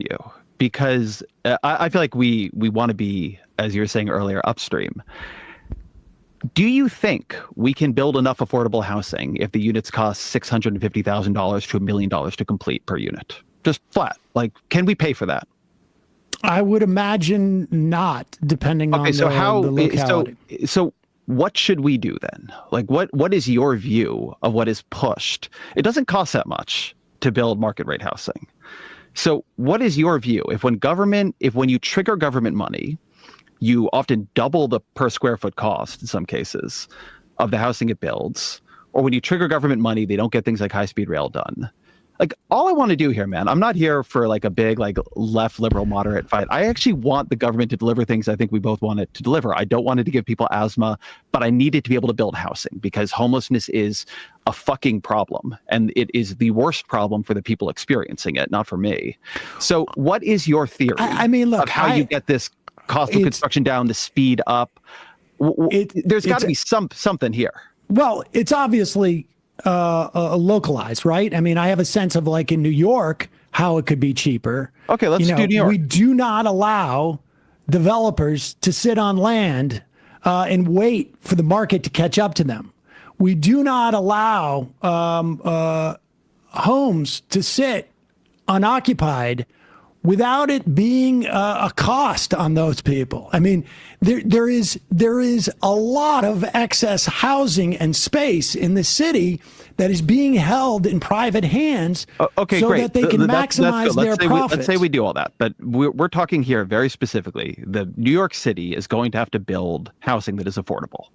you because I feel like we want to be, as you were saying earlier, upstream. Do you think we can build enough affordable housing if the units cost $650,000 to $1 million to complete per unit? Just flat. Like, can we pay for that? I would imagine not, depending on the locality. So what should we do then? Like, what is your view of what is pushed? It doesn't cost that much to build market rate housing. So what is your view? If when you trigger government money, you often double the per square foot cost in some cases of the housing it builds, or when you trigger government money, they don't get things like high-speed rail done. Like, all I want to do here, man, I'm not here for like a big like left liberal moderate fight. I actually want the government to deliver things I think we both want it to deliver. I don't want it to give people asthma, but I need it to be able to build housing because homelessness is a fucking problem, and it is the worst problem for the people experiencing it, not for me. So what is your theory of how you get this cost of construction down, the speed up? There's got to be something here. Well, it's obviously localized, right? I mean, I have a sense of like in New York, how it could be cheaper. Okay, let's do New York. We do not allow developers to sit on land and wait for the market to catch up to them. We do not allow homes to sit unoccupied without it being a cost on those people. I mean, there is a lot of excess housing and space in the city that is being held in private hands so great. that they can maximize their profits. Let's say we do all that, but we're talking here very specifically. The New York City is going to have to build housing that is affordable.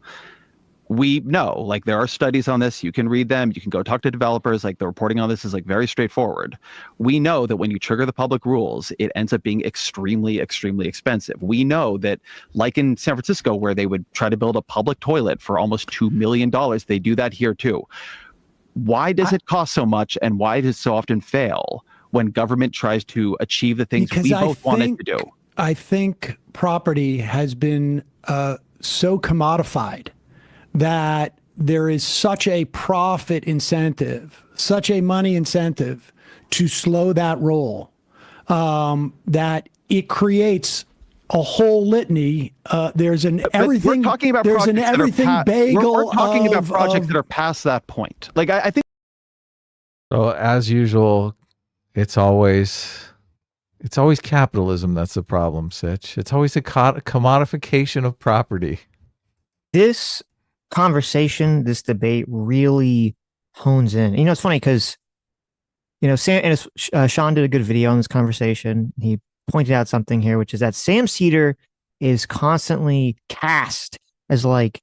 We know, like, there are studies on this. You can read them. You can go talk to developers. Like, the reporting on this is like very straightforward. We know that when you trigger the public rules, it ends up being extremely, extremely expensive. We know that, like in San Francisco, where they would try to build a public toilet for almost $2 million, they do that here too. Why does it cost so much, and why does it so often fail when government tries to achieve the things we both want it to do? I think property has been so commodified that there is such a profit incentive, such a money incentive to slow that roll, that it creates a whole litany. There's an everything. We're talking about there's an everything bagel. We're talking about projects that are past that point. Like I think. So as usual, it's always capitalism that's the problem, Sitch. It's always a commodification of property. This conversation, this debate really hones in. You know, it's funny because, you know, Sean did a good video on this conversation. He pointed out something here, which is that Sam Seder is constantly cast as like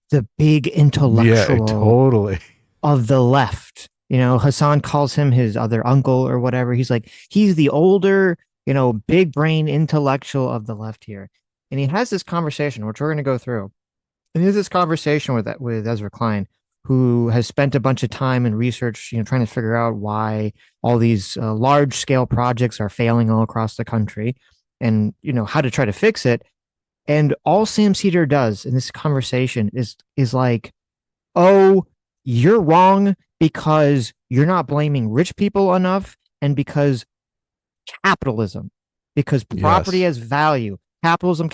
the big intellectual totally of the left. You know, Hassan calls him his other uncle or whatever. He's like, he's the older, you know, big brain intellectual of the left here. And he has this conversation, which we're going to go through. And he has this conversation with Ezra Klein, who has spent a bunch of time and research, you know, trying to figure out why all these large scale projects are failing all across the country and, you know, how to try to fix it. And all Sam Seder does in this conversation is like, oh, you're wrong because you're not blaming rich people enough, and because capitalism, because property has value, capitalism.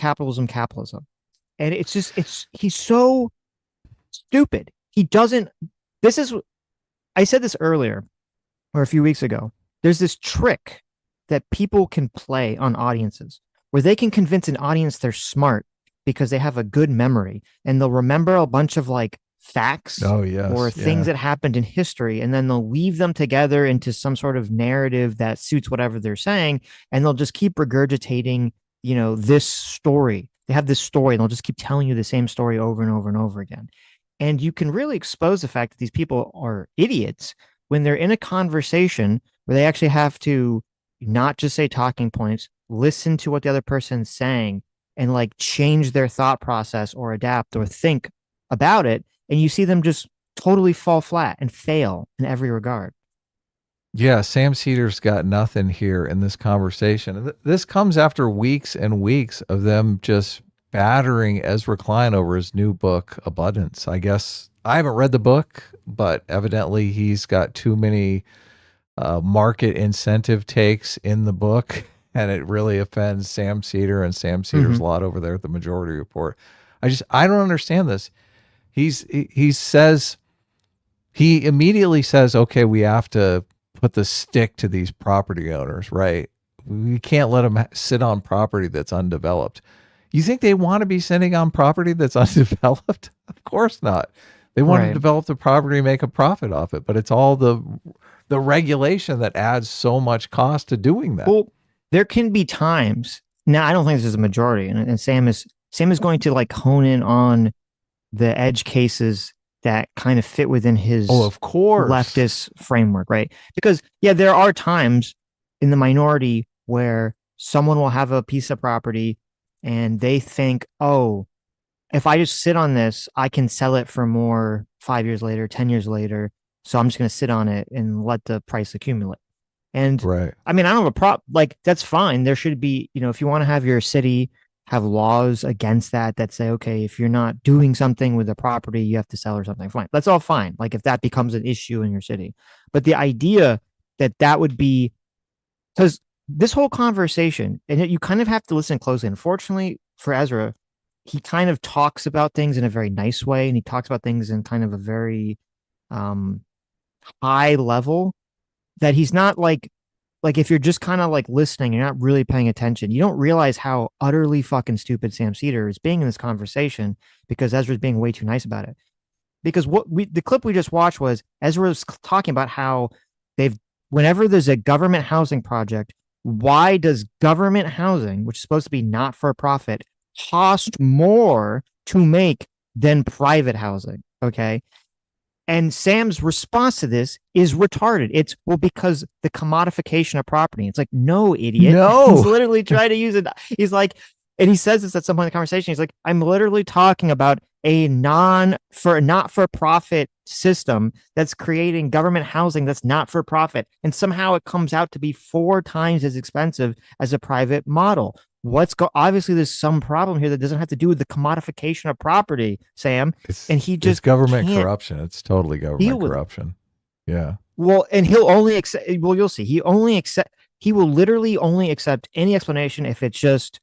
And it's just, he's so stupid. He doesn't, I said this earlier or a few weeks ago. There's this trick that people can play on audiences where they can convince an audience they're smart because they have a good memory and they'll remember a bunch of like facts or things that happened in history. And then they'll weave them together into some sort of narrative that suits whatever they're saying. And they'll just keep regurgitating, you know, this story. They have this story and they'll just keep telling you the same story over and over and over again. And you can really expose the fact that these people are idiots when they're in a conversation where they actually have to not just say talking points, listen to what the other person's saying and like change their thought process or adapt or think about it. And you see them just totally fall flat and fail in every regard. Yeah, Sam Seder's got nothing here in this conversation. This comes after weeks and weeks of them just battering Ezra Klein over his new book, Abundance. I guess I haven't read the book, but evidently he's got too many market incentive takes in the book, and it really offends Sam Seder and Sam Seder's lot over there at the Majority Report. I don't understand this. He immediately says, okay, we have to put the stick to these property owners, right? We can't let them sit on property that's undeveloped. You think they want to be sitting on property that's undeveloped? Of course not. They want to develop the property and make a profit off it, but it's all the regulation that adds so much cost to doing that. Well, there can be times. Now, I don't think this is a majority, and Sam is going to like hone in on the edge cases that kind of fit within his of course leftist framework, right? Because there are times in the minority where someone will have a piece of property and they think, oh, if I just sit on this, I can sell it for more 5 years later, 10 years later. So I'm just going to sit on it and let the price accumulate. And I mean, I don't have a problem. Like, that's fine. There should be, if you want to have your city have laws against that say, okay, if you're not doing something with the property, you have to sell or something. Fine. That's all fine. Like, if that becomes an issue in your city. But the idea that would be, because this whole conversation, and you kind of have to listen closely. Unfortunately for Ezra, he kind of talks about things in a very nice way, and he talks about things in kind of a very high level, that he's not like if you're just kind of like listening, you're not really paying attention. You don't realize how utterly fucking stupid Sam Seder is being in this conversation, because Ezra's being way too nice about it. Because the clip we just watched was Ezra's talking about how whenever there's a government housing project, why does government housing, which is supposed to be not for profit, cost more to make than private housing? Okay. And Sam's response to this is retarded. It's, well, because the commodification of property. It's like, no, idiot. No. He's literally trying to use it. He's like, and he says this at some point in the conversation. He's like, I'm literally talking about a not-for-profit system that's creating government housing that's not for profit. And somehow it comes out to be 4 times as expensive as a private model. Obviously there's some problem here that doesn't have to do with the commodification of property, Sam. It's government corruption. It's totally government corruption. Yeah. Well, and he'll only accept, well, you'll see. He will literally only accept any explanation if it's just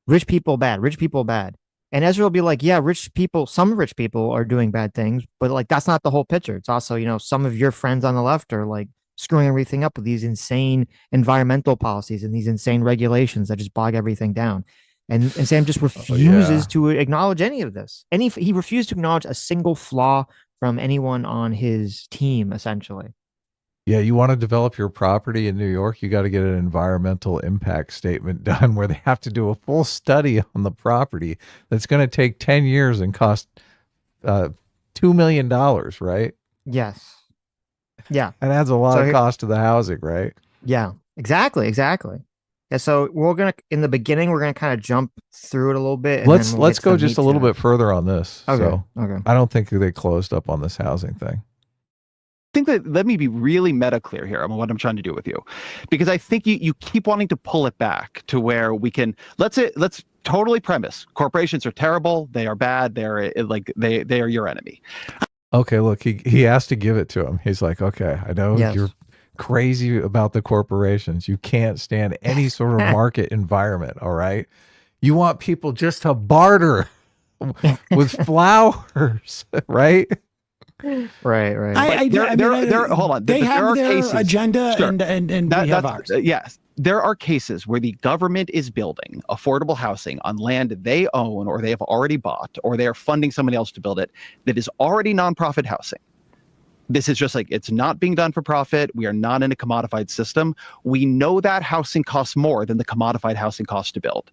rich people bad. And Ezra will be like, yeah, some rich people are doing bad things, but like, that's not the whole picture. It's also, some of your friends on the left are like screwing everything up with these insane environmental policies and these insane regulations that just bog everything down. And Sam just refuses to acknowledge any of this. He refused to acknowledge a single flaw from anyone on his team, essentially. Yeah, you want to develop your property in New York, you got to get an environmental impact statement done where they have to do a full study on the property that's going to take 10 years and cost $2 million, right? Yes. Yeah. It adds a lot of cost to the housing, right? Yeah, exactly. Yeah, so in the beginning, we're going to kind of jump through it a little bit. And let's go just a little bit further on this. Okay. I don't think they closed up on this housing thing. Think that, let me be really meta clear here on what I'm trying to do with you, because I think you keep wanting to pull it back to where we can, let's totally premise corporations are terrible, they are bad, they are your enemy. Okay, look, he asked to give it to him. He's like, okay, I know you're crazy about the corporations. You can't stand any sort of market environment, all right? You want people just to barter with flowers, right? Right. Hold on. They have their cases, agenda, sure. and we have ours. Yes, there are cases where the government is building affordable housing on land they own or they have already bought, or they are funding somebody else to build it, that is already nonprofit housing. This is just like, it's not being done for profit. We are not in a commodified system. We know that housing costs more than the commodified housing costs to build.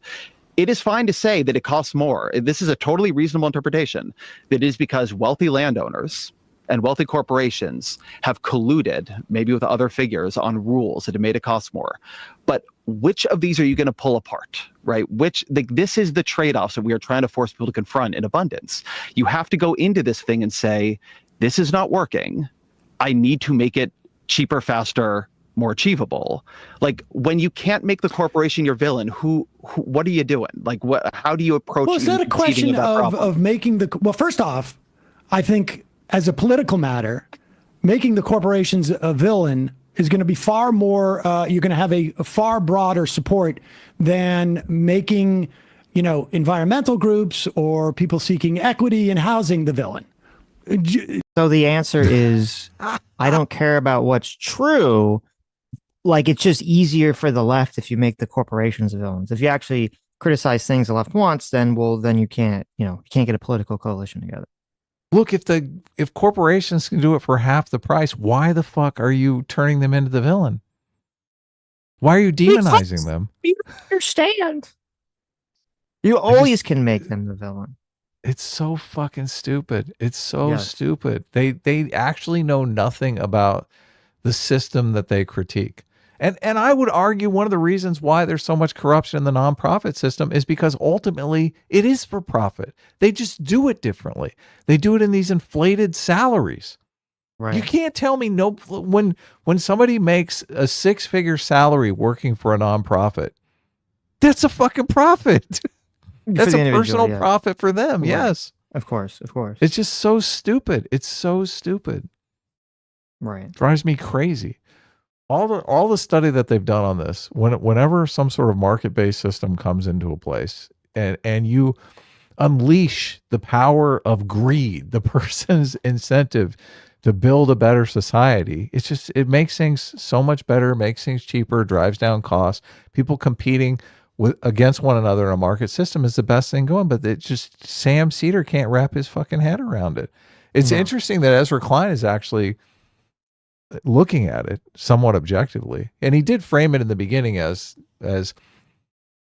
It is fine to say that it costs more. This is a totally reasonable interpretation. That is because wealthy landowners and wealthy corporations have colluded, maybe with other figures, on rules that have made it cost more. But which of these are you going to pull apart, right? This is the trade-offs that we are trying to force people to confront in abundance. You have to go into this thing and say, this is not working. I need to make it cheaper, faster, more achievable. Like, when you can't make the corporation your villain, what are you doing? Like, how do you approach? Well, it's not a question of making well, first off, I think as a political matter, making the corporations a villain is going to be far more, you're going to have a far broader support than making, environmental groups or people seeking equity in housing the villain. So the answer is, I don't care about what's true. Like, it's just easier for the left if you make the corporations villains. If you actually criticize things the left wants, then you can't, you can't get a political coalition together. Look, if corporations can do it for half the price, why the fuck are you turning them into the villain? Why are you demonizing them? You understand. You always can make them the villain. It's so fucking stupid. It's so stupid. They actually know nothing about the system that they critique. And I would argue one of the reasons why there's so much corruption in the nonprofit system is because ultimately it is for profit. They just do it differently. They do it in these inflated salaries. Right. You can't tell me when somebody makes a 6-figure salary working for a nonprofit, that's a fucking profit. That's a personal profit for them. Right. Yes. Of course. It's just so stupid. It's so stupid. Right. Drives me crazy. All the study that they've done on this, whenever some sort of market-based system comes into a place and you unleash the power of greed, the person's incentive to build a better society, it makes things so much better, makes things cheaper, drives down costs. People competing against one another in a market system is the best thing going, but Sam Seder can't wrap his fucking head around it. It's interesting that Ezra Klein is actually looking at it somewhat objectively, and he did frame it in the beginning as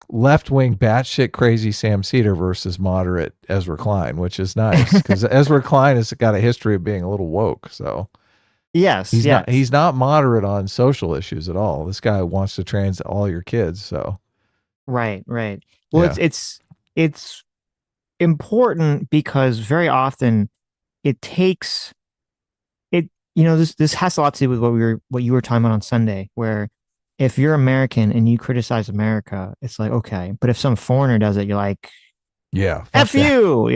left-wing batshit crazy Sam Seder versus moderate Ezra Klein, which is nice because Ezra Klein has got a history of being a little woke. So he's not moderate on social issues at all. This guy wants to trans all your kids. So right. Well, it's important because very often it takes it. This has a lot to do with what you were talking about on Sunday, where if you're American and you criticize America, it's like, okay, but if some foreigner does it, you're like, yeah, F you,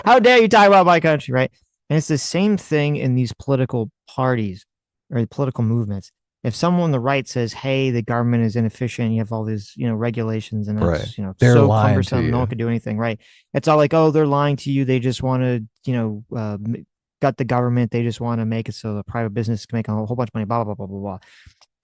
how dare you talk about my country, right? And it's the same thing in these political parties or political movements. If someone on the right says, hey, the government is inefficient, you have all these, regulations and that's, they're so lying cumbersome, no one can do anything, right? It's all like, oh, they're lying to you. They just want to, gut the government. They just want to make it so the private business can make a whole bunch of money, blah, blah, blah, blah, blah.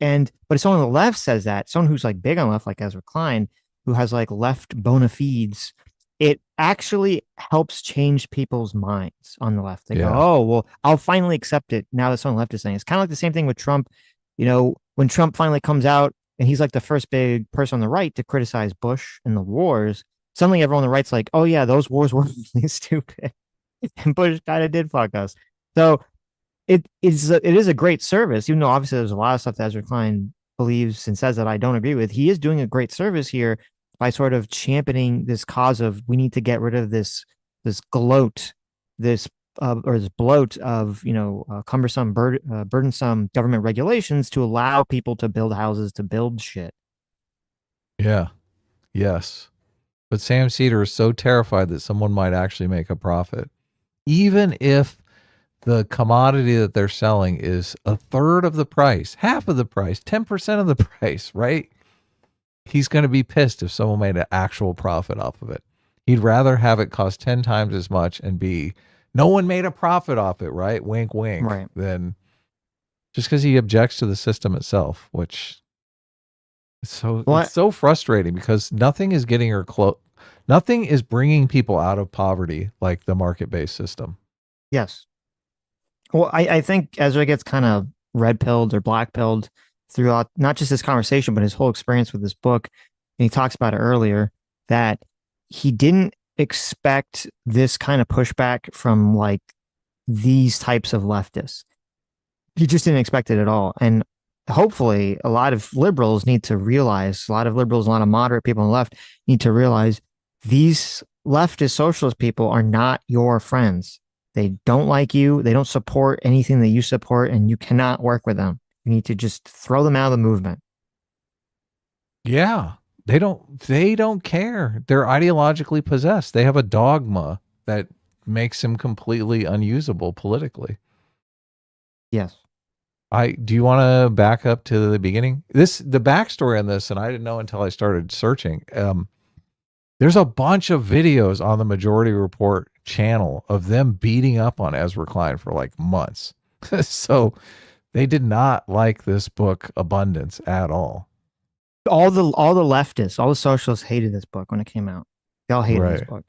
But if someone on the left says that, someone who's like big on the left, like Ezra Klein, who has like left bona fides, it actually helps change people's minds on the left. They go, oh, well, I'll finally accept it now that someone on the left is saying. It's kind of like the same thing with Trump. When Trump finally comes out and he's like the first big person on the right to criticize Bush and the wars, suddenly everyone on the right's like, oh yeah, those wars were really stupid. And Bush kind of did fuck us. So it is a great service, even though obviously there's a lot of stuff that Ezra Klein believes and says that I don't agree with. He is doing a great service here by sort of championing this cause of we need to get rid of this bloat of cumbersome, burdensome government regulations to allow people to build houses, to build shit. Yeah. Yes. But Sam Seder is so terrified that someone might actually make a profit, even if the commodity that they're selling is a third of the price, half of the price, 10% of the price, right? He's going to be pissed if someone made an actual profit off of it. He'd rather have it cost 10 times as much and no one made a profit off it, right? Wink, wink. Right. Then just because he objects to the system itself, which is it's so frustrating because nothing is getting her close. Nothing is bringing people out of poverty like the market-based system. Yes. Well, I think Ezra gets kind of red-pilled or black-pilled throughout not just this conversation, but his whole experience with this book. And he talks about it earlier that he didn't expect this kind of pushback from like these types of leftists. He just didn't expect it at all. And hopefully a lot of liberals need to realize, a lot of moderate people on the left need to realize these leftist socialist people are not your friends. They don't like you. They don't support anything that you support, and you cannot work with them. You need to just throw them out of the movement. Yeah. They don't care. They're ideologically possessed. They have a dogma that makes them completely unusable politically. Yes. Do you want to back up to the beginning? The backstory on this, and I didn't know until I started searching. There's a bunch of videos on the Majority Report channel of them beating up on Ezra Klein for like months. So they did not like this book, Abundance, at all. All the leftists, all the socialists hated this book when it came out. They all hated this book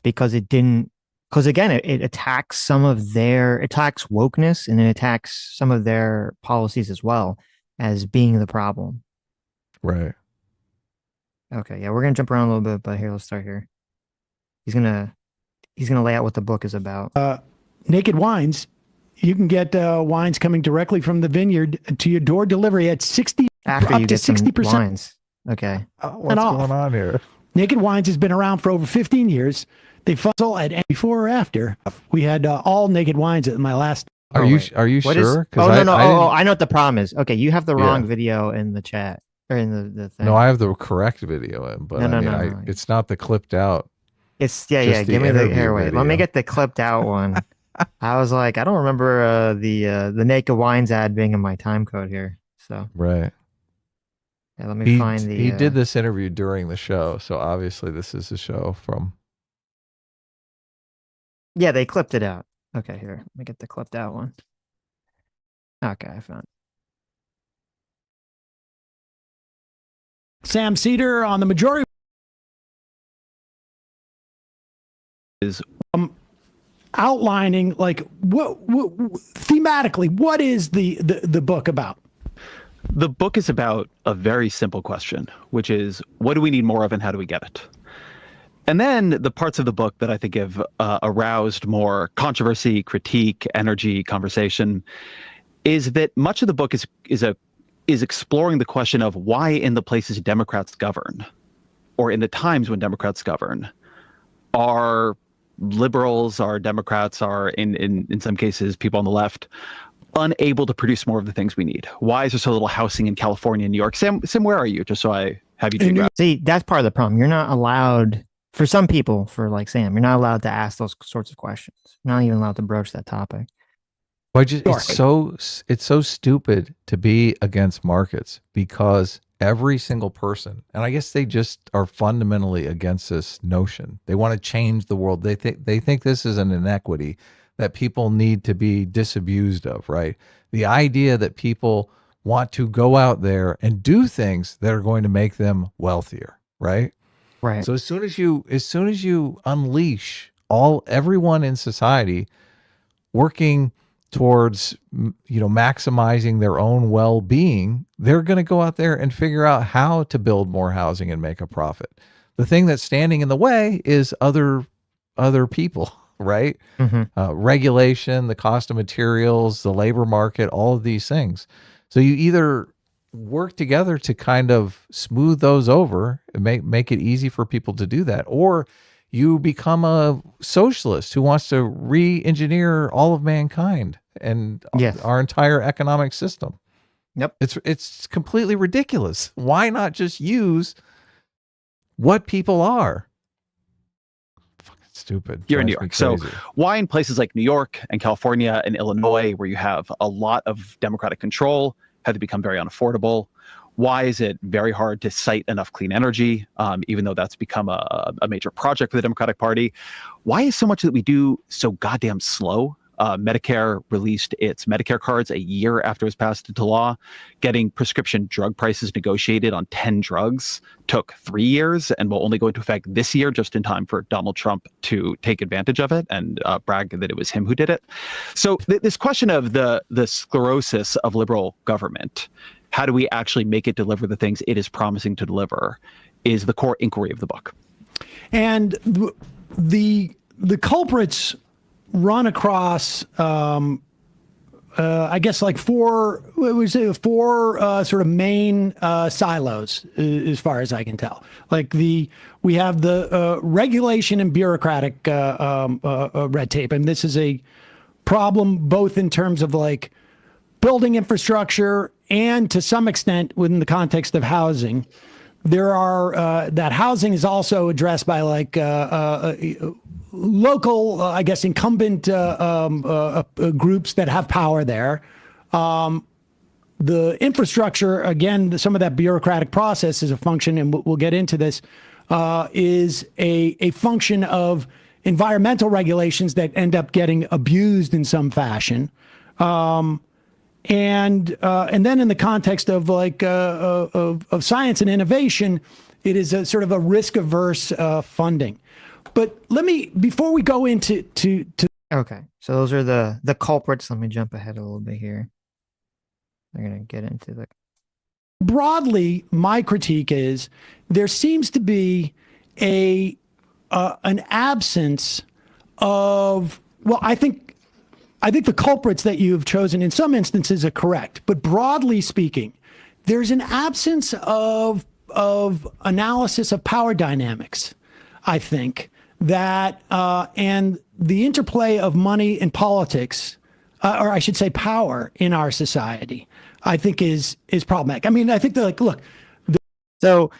because it didn't. Because again, it attacks it attacks wokeness, and it attacks some of their policies as well as being the problem. Right. Okay, yeah, we're gonna jump around a little bit, but here, let's start here. He's gonna lay out what the book is about. Naked Wines, you can get wines coming directly from the vineyard to your door delivery at 60 After up you to get some 60% wines. Okay. What's going on here? Naked Wines has been around for over 15 years. They fuzzle at before or after. We had all Naked Wines at my last. Are you What sure? Oh, no. I know what the problem is. Okay, you have the wrong video in the chat or in the thing. No, I have the correct video in, but No. it's not the clipped out. It's just the give me the interview wait. Let me video. get the clipped out one. I was like, I don't remember the Naked Wines ad being in my time code here. So Right. yeah, let me find the. He did this interview during the show, so obviously this is a show from. Yeah, they clipped it out. Okay, here. Let me get the clipped out one. Okay, I found it. Sam Seder on the Majority Is outlining like what thematically what is the book about? the book is about a very simple question, which is what do we need more of and how do we get it? And then the parts of the book that I think have aroused more controversy, critique, energy, conversation, is that much of the book is exploring the question of why in the places Democrats govern, or in the times when Democrats govern, are liberals, are Democrats, are in some cases people on the left, unable to produce more of the things we need. Why is there so little housing in California and New York? Sam, where are you? Just so I have you geographic. See, that's part of the problem. You're not allowed, for some people, for like Sam, you're not allowed to ask those sorts of questions. You're not even allowed to broach that topic. Well, it's so stupid to be against markets because every single person, and I guess they just are fundamentally against this notion. They want to change the world. They think this is an inequity that people need to be disabused of, right? The idea that people want to go out there and do things that are going to make them wealthier, right? Right. So as soon as you unleash everyone in society working towards maximizing their own well-being, they're going to go out there and figure out how to build more housing and make a profit. The thing that's standing in the way is other people, right? Mm-hmm. Regulation, the cost of materials, the labor market, all of these things. So you either work together to kind of smooth those over and make it easy for people to do that, or you become a socialist who wants to re-engineer all of mankind and our entire economic system. Yep. It's completely ridiculous. Why not just use what people are? Fucking stupid. You're in New Drives me York. So crazy. why in places like New York and California and Illinois, where you have a lot of Democratic control, have they become very unaffordable? Why is it very hard to cite enough clean energy, even though that's become a major project for the Democratic Party? Why is so much that we do so goddamn slow? Medicare released its Medicare cards a year after it was passed into law. Getting prescription drug prices negotiated on 10 drugs took 3 years and will only go into effect this year, just in time for Donald Trump to take advantage of it and brag that it was him who did it. So this question of the sclerosis of liberal government, how do we actually make it deliver the things it is promising to deliver, is the core inquiry of the book. And the culprits run across, I guess, like four sort of main silos, as far as I can tell. Like we have the regulation and bureaucratic red tape, and this is a problem both in terms of like building infrastructure and to some extent within the context of housing. There are that housing is also addressed by like local, I guess, incumbent groups that have power there. The infrastructure, again, some of that bureaucratic process is a function, and we'll get into this, is a function of environmental regulations that end up getting abused in some fashion. And then in the context of of science and innovation, it is a sort of a risk averse funding. But before we go into Okay, so those are the culprits. Let me jump ahead a little bit here. We're gonna get into the broadly, my critique is there seems to be an absence of, well, I think the culprits that you've chosen in some instances are correct, but broadly speaking, there's an absence of analysis of power dynamics, I think, that and the interplay of money and politics, or I should say power in our society, I think is problematic. I mean, I think that look. So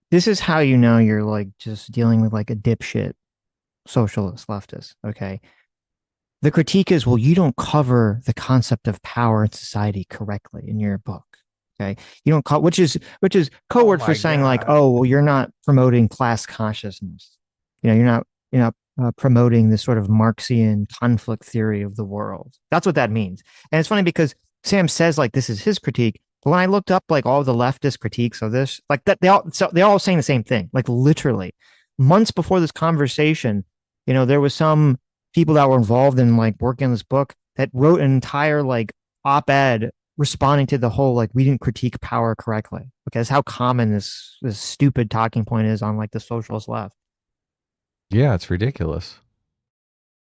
this is how you know you're like just dealing with like a dipshit socialist leftist. Okay. The critique is, well, you don't cover the concept of power in society correctly in your book. Okay. You don't call, which is code for saying like, oh, well, you're not promoting class consciousness. You're not promoting this sort of Marxian conflict theory of the world. That's what that means. And it's funny because Sam says like this is his critique, but when I looked up like all the leftist critiques of this, like that they're all saying the same thing. Like literally, months before this conversation, there was some people that were involved in like working on this book that wrote an entire like op-ed responding to the whole like we didn't critique power correctly. Because how common this stupid talking point is on like the socialist left. Yeah, it's ridiculous.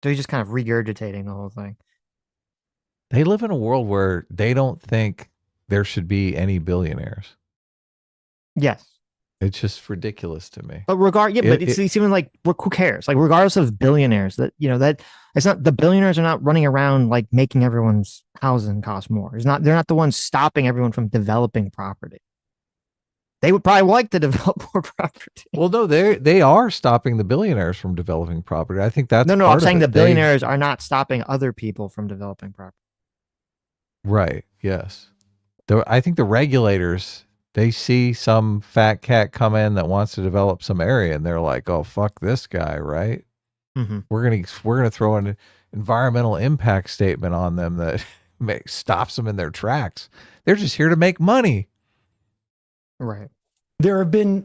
So he's just kind of regurgitating the whole thing. They live in a world where they don't think there should be any billionaires. Yes. It's just ridiculous to me. But it's even like, who cares? Like, regardless of billionaires, that it's not, the billionaires are not running around like making everyone's housing cost more. They're not the ones stopping everyone from developing property. They would probably like to develop more property. Well, no, they are stopping the billionaires from developing property. I think that's no. I'm saying the billionaires are not stopping other people from developing property. Right. Yes. I think the regulators, they see some fat cat come in that wants to develop some area, and they're like, "Oh, fuck this guy!" Right? Mm-hmm. We're gonna throw an environmental impact statement on them that stops them in their tracks. They're just here to make money. Right. There have been,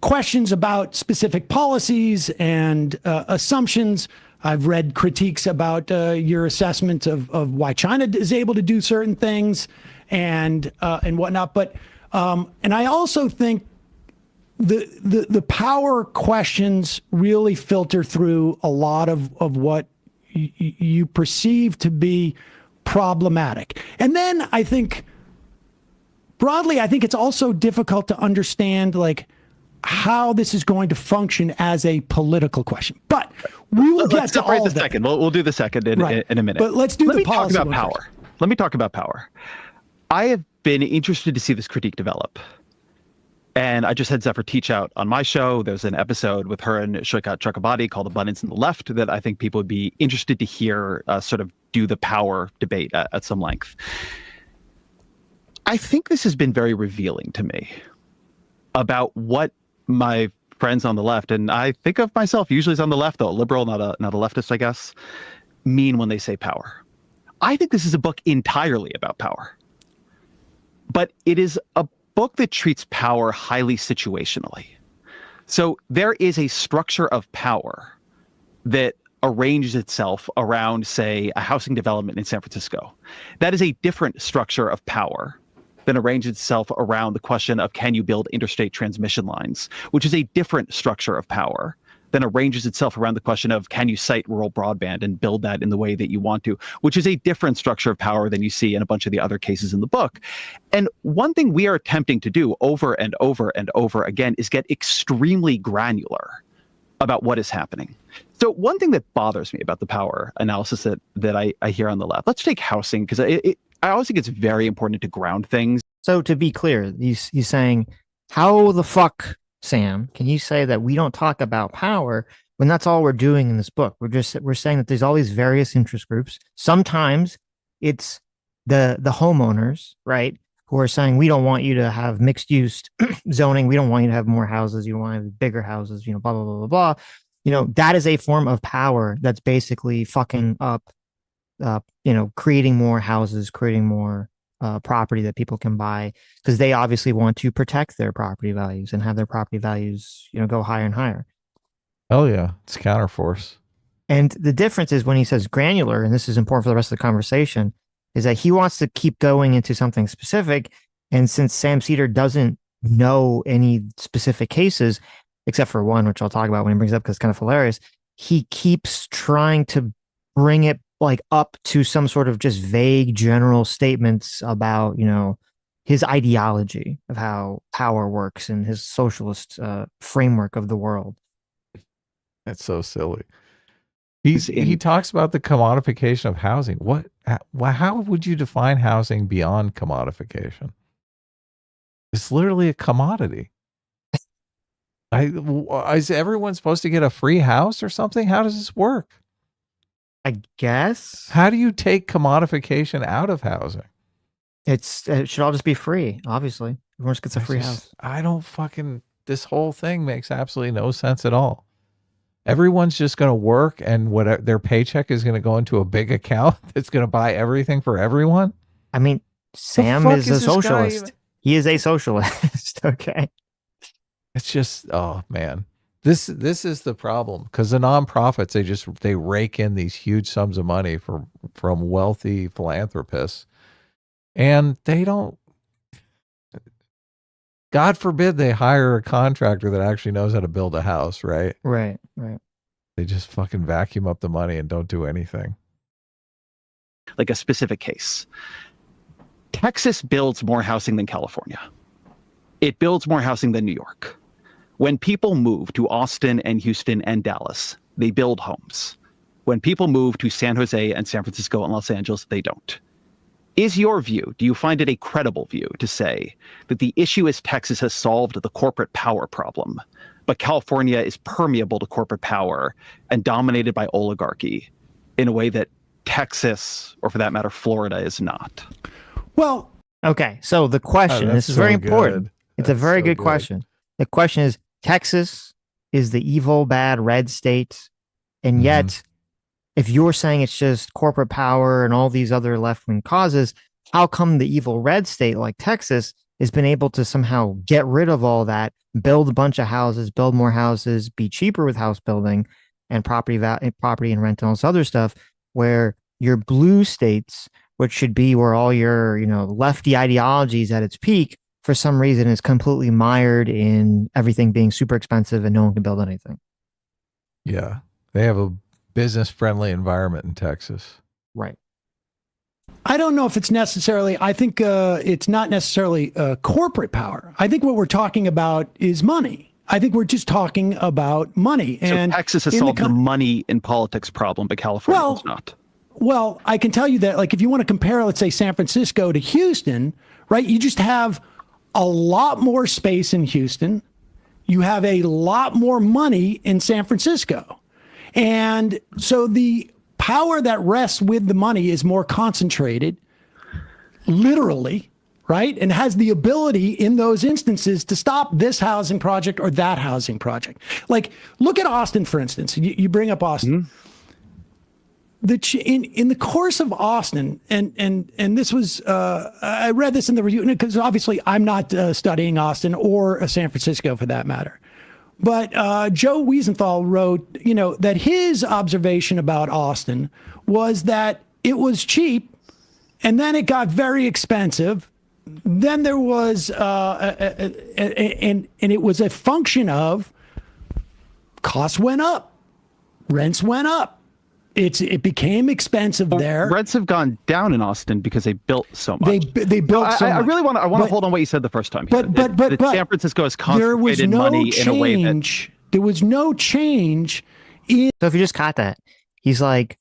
questions about specific policies and assumptions. I've read critiques about your assessment of why China is able to do certain things and whatnot. But and I also think the power questions really filter through a lot of what you perceive to be problematic. And then I think broadly, I think it's also difficult to understand like how this is going to function as a political question. But we will get to all of that. Second. We'll do the second in a minute. But let's do the policy. Talk about power. Let me talk about power. I have been interested to see this critique develop. And I just had Zephyr teach out on my show. There's an episode with her and Shoikat Chakrabarti called Abundance in the Left that I think people would be interested to hear sort of do the power debate at some length. I think this has been very revealing to me about what my friends on the left, and I think of myself usually as on the left, though, a liberal, not a leftist, I guess, mean when they say power. I think this is a book entirely about power. But it is a book that treats power highly situationally. So there is a structure of power that arranges itself around, say, a housing development in San Francisco. That is a different structure of power than arranges itself around the question of can you build interstate transmission lines, which is a different structure of power than arranges itself around the question of can you site rural broadband and build that in the way that you want to, which is a different structure of power than you see in a bunch of the other cases in the book. And one thing we are attempting to do over and over and over again is get extremely granular about what is happening. So one thing that bothers me about the power analysis that I hear on the left, let's take housing, because I always think it's very important to ground things. So to be clear, he's saying, how the fuck, Sam, can you say that we don't talk about power when that's all we're doing in this book? We're saying that there's all these various interest groups. Sometimes it's the homeowners, right, who are saying we don't want you to have mixed use zoning, we don't want you to have more houses, you want to have bigger houses, blah blah blah blah blah. That is a form of power that's basically fucking up, creating more houses, creating more property that people can buy, because they obviously want to protect their property values and have their property values, go higher and higher. Oh yeah, it's counterforce. And the difference is when he says granular, and this is important for the rest of the conversation, is that he wants to keep going into something specific. And since Sam Seder doesn't know any specific cases, except for one, which I'll talk about when he brings it up because it's kind of hilarious, he keeps trying to bring it like up to some sort of just vague general statements about, his ideology of how power works and his socialist framework of the world. That's so silly. He talks about the commodification of housing. How would you define housing beyond commodification? It's literally a commodity. Is everyone supposed to get a free house or something? How does this work? I guess. How do you take commodification out of housing? It should all just be free, obviously. Everyone just gets a free house. This whole thing makes absolutely no sense at all. Everyone's just going to work, and whatever their paycheck is going to go into a big account that's going to buy everything for everyone. I mean, Sam is a socialist. He is a socialist. Okay. It's just, oh man, this is the problem, because the nonprofits, they rake in these huge sums of money from wealthy philanthropists, and they don't. God forbid they hire a contractor that actually knows how to build a house, right? Right. They just fucking vacuum up the money and don't do anything. Like a specific case. Texas builds more housing than California. It builds more housing than New York. When people move to Austin and Houston and Dallas, they build homes. When people move to San Jose and San Francisco and Los Angeles, they don't. Is your view, do you find it a credible view to say that the issue is Texas has solved the corporate power problem, but California is permeable to corporate power and dominated by oligarchy in a way that Texas, or for that matter, Florida, is not? Well, okay. So the question, this is very important. It's a very good question. The question is, Texas is the evil, bad red state, and yet, if you're saying it's just corporate power and all these other left-wing causes, how come the evil red state like Texas has been able to somehow get rid of all that, build a bunch of houses, build more houses, be cheaper with house building and property and rent and all this other stuff, where your blue states, which should be where all your, lefty ideology is at its peak, for some reason is completely mired in everything being super expensive and no one can build anything. Yeah. They have a business-friendly environment in Texas. Right. I don't know if it's necessarily, I think it's not necessarily corporate power. I think what we're talking about is money. I think we're just talking about money. And so Texas has solved the money in politics problem, but California has not. Well, I can tell you that, like, if you want to compare, let's say, San Francisco to Houston, right, you just have a lot more space in Houston. You have a lot more money in San Francisco. And so the power that rests with the money is more concentrated, literally, right? And has the ability in those instances to stop this housing project or that housing project. Like, look at Austin, for instance. You bring up Austin. In the course of Austin, and this was, I read this in the review, because obviously I'm not studying Austin or San Francisco for that matter. But Joe Wiesenthal wrote, that his observation about Austin was that it was cheap, and then it got very expensive. Then there was, and it was a function of costs went up, rents went up. It became expensive there. Rents have gone down in Austin because they built so much. They built so much. I really want to hold on what you said the first time. But San Francisco has concentrated money in a way that there was no change in. So if you just caught that, he's like,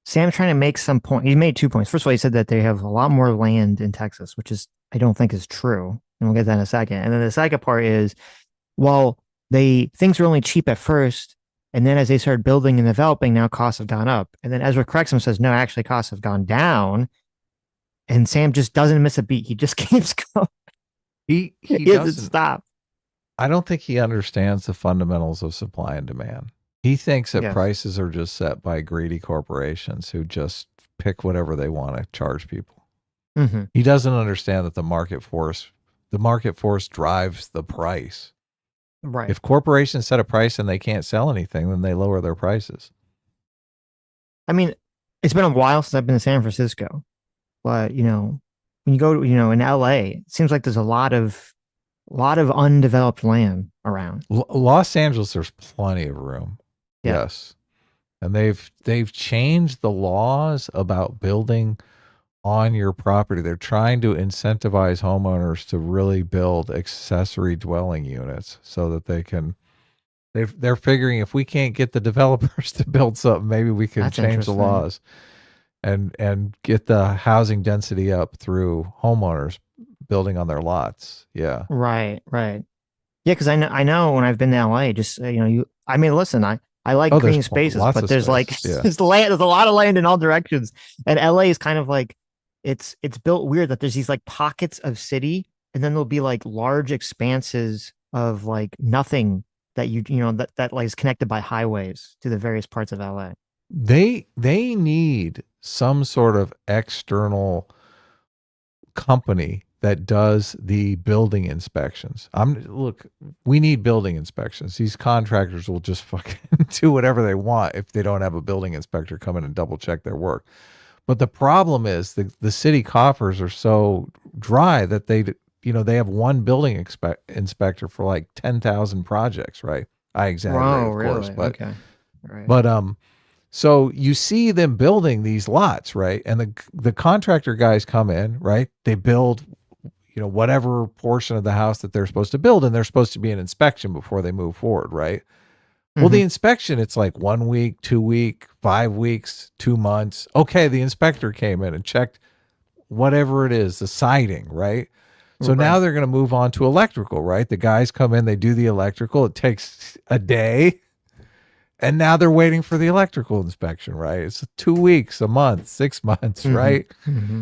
Sam's trying to make some point. He made 2 points. First of all, he said that they have a lot more land in Texas, which is, I don't think is true. And we'll get that in a second. And then the second part is, well, things were only cheap at first. And then as they started building and developing, now costs have gone up. And then Ezra corrects him and says, no, actually costs have gone down. and Sam just doesn't miss a beat. He just keeps going. He He doesn't doesn't stop. I don't think he understands the fundamentals of supply and demand. He thinks that Yes. prices are just set by greedy corporations who just pick whatever they want to charge people. Mm-hmm. He doesn't understand that the market force drives the price. Right. If corporations set a price and they can't sell anything, then they lower their prices. I mean, it's been a while since I've been to San Francisco, but you know, when you go to, you know, in LA, it seems like there's a lot of undeveloped land around. Los Angeles, there's plenty of room. Yeah. Yes. And they've changed the laws about building on your property. They're trying to incentivize homeowners to really build accessory dwelling units so that they're figuring if we can't get the developers to build something, maybe we can That's change the interesting. laws and get the housing density up through homeowners building on their lots. Yeah. Right. Yeah, because I know when I've been to LA, just you know, I mean, listen, I like Oh, green there's spaces, lots but of there's like space. Yeah. there's a lot of land in all directions, and LA is kind of like it's built weird that there's these like pockets of city, and then there'll be like large expanses of like nothing that you know that like is connected by highways to the various parts of LA. They need some sort of external company that does the building inspections. Look, we need building inspections. These contractors will just fucking do whatever they want if they don't have a building inspector come in and double check their work. But the problem is the city coffers are so dry that they have one building inspector for like 10,000 projects, right? I exaggerate, of course, but okay, right. So you see them building these lots, right? And the contractor guys come in, right? They build, whatever portion of the house that they're supposed to build, and there's supposed to be an inspection before they move forward, right? Well, the inspection, it's like 1 week, 2 week, 5 weeks, 2 months. Okay, the inspector came in and checked whatever it is, the siding, right? So now they're going to move on to electrical, right? The guys come in, they do the electrical. It takes a day. And now they're waiting for the electrical inspection, right? It's 2 weeks, a month, 6 months, right?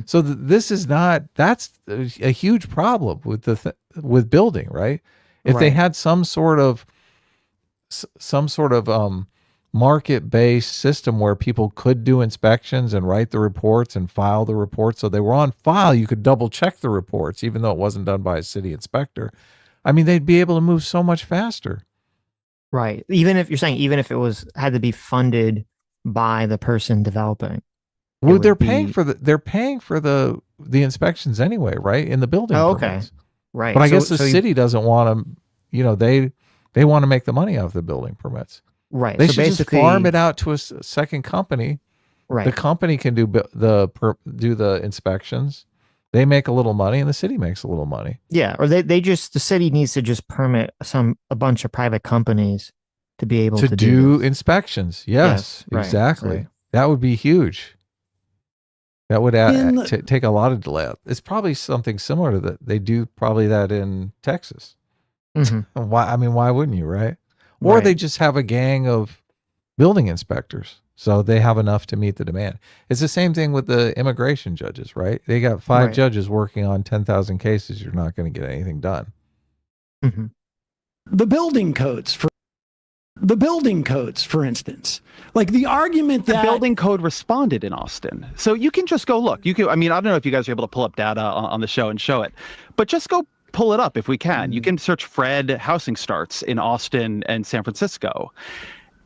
So that's a huge problem with building, right? If they had some sort of market-based system where people could do inspections and write the reports and file the reports, so they were on file, you could double check the reports, even though it wasn't done by a city inspector. I mean, they'd be able to move so much faster. Right. Even if it had to be funded by the person developing. Well, they're paying for the inspections anyway, right? In the building permits. Right. But I guess the city doesn't want to, they want to make the money off the building permits. Right. They so should just basically farm it out to a second company. Right. The company can do the inspections. They make a little money and the city makes a little money. Yeah. Or the city needs to just permit a bunch of private companies to be able to do this. inspections. Yes, right, exactly. right. That would be huge. That would take a lot of delay. It's probably something similar to that. They do probably that in Texas. Why wouldn't you, right? Or they just have a gang of building inspectors. So they have enough to meet the demand. It's the same thing with the immigration judges, right? They got 5 judges working on 10,000 cases. You're not going to get anything done. The building codes, for instance, like the argument that the building code responded in Austin. So you can just go look. I don't know if you guys are able to pull up data on the show and show it, but just go pull it up if we can. You can search Fred housing starts in Austin and San Francisco.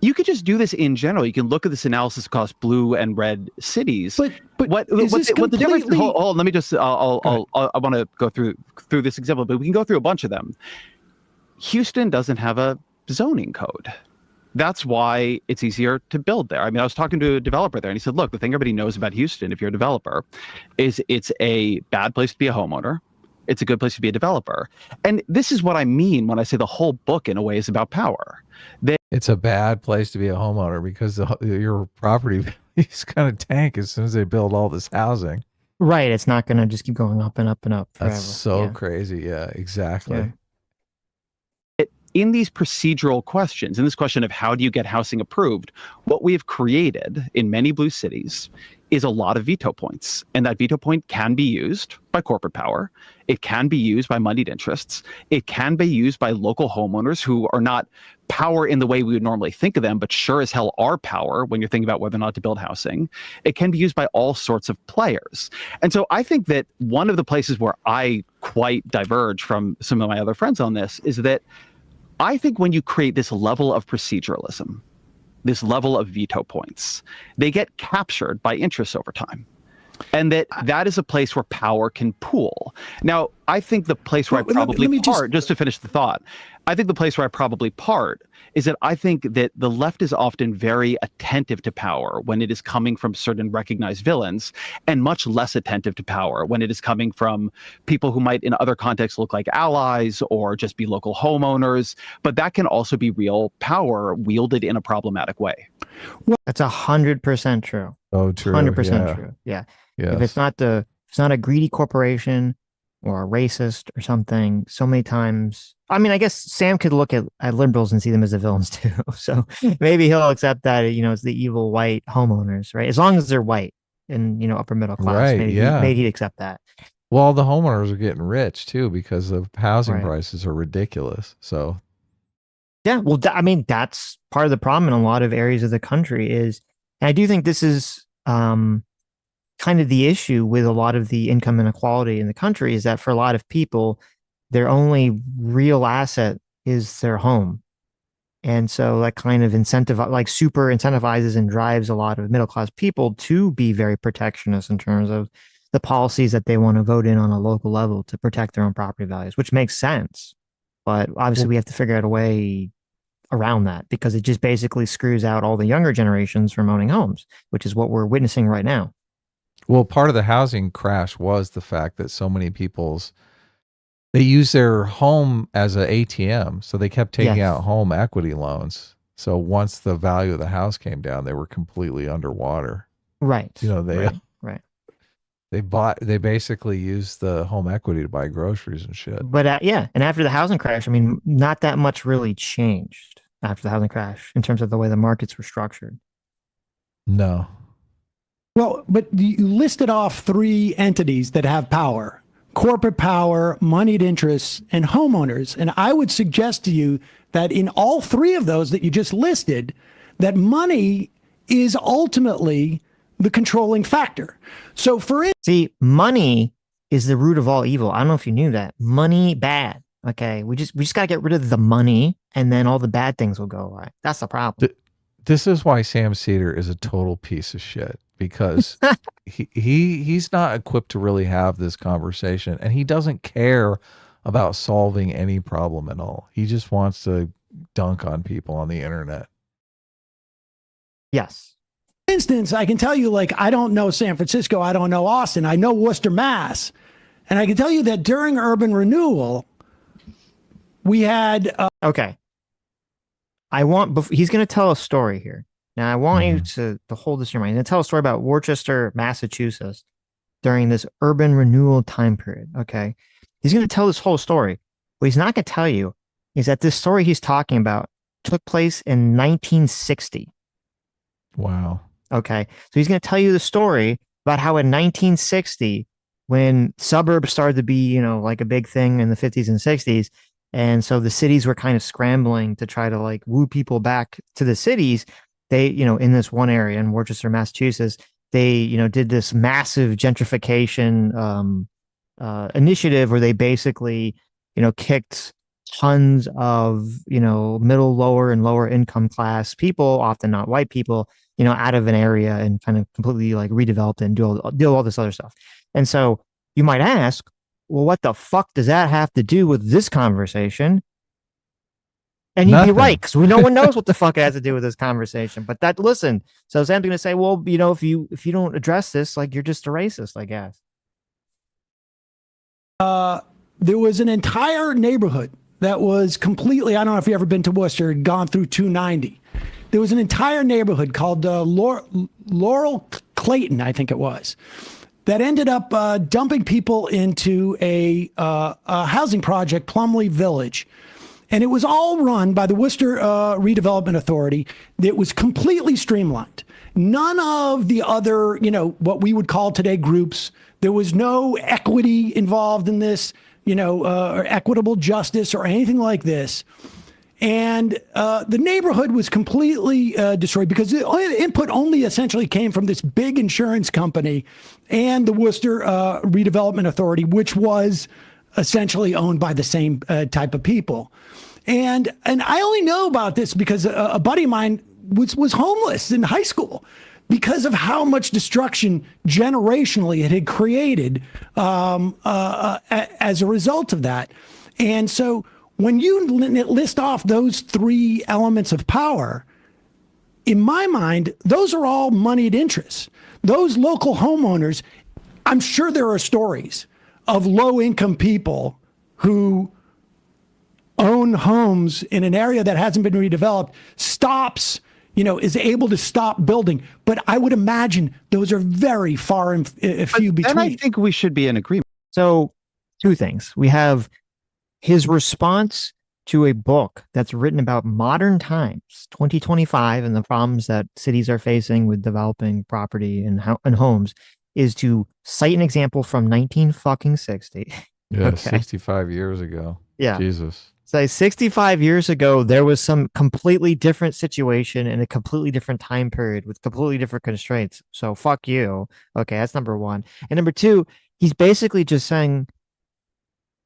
You could just do this in general. You can look at this analysis across blue and red cities. But what the difference? Hold on, let me just. I want to go through this example, but we can go through a bunch of them. Houston doesn't have a zoning code. That's why it's easier to build there. I mean, I was talking to a developer there, and he said, "Look, the thing everybody knows about Houston, if you're a developer, is it's a bad place to be a homeowner. It's a good place to be a developer." And this is what I mean when I say the whole book, in a way, is about power. It's a bad place to be a homeowner because your property is going to tank as soon as they build all this housing. Right. It's not going to just keep going up and up and up forever. That's so crazy. Yeah, exactly. Yeah. in these procedural questions, in this question of how do you get housing approved, what we have created in many blue cities is a lot of veto points. And that veto point can be used by corporate power. It can be used by moneyed interests. It can be used by local homeowners who are not power in the way we would normally think of them, but sure as hell are power when you're thinking about whether or not to build housing. It can be used by all sorts of players. And so I think that one of the places where I quite diverge from some of my other friends on this is that I think when you create this level of proceduralism, this level of veto points, they get captured by interests over time. And that is a place where power can pool. Now, I think the place where I probably part, just to finish the thought, I think the place where I probably part is that I think that the left is often very attentive to power when it is coming from certain recognized villains, and much less attentive to power when it is coming from people who might in other contexts look like allies or just be local homeowners. But that can also be real power wielded in a problematic way. That's 100% true. Oh, true. 100% true. Yeah. Yes. If it's not a greedy corporation or a racist or something, so many times, I mean, I guess Sam could look at liberals and see them as the villains too. So maybe he'll accept that, it's the evil white homeowners, right? As long as they're white and, upper middle class, right, maybe he'd accept that. Well, the homeowners are getting rich too because the housing prices are ridiculous. So yeah, well, I mean, that's part of the problem in a lot of areas of the country is, and I do think this is kind of the issue with a lot of the income inequality in the country is that for a lot of people, their only real asset is their home. And so that kind of super incentivizes and drives a lot of middle-class people to be very protectionist in terms of the policies that they want to vote in on a local level to protect their own property values, which makes sense. But obviously we have to figure out a way around that because it just basically screws out all the younger generations from owning homes, which is what we're witnessing right now. Well, part of the housing crash was the fact that so many they use their home as an ATM. So they kept taking out home equity loans. So once the value of the house came down, they were completely underwater. Right. They basically used the home equity to buy groceries and shit. But and after the housing crash, I mean, not that much really changed after the housing crash in terms of the way the markets were structured. No. Well, but you listed off three entities that have power: corporate power, moneyed interests, and homeowners. And I would suggest to you that in all three of those that you just listed, that money is ultimately the controlling factor. So see, money is the root of all evil. I don't know if you knew that. Money bad. Okay. We just got to get rid of the money and then all the bad things will go away. That's the problem. This is why Sam Seder is a total piece of shit, because he's not equipped to really have this conversation, and he doesn't care about solving any problem at all. He just wants to dunk on people on the internet. Yes. For instance, I can tell you, I don't know San Francisco. I don't know Austin. I know Worcester, Mass. And I can tell you that during urban renewal, we had... Okay. He's going to tell a story here. Now, I want you to hold this in your mind. He's going to tell a story about Worcester, Massachusetts during this urban renewal time period. Okay. He's going to tell this whole story. What he's not going to tell you is that this story he's talking about took place in 1960. Wow. Okay. So he's going to tell you the story about how in 1960, when suburbs started to be, like a big thing in the 50s and 60s, and so the cities were kind of scrambling to try to woo people back to the cities. They, in this one area in Worcester, Massachusetts, they, did this massive gentrification initiative where they basically, kicked tons of, middle, lower, and lower income class people, often not white people, out of an area and kind of completely redeveloped it and do all this other stuff. And so you might ask, well, what the fuck does that have to do with this conversation? And you'd be right, because no one knows what the fuck it has to do with this conversation. But listen, so Sam's going to say, well, if you don't address this, you're just a racist, I guess. There was an entire neighborhood that was completely, I don't know if you've ever been to Worcester, gone through 290. There was an entire neighborhood called Laurel Clayton, I think it was, that ended up dumping people into a housing project, Plumley Village. And it was all run by the Worcester Redevelopment Authority. That was completely streamlined. None of the other, what we would call today groups. There was no equity involved in this, or equitable justice or anything like this. And the neighborhood was completely destroyed because the input only essentially came from this big insurance company and the Worcester Redevelopment Authority, which was essentially owned by the same type of people. And I only know about this because a buddy of mine was homeless in high school because of how much destruction generationally it had created as a result of that. And so when you list off those three elements of power, in my mind, those are all moneyed interests. Those local homeowners, I'm sure there are stories of low-income people who own homes in an area that hasn't been redeveloped, is able to stop building. But I would imagine those are very far and few between. And I think we should be in agreement. So, two things. We have his response to a book that's written about modern times, 2025, and the problems that cities are facing with developing property and homes, is to cite an example from 1960. Yeah, Okay. 65 years ago. Yeah. Jesus. So 65 years ago, there was some completely different situation in a completely different time period with completely different constraints. So fuck you. Okay, that's number one. And number two, he's basically just saying,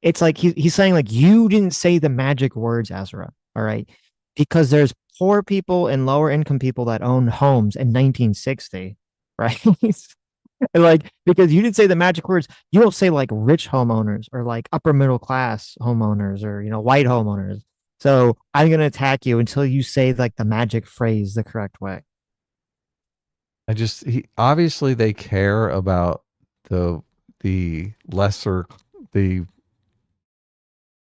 it's like he's saying, like, you didn't say the magic words, Ezra. All right. Because there's poor people and lower income people that own homes in 1960, right? Like, because you didn't say the magic words, you don't say like rich homeowners or like upper middle class homeowners or, white homeowners. So I'm going to attack you until you say like the magic phrase the correct way. Obviously they care about the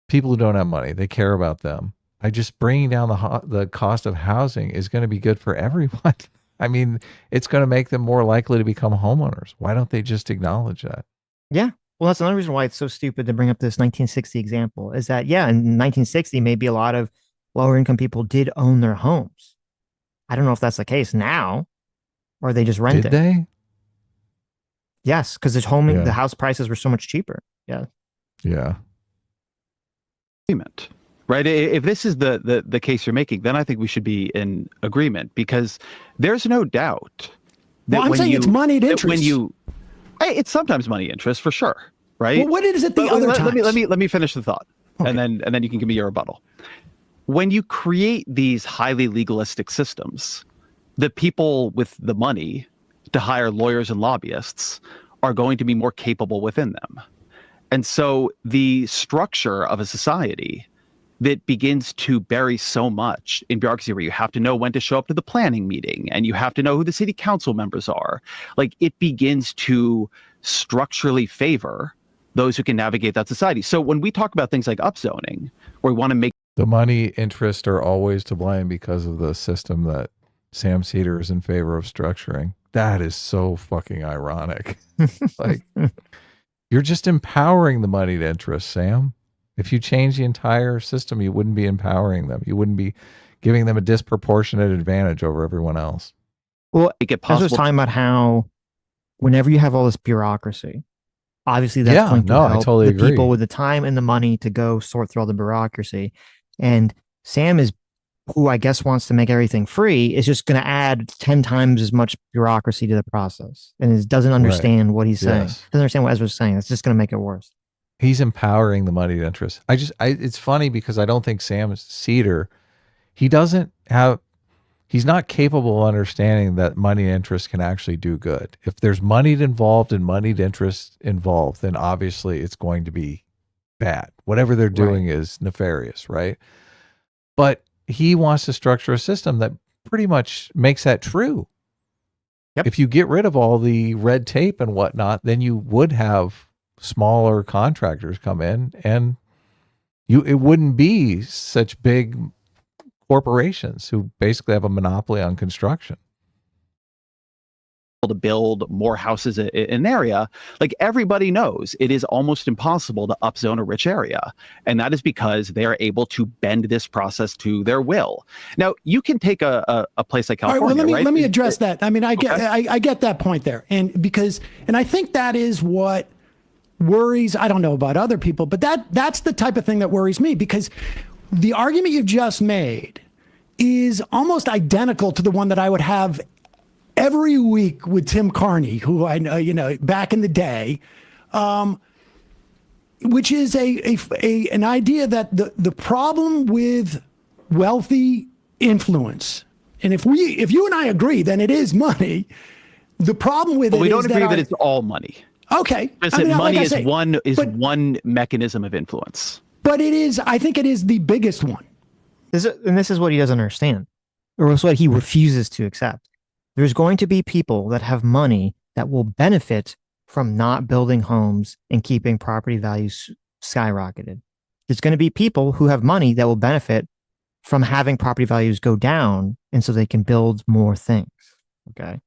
people who don't have money. They care about them. Bringing down the cost of housing is going to be good for everyone. I mean, it's going to make them more likely to become homeowners. Why don't they just acknowledge that? Yeah. Well, that's another reason why it's so stupid to bring up this 1960 example is that, yeah, in 1960, maybe a lot of lower income people did own their homes. I don't know if that's the case now or they just rented. Did they? Yes, because the house prices were so much cheaper. Yeah. Yeah. Agreement. Right. If this is the case you're making, then I think we should be in agreement because there's no doubt that I'm saying it's moneyed interest. It's sometimes money interest for sure. Right. Well, what is it the other times? Let me finish the thought, okay. and then you can give me your rebuttal. When you create these highly legalistic systems, the people with the money to hire lawyers and lobbyists are going to be more capable within them, and so the structure of a society that begins to bury so much in bureaucracy where you have to know when to show up to the planning meeting and you have to know who the city council members are. Like it begins to structurally favor those who can navigate that society. So when we talk about things like upzoning, where we want to make the money interests are always to blame because of the system that Sam Seder is in favor of structuring. That is so fucking ironic. Like you're just empowering the moneyed interests, Sam. If you change the entire system, you wouldn't be empowering them. You wouldn't be giving them a disproportionate advantage over everyone else. Well, I was talking about how whenever you have all this bureaucracy, obviously that's going to help I totally agree. People with the time and the money to go sort through all the bureaucracy. And Sam who I guess wants to make everything free, is just going to add 10 times as much bureaucracy to the process and doesn't understand what he's saying. Doesn't understand what Ezra's saying. It's just going to make it worse. He's empowering the moneyed interests. It's funny because I don't think Sam Seder, he's not capable of understanding that moneyed interests can actually do good. If there's moneyed involved and moneyed interests involved, then obviously it's going to be bad. Whatever they're doing is nefarious, right? But he wants to structure a system that pretty much makes that true. Yep. If you get rid of all the red tape and whatnot, then you would have smaller contractors come in and it wouldn't be such big corporations who basically have a monopoly on construction. to build more houses in an area, like everybody knows it is almost impossible to upzone a rich area. And that is because they are able to bend this process to their will. Now, you can take a place like California, all right, well, right? let me address that. I mean, I get, Okay. I get that point there. And I think that is what worries, I don't know about other people, but that's the type of thing that worries me, because the argument you've just made is almost identical to the one that I would have every week with Tim Carney, who I know, back in the day, which is an idea that the problem with wealthy influence, and if you and I agree, then it is money. The problem with But it we is don't agree that it's all money. Okay. Because money is one mechanism of influence. But I think it is the biggest one. This is what he doesn't understand, or it's what he refuses to accept. There's going to be people that have money that will benefit from not building homes and keeping property values skyrocketed. There's going to be people who have money that will benefit from having property values go down, and so they can build more things. Okay.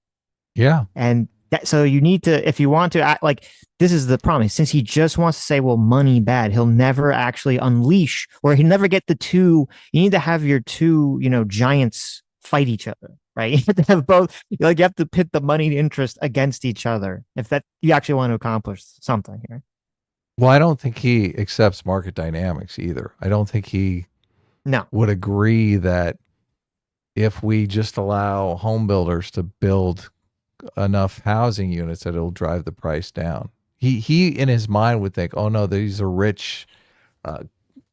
Yeah. And so you need to, if you want to act like, this is the problem. Since he just wants to say, well, money bad, he'll never actually unleash, or he'll never get the two. You need to have your two, giants fight each other, right? You have to have both. Like, you have to pit the money interest against each other if that you actually want to accomplish something here. Well, I don't think he accepts market dynamics either. I don't think he would agree that if we just allow home builders to build enough housing units that it'll drive the price down. He in his mind would think, oh no, these are rich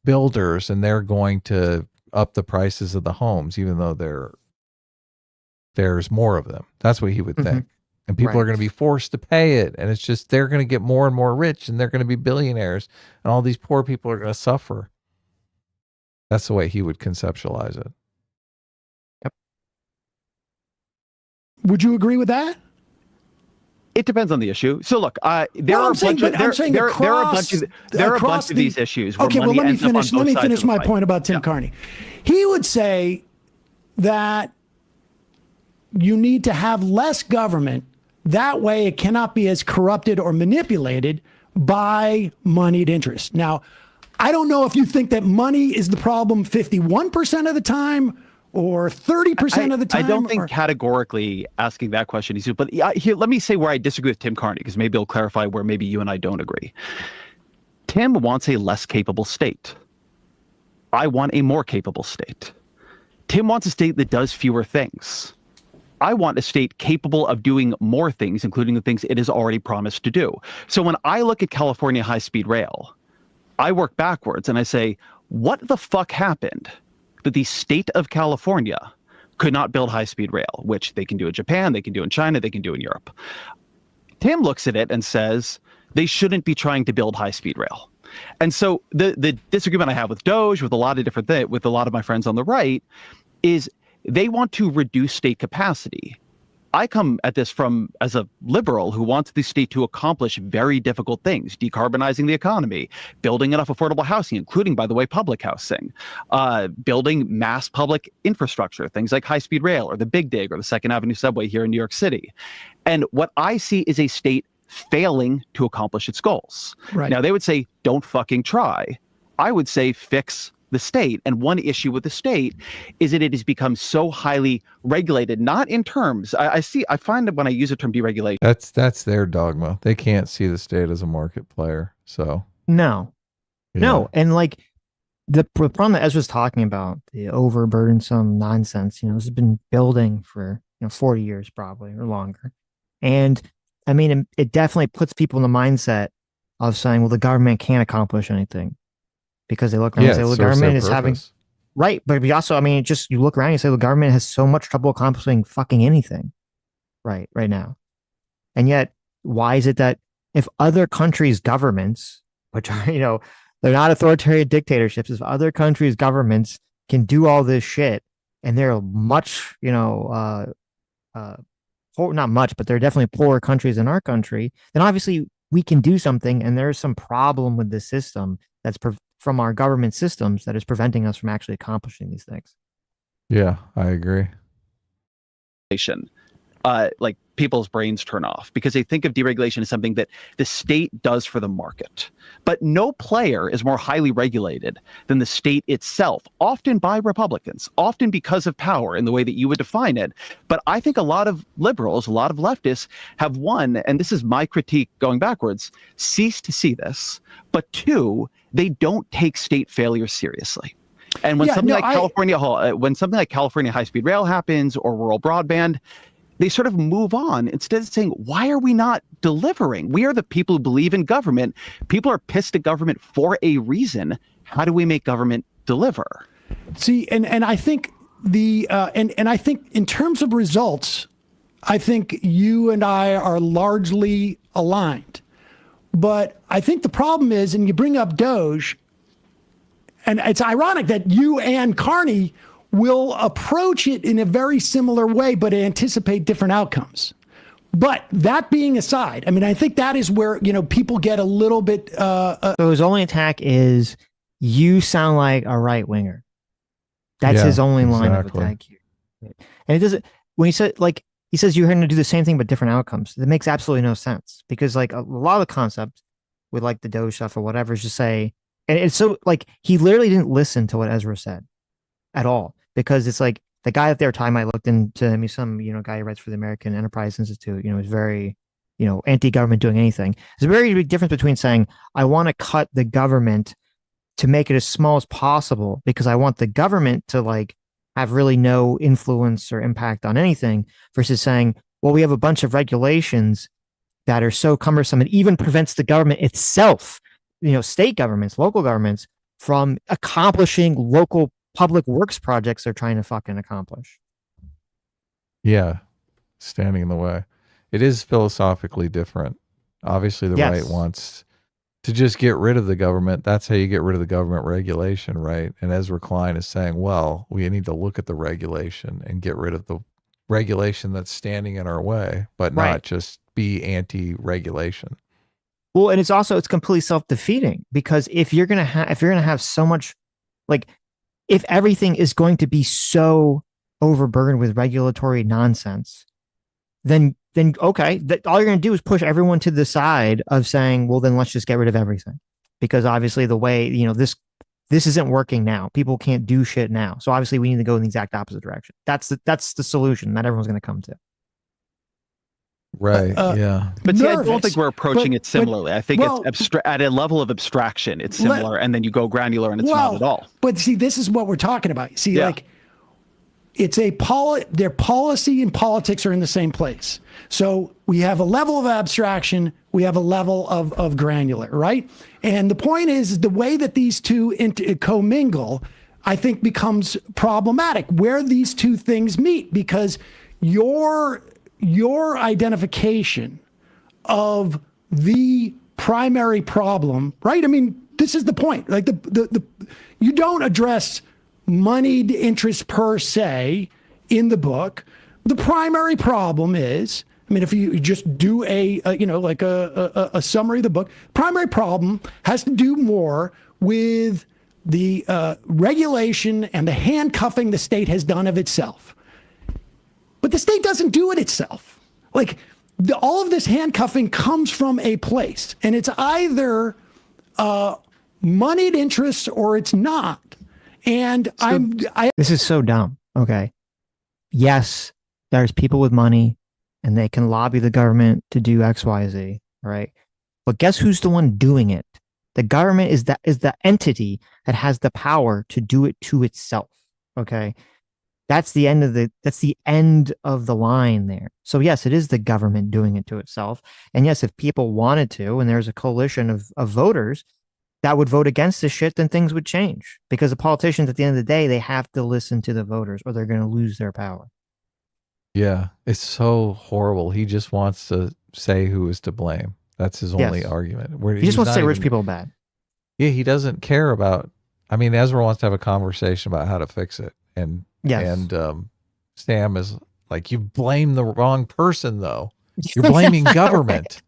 builders and they're going to up the prices of the homes, even though there's more of them. That's what he would think. And people are going to be forced to pay it. And it's just, they're going to get more and more rich and they're going to be billionaires and all these poor people are going to suffer. That's the way he would conceptualize it. Would you agree with that? It depends on the issue. So look, there are a bunch of these issues. Where Okay, well, money let me ends up on finish. both Let me sides finish of the my fight. point about Tim Carney. He would say that you need to have less government. That way, it cannot be as corrupted or manipulated by moneyed interests. Now, I don't know if you think that money is the problem 51% of the time or 30% of the time. I don't think categorically asking that question is, but here, let me say where I disagree with Tim Carney, because maybe it'll clarify where maybe you and I don't agree. Tim wants a less capable state. I want a more capable state. Tim wants a state that does fewer things. I want a state capable of doing more things, including the things it has already promised to do. So when I look at California high-speed rail, I work backwards and I say, what the fuck happened that the state of California could not build high-speed rail, which they can do in Japan, they can do in China, they can do in Europe? Tim looks at it and says, they shouldn't be trying to build high-speed rail. And so the disagreement I have with Doge, with a lot of different things, with a lot of my friends on the right, is they want to reduce state capacity. I come at this from as a liberal who wants the state to accomplish very difficult things: decarbonizing the economy, building enough affordable housing, including, by the way, public housing, building mass public infrastructure, things like high-speed rail or the Big Dig or the Second Avenue subway here in New York City. And what I see is a state failing to accomplish its goals. Right. Now, they would say, don't fucking try. I would say, fix the state. And one issue with the state is that it has become so highly regulated, not in terms, I find that when I use the term deregulation. That's their dogma. They can't see the state as a market player. So no. And like the problem that Ezra's talking about, the overburdensome nonsense, this has been building for 40 years probably or longer. And I mean, it definitely puts people in the mindset of saying, well, the government can't accomplish anything. Because they look around and say, well, the government is having, right. But we also, I mean, just you look around and you say, the government has so much trouble accomplishing fucking anything right now. And yet, why is it that if other countries' governments, which are, they're not authoritarian dictatorships, if other countries' governments can do all this shit and they're much, not much, but they're definitely poorer countries than our country, then obviously we can do something. And there's some problem with the system that's from our government systems that is preventing us from actually accomplishing these things. Yeah, I agree. like people's brains turn off because they think of deregulation as something that the state does for the market. But no player is more highly regulated than the state itself, often by Republicans, often because of power in the way that you would define it. But I think a lot of liberals, a lot of leftists have, one, and this is my critique going backwards, ceased to see this, but two, they don't take state failure seriously. And when something like California high-speed rail happens or rural broadband, they sort of move on instead of saying, why are we not delivering? We are the people who believe in government. People are pissed at government for a reason. How do we make government deliver? See, and I think and I think in terms of results, I think you and I are largely aligned. But I think the problem is, and you bring up Doge, and it's ironic that you and Carney will approach it in a very similar way, but anticipate different outcomes. But that being aside, I mean, I think that is where, people get a little bit. So his only attack is, you sound like a right winger. That's his only line of attack here. And it doesn't, when he said, he says you're going to do the same thing, but different outcomes. That makes absolutely no sense, because a lot of the concept with the Doge stuff or whatever is just say, and it's so he literally didn't listen to what Ezra said at all, because it's the guy that they were talking about, I looked into him, he's some, guy who writes for the American Enterprise Institute, is very, anti-government doing anything. There's a very big difference between saying, I want to cut the government to make it as small as possible because I want the government to have really no influence or impact on anything, versus saying, well, we have a bunch of regulations that are so cumbersome, it even prevents the government itself, state governments, local governments, from accomplishing local public works projects they're trying to fucking accomplish. Yeah, standing in the way. It is philosophically different. Obviously, the right wants to just get rid of the government. That's how you get rid of the government regulation, right? And Ezra Klein is saying, well, we need to look at the regulation and get rid of the regulation that's standing in our way, but not just be anti-regulation. Well, and it's completely self-defeating, because if you're gonna have so much, if everything is going to be so overburdened with regulatory nonsense, then okay, all you're going to do is push everyone to the side of saying, well, then let's just get rid of everything, because obviously the way this isn't working now. People can't do shit now, so obviously we need to go in the exact opposite direction. That's the solution that everyone's going to come to. Right. Yeah. But see, I don't think we're approaching it similarly. I think it's at a level of abstraction, it's similar, and then you go granular and it's not at all. But see, this is what we're talking about. See, it's their policy and politics are in the same place. So we have a level of abstraction, we have a level of granular, right? And the point is the way that these two commingle, I think, becomes problematic where these two things meet, because your identification of the primary problem, right? I mean, this is the point. You don't address moneyed interest per se in the book. The primary problem is, I mean, if you just do a summary of the book, primary problem has to do more with the regulation and the handcuffing the state has done of itself. But the state doesn't do it itself. All of this handcuffing comes from a place, and it's either moneyed interests or it's not. And this is so dumb. Okay. Yes, there's people with money and they can lobby the government to do X, Y, Z. Right. But guess who's the one doing it? The government is the entity that has the power to do it to itself. Okay. That's the end of the line there. So yes, it is the government doing it to itself. And yes, if people wanted to, and there's a coalition of voters that would vote against this shit, then things would change, because the politicians, at the end of the day, they have to listen to the voters or they're going to lose their power. Yeah, it's so horrible. He just wants to say who is to blame. That's his only argument. He just wants to say rich people are bad. Yeah, he doesn't care about, Ezra wants to have a conversation about how to fix it. And Sam is like, you blame the wrong person, though. You're blaming government.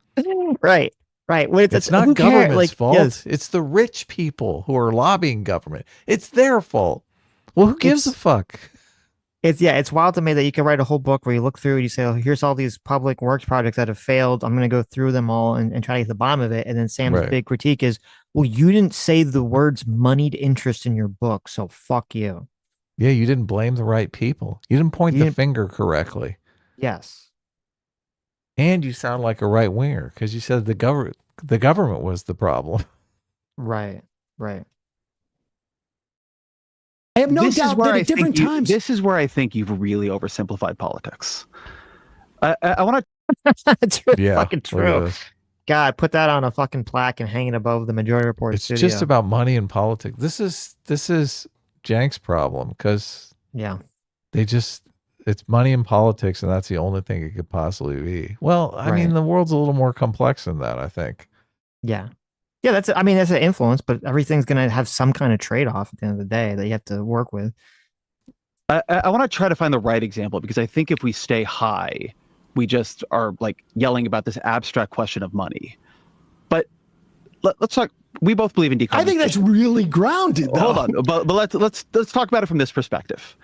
Right. Well, it's not government's fault. Yes. It's the rich people who are lobbying government. It's their fault. Well, who gives a fuck? it's wild to me that you can write a whole book where you look through and you say, oh, here's all these public works projects that have failed. I'm going to go through them all and try to get to the bottom of it. And then Sam's Right. big critique is, well, you didn't say the words moneyed interest in your book, so fuck you. Yeah, you didn't blame the right people. You didn't point You the didn't- finger correctly. Yes. And you sound like a right winger because you said the government was the problem. Right. Right. I have no This is doubt where that I at different think times. this is where I think you've really oversimplified politics. I want It's really Yeah, fucking look at true. this. God, put that on a fucking plaque and hang it above the Majority Report It's studio. just about money and politics. This is Jank's problem because yeah. it's money and politics, and that's the only thing it could possibly be. Well, I mean, Right. the world's a little more complex than that, I think. Yeah. Yeah, that's an influence, but everything's going to have some kind of trade-off at the end of the day that you have to work with. I want to try to find the right example because I think if we stay high, we just are like yelling about this abstract question of money. But let's talk. We both believe in decarbonization. I think that's really grounded. Though. Hold on, but let's talk about it from this perspective.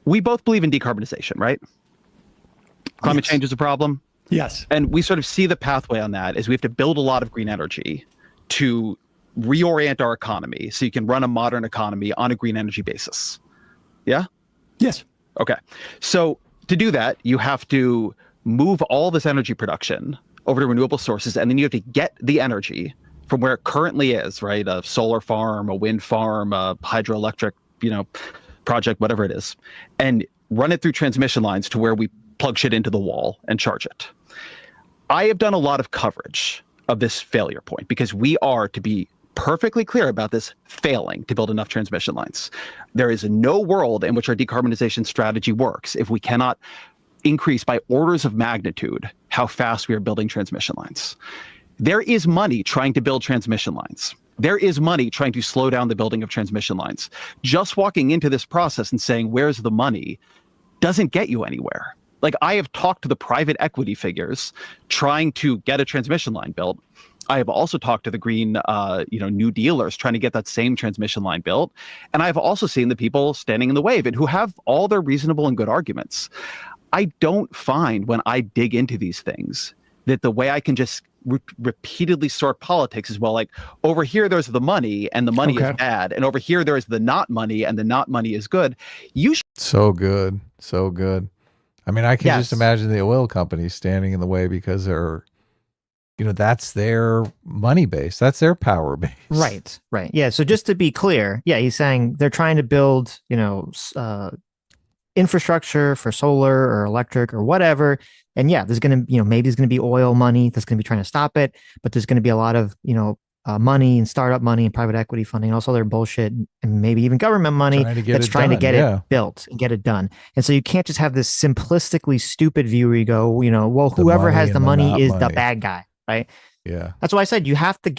We both believe in decarbonization, right? Climate Yes. change is a problem, Yes. and we sort of see the pathway on that is we have to build a lot of green energy to reorient our economy so you can run a modern economy on a green energy basis. Yeah? Yes. Okay. So to do that, you have to move all this energy production over to renewable sources, and then you have to get the energy from where it currently is, right? A solar farm, a wind farm, a hydroelectric, project, whatever it is, and run it through transmission lines to where we plug shit into the wall and charge it. I have done a lot of coverage of this failure point because we are, to be perfectly clear about this, failing to build enough transmission lines. There is no world in which our decarbonization strategy works if we cannot increase by orders of magnitude how fast we are building transmission lines. There is money trying to build transmission lines. There is money trying to slow down the building of transmission lines. Just walking into this process and saying, where's the money, doesn't get you anywhere. Like, I have talked to the private equity figures trying to get a transmission line built. I have also talked to the green, new dealers trying to get that same transmission line built. And I've also seen the people standing in the way of it who have all their reasonable and good arguments. I don't find when I dig into these things that the way I can just repeatedly sort politics is, well, like, over here there's the money and the money Okay. is bad, and over here there's the not money and the not money is good. You So good. So good. I mean, I can just Yes. imagine the oil companies standing in the way because they're, that's their money base. That's their power base. Right. Right. Yeah. So just to be clear, yeah, he's saying they're trying to build, infrastructure for solar or electric or whatever. And yeah, there's going to, maybe there's going to be oil money that's going to be trying to stop it, but there's going to be a lot of, money and startup money and private equity funding, and also their bullshit and maybe even government money Trying to get that's it trying to done, get yeah. it built and get it done. And so you can't just have this simplistically stupid view where you go, well, The whoever money has the and the money not is the money. bad guy, right? Yeah. That's why I said you have to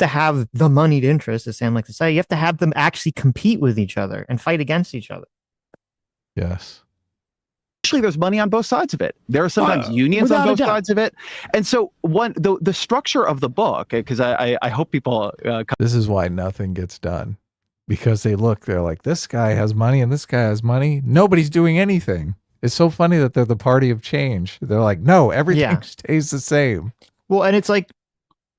have the moneyed interest, as Sam likes to say. You have to have them actually compete with each other and fight against each other. Yes. Actually, there's money on both sides of it. There are sometimes unions on without a both doubt. sides of it. And so the structure of the book, because I hope people This is why nothing gets done. Because they're like, this guy has money and this guy has money. Nobody's doing anything. It's so funny that they're the party of change. They're like, no, everything Yeah. stays the same. Well, and it's like,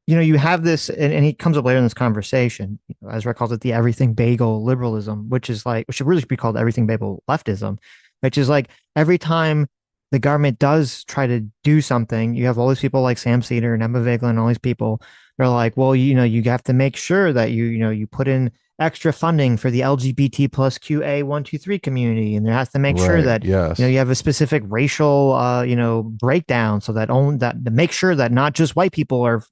you have this, and he comes up later in this conversation. Ezra calls it the everything bagel liberalism, which should really be called everything bagel leftism, which is like every time the government does try to do something, you have all these people like Sam Seder and Emma Vigeland and all these people. They're like, well, you have to make sure that you put in extra funding for the LGBT plus QA 123 community, and there has to make sure Right, that yes. you have a specific racial breakdown so that to make sure that not just white people are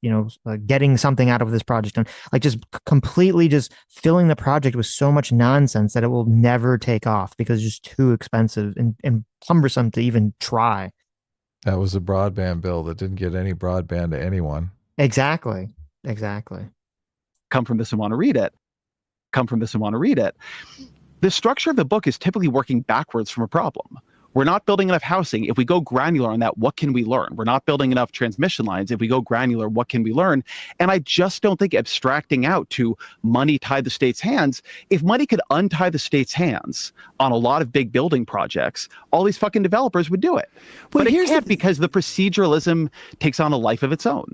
getting something out of this project, and like just completely just filling the project with so much nonsense that it will never take off because it's just too expensive and cumbersome to even try. That was a broadband bill that didn't get any broadband to anyone. Exactly. come from this and want to read it. The structure of the book is typically working backwards from a problem. We're not building enough housing. If we go granular on that, what can we learn? We're not building enough transmission lines. If we go granular, what can we learn? And I just don't think abstracting out to money tied the state's hands. If money could untie the state's hands on a lot of big building projects, all these fucking developers would do it. Well, but it can't because the proceduralism takes on a life of its own.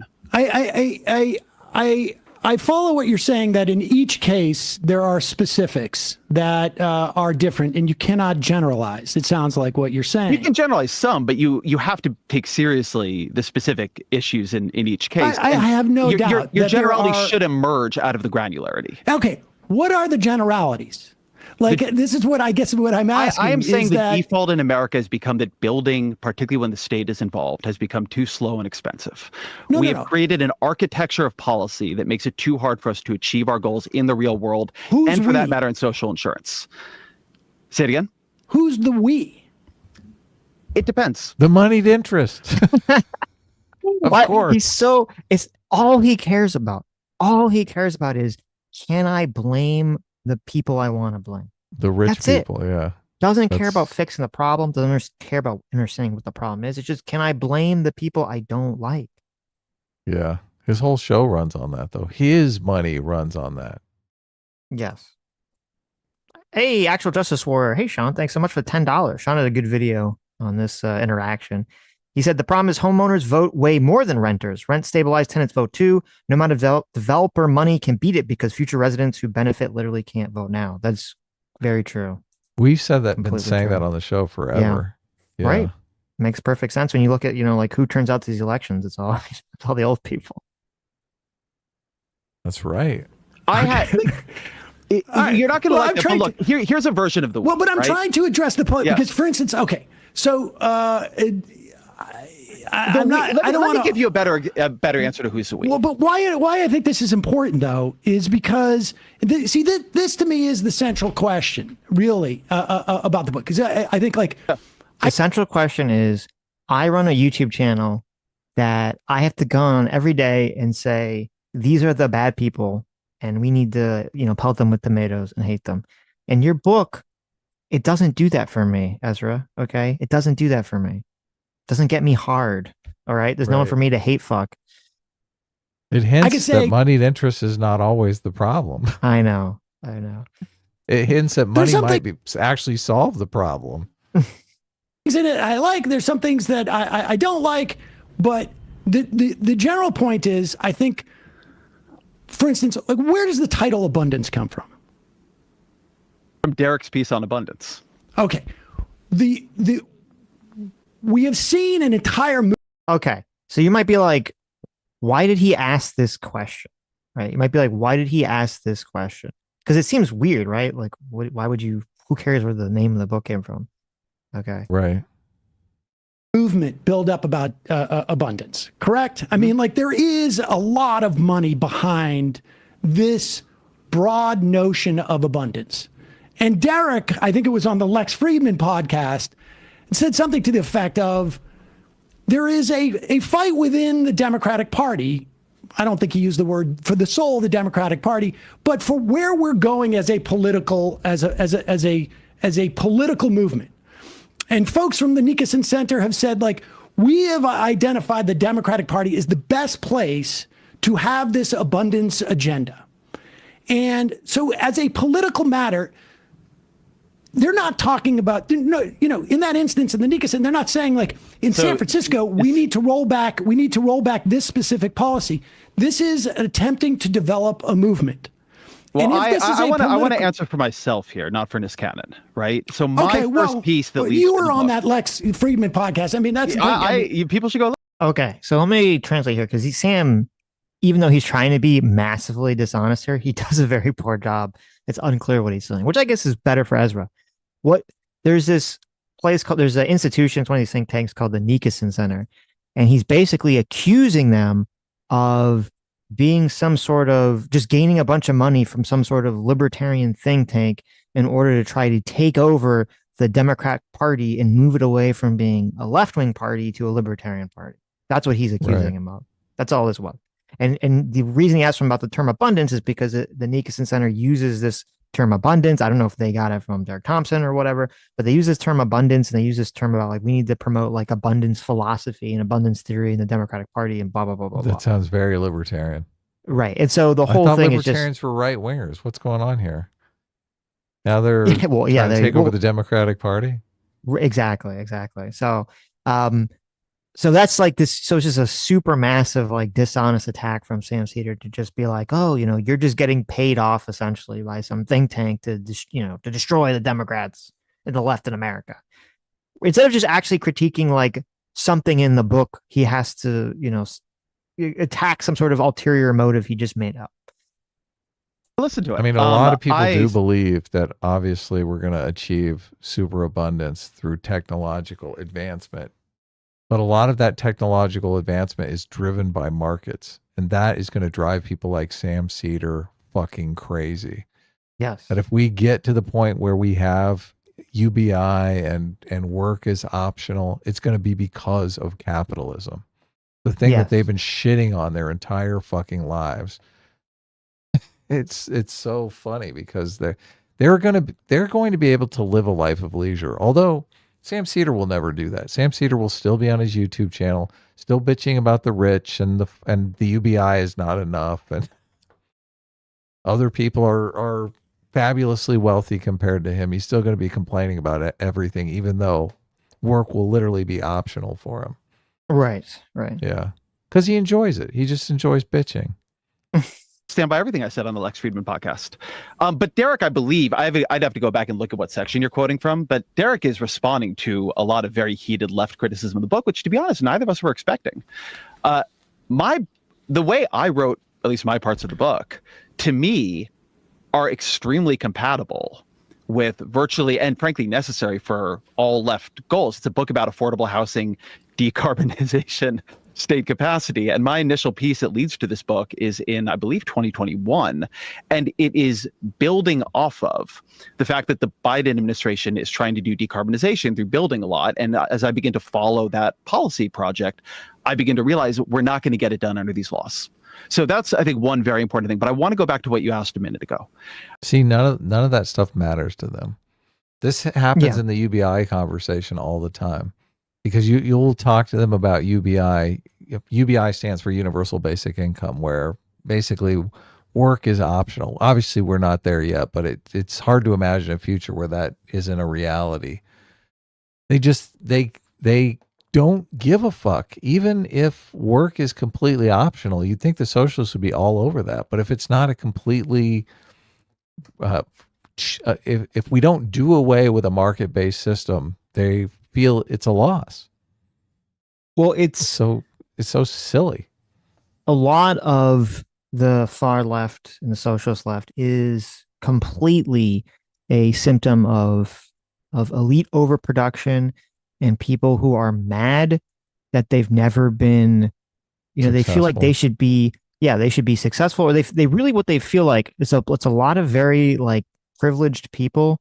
I follow what you're saying, that in each case there are specifics that are different, and you cannot generalize. It sounds like what you're saying. You can generalize some, but you have to take seriously the specific issues in each case. I have no doubt. Your generality should emerge out of the granularity. Okay, what are the generalities? Like, this is what I guess what I'm asking. I am saying the that default in America has become that building, particularly when the state is involved, has become too slow and expensive. We have created an architecture of policy that makes it too hard for us to achieve our goals in the real world, and for that matter, in social insurance. Say it again. Who's the we? It depends. The moneyed interest. Of course. It's all he cares about. All he cares about is, can I blame the people I want to blame? The rich That's people, it. yeah. Doesn't care about fixing the problem, doesn't care about understanding what the problem is. It's just, can I blame the people I don't like? Yeah. His whole show runs on that, though. His money runs on that. Yes. Hey, Actual Justice Warrior. Hey, Sean, thanks so much for the $10. Sean had a good video on this interaction. He said, the problem is homeowners vote way more than renters. Rent stabilized tenants vote too. No amount of developer money can beat it because future residents who benefit literally can't vote now. That's very true. We've said that, Completely been saying true. that on the show forever. Yeah. Right. Makes perfect sense when you look at, like who turns out to these elections. It's all the old people. That's right. You're not going to like that, but look, here's a version of the well, but I'm trying to address the point because, for instance, okay, so let me give you a better answer to who's the we. Well, but why I think this is important, though, is because this to me is the central question, really, about the book. Because I think, like, the central question is, I run a YouTube channel that I have to go on every day and say, these are the bad people, and we need to, pelt them with tomatoes and hate them. And your book, it doesn't do that for me, Ezra. Okay, it doesn't do that for me. Doesn't get me hard. All right. There's no one for me to hate fuck. It hints that moneyed interest is not always the problem. I know. It hints that money might actually solve the problem. Things in it I like. There's some things that I don't like, but the general point is, I think, for instance, like, where does the title abundance come from? From Derek's piece on abundance. Okay. We have seen an entire movie. Okay. So you might be like, why did he ask this question? Right. You might be like, why did he ask this question? Because it seems weird, right? Like, why would you, who cares where the name of the book came from? Okay. Right. Movement build up about abundance, correct? I mean, like, there is a lot of money behind this broad notion of abundance. And Derek, I think it was on the Lex Friedman podcast, said something to the effect of, there is a fight within the Democratic Party. I don't think he used the word for the soul of the Democratic Party, but for where we're going as a political political movement. And folks from the Nicholson Center have said, like, we have identified the Democratic Party as the best place to have this abundance agenda. And so, as a political matter, they're not talking about, in that instance in the Nicholson, they're not saying, like, in San Francisco, we need to roll back this specific policy. This is attempting to develop a movement. Well, I want to answer for myself here, not for Niskanen, right? So my first piece that you were on that Lex Friedman podcast. I mean, that's people should go. Okay, so let me translate here, because Sam, even though he's trying to be massively dishonest here, he does a very poor job. It's unclear what he's saying, which I guess is better for Ezra. There's this place there's an institution, it's one of these think tanks called the Nicholson Center, and he's basically accusing them of being some sort of, just gaining a bunch of money from some sort of libertarian think tank in order to try to take over the Democratic Party and move it away from being a left-wing party to a libertarian party. That's what he's accusing him of. That's all this was. And the reason he asked him about the term abundance is because the Nicholson Center uses this term abundance. I don't know if they got it from Derek Thompson or whatever, but they use this term abundance, and they use this term about like we need to promote like abundance philosophy and abundance theory in the Democratic Party and blah blah blah blah blah. That sounds very libertarian. Right, and so the I whole thought thing is just libertarians were right wingers. What's going on here? Now they're well, trying to take over well, the Democratic Party. exactly. So, so that's like this. So it's just a super massive, like dishonest attack from Sam Seder to just be like, oh, you know, you're just getting paid off essentially by some think tank to, to destroy the Democrats and the left in America. Instead of just actually critiquing like something in the book, he has to, attack some sort of ulterior motive he just made up. Listen to it. I mean, a lot of people do believe that obviously we're going to achieve superabundance through technological advancement. But a lot of that technological advancement is driven by markets. And that is going to drive people like Sam Seder fucking crazy. Yes. That if we get to the point where we have UBI and work is optional, it's going to be because of capitalism. The thing that they've been shitting on their entire fucking lives. It's so funny because they're going to be able to live a life of leisure. Although Sam Seder will never do that. Sam Seder will still be on his YouTube channel, still bitching about the rich and the UBI is not enough, and other people are fabulously wealthy compared to him. He's still going to be complaining about everything, even though work will literally be optional for him. Right. Yeah, because he enjoys it. He just enjoys bitching. Stand by everything I said on the Lex Friedman podcast. But Derek, I believe, I'd have to go back and look at what section you're quoting from, but Derek is responding to a lot of very heated left criticism of the book, which, to be honest, neither of us were expecting. The way I wrote, at least my parts of the book, to me, are extremely compatible with virtually, and frankly necessary for all left goals. It's a book about affordable housing, decarbonization, state capacity. And my initial piece that leads to this book is in, I believe, 2021. And it is building off of the fact that the Biden administration is trying to do decarbonization through building a lot. And as I begin to follow that policy project, I begin to realize we're not going to get it done under these laws. So that's, I think, one very important thing. But I want to go back to what you asked a minute ago. See, none of that stuff matters to them. This happens in the UBI conversation all the time. Because you'll talk to them about UBI. UBI stands for Universal Basic Income, where basically work is optional. Obviously, we're not there yet, but it's hard to imagine a future where that isn't a reality. They don't give a fuck. Even if work is completely optional, you'd think the socialists would be all over that. But if it's not a completely if we don't do away with a market-based system, they feel it's a loss. Well, it's so silly. A lot of the far left and the socialist left is completely a symptom of elite overproduction and people who are mad that they've never been, they feel like they should be successful, or they really, what they feel like is it's a lot of very like privileged people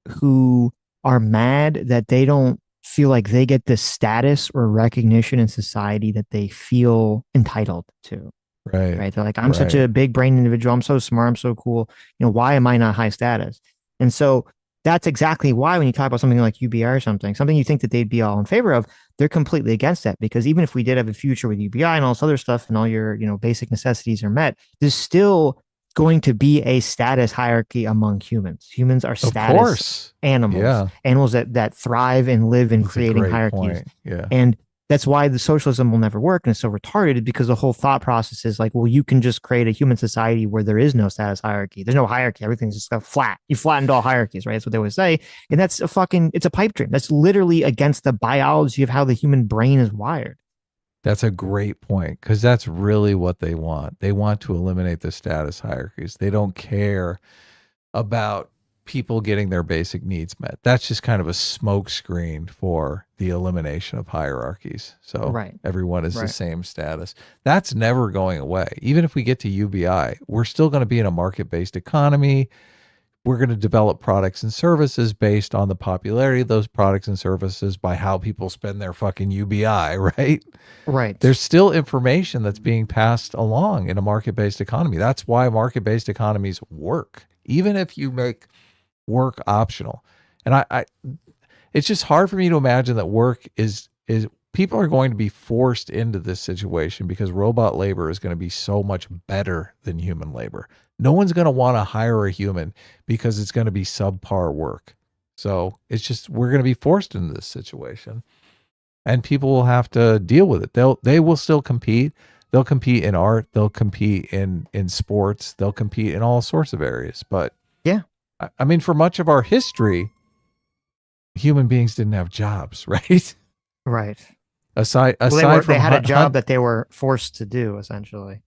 who are mad that they don't feel like they get the status or recognition in society that they feel entitled to. Right. They're like, I'm such a big brain individual. I'm so smart. I'm so cool. Why am I not high status? And so that's exactly why when you talk about something like UBI or something you think that they'd be all in favor of, they're completely against that. Because even if we did have a future with UBI and all this other stuff and all your, basic necessities are met, there's still going to be a status hierarchy among humans. Humans are status animals, animals that thrive and live in creating hierarchies. Yeah. And that's why the socialism will never work and it's so retarded, because the whole thought process is like, well, you can just create a human society where there is no status hierarchy. There's no hierarchy. Everything's just flat. You flattened all hierarchies, right? That's what they always say. And that's it's a pipe dream. That's literally against the biology of how the human brain is wired. That's a great point, because that's really what they want. They want to eliminate the status hierarchies. They don't care about people getting their basic needs met. That's just kind of a smokescreen for the elimination of hierarchies. So everyone is the same status. That's never going away. Even if we get to UBI, we're still going to be in a market-based economy. We're going to develop products and services based on the popularity of those products and services by how people spend their fucking UBI, right? Right. There's still information that's being passed along in a market-based economy. That's why market-based economies work. even if you make work optional. And I it's just hard for me to imagine that work is people are going to be forced into this situation because robot labor is going to be so much better than human labor. No one's going to want to hire a human because it's going to be subpar work. So it's just, we're going to be forced into this situation, and people will have to deal with it. They will still compete. They'll compete in art. They'll compete in sports. They'll compete in all sorts of areas. But yeah, I mean, for much of our history, human beings didn't have jobs, right? right. Aside Well, from they had a job that they were forced to do, essentially.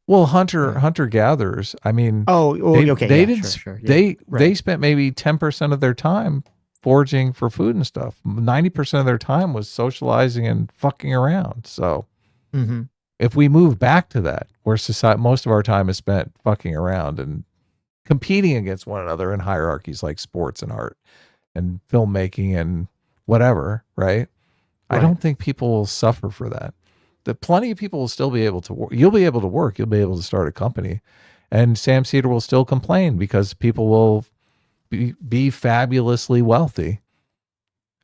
well, hunter gatherers. I mean, okay, they yeah, didn't. sure. Yeah, they right. spent maybe 10% of their time foraging for food and stuff. 90% of their time was socializing and fucking around. So, Mm-hmm. if we move back to that, where society, most of our time is spent fucking around and competing against one another in hierarchies like sports and art and filmmaking and whatever, right? I don't think people will suffer for that. Plenty of people will still be able to work. You'll be able to work. You'll be able to start a company. And Sam Seder will still complain because people will be fabulously wealthy.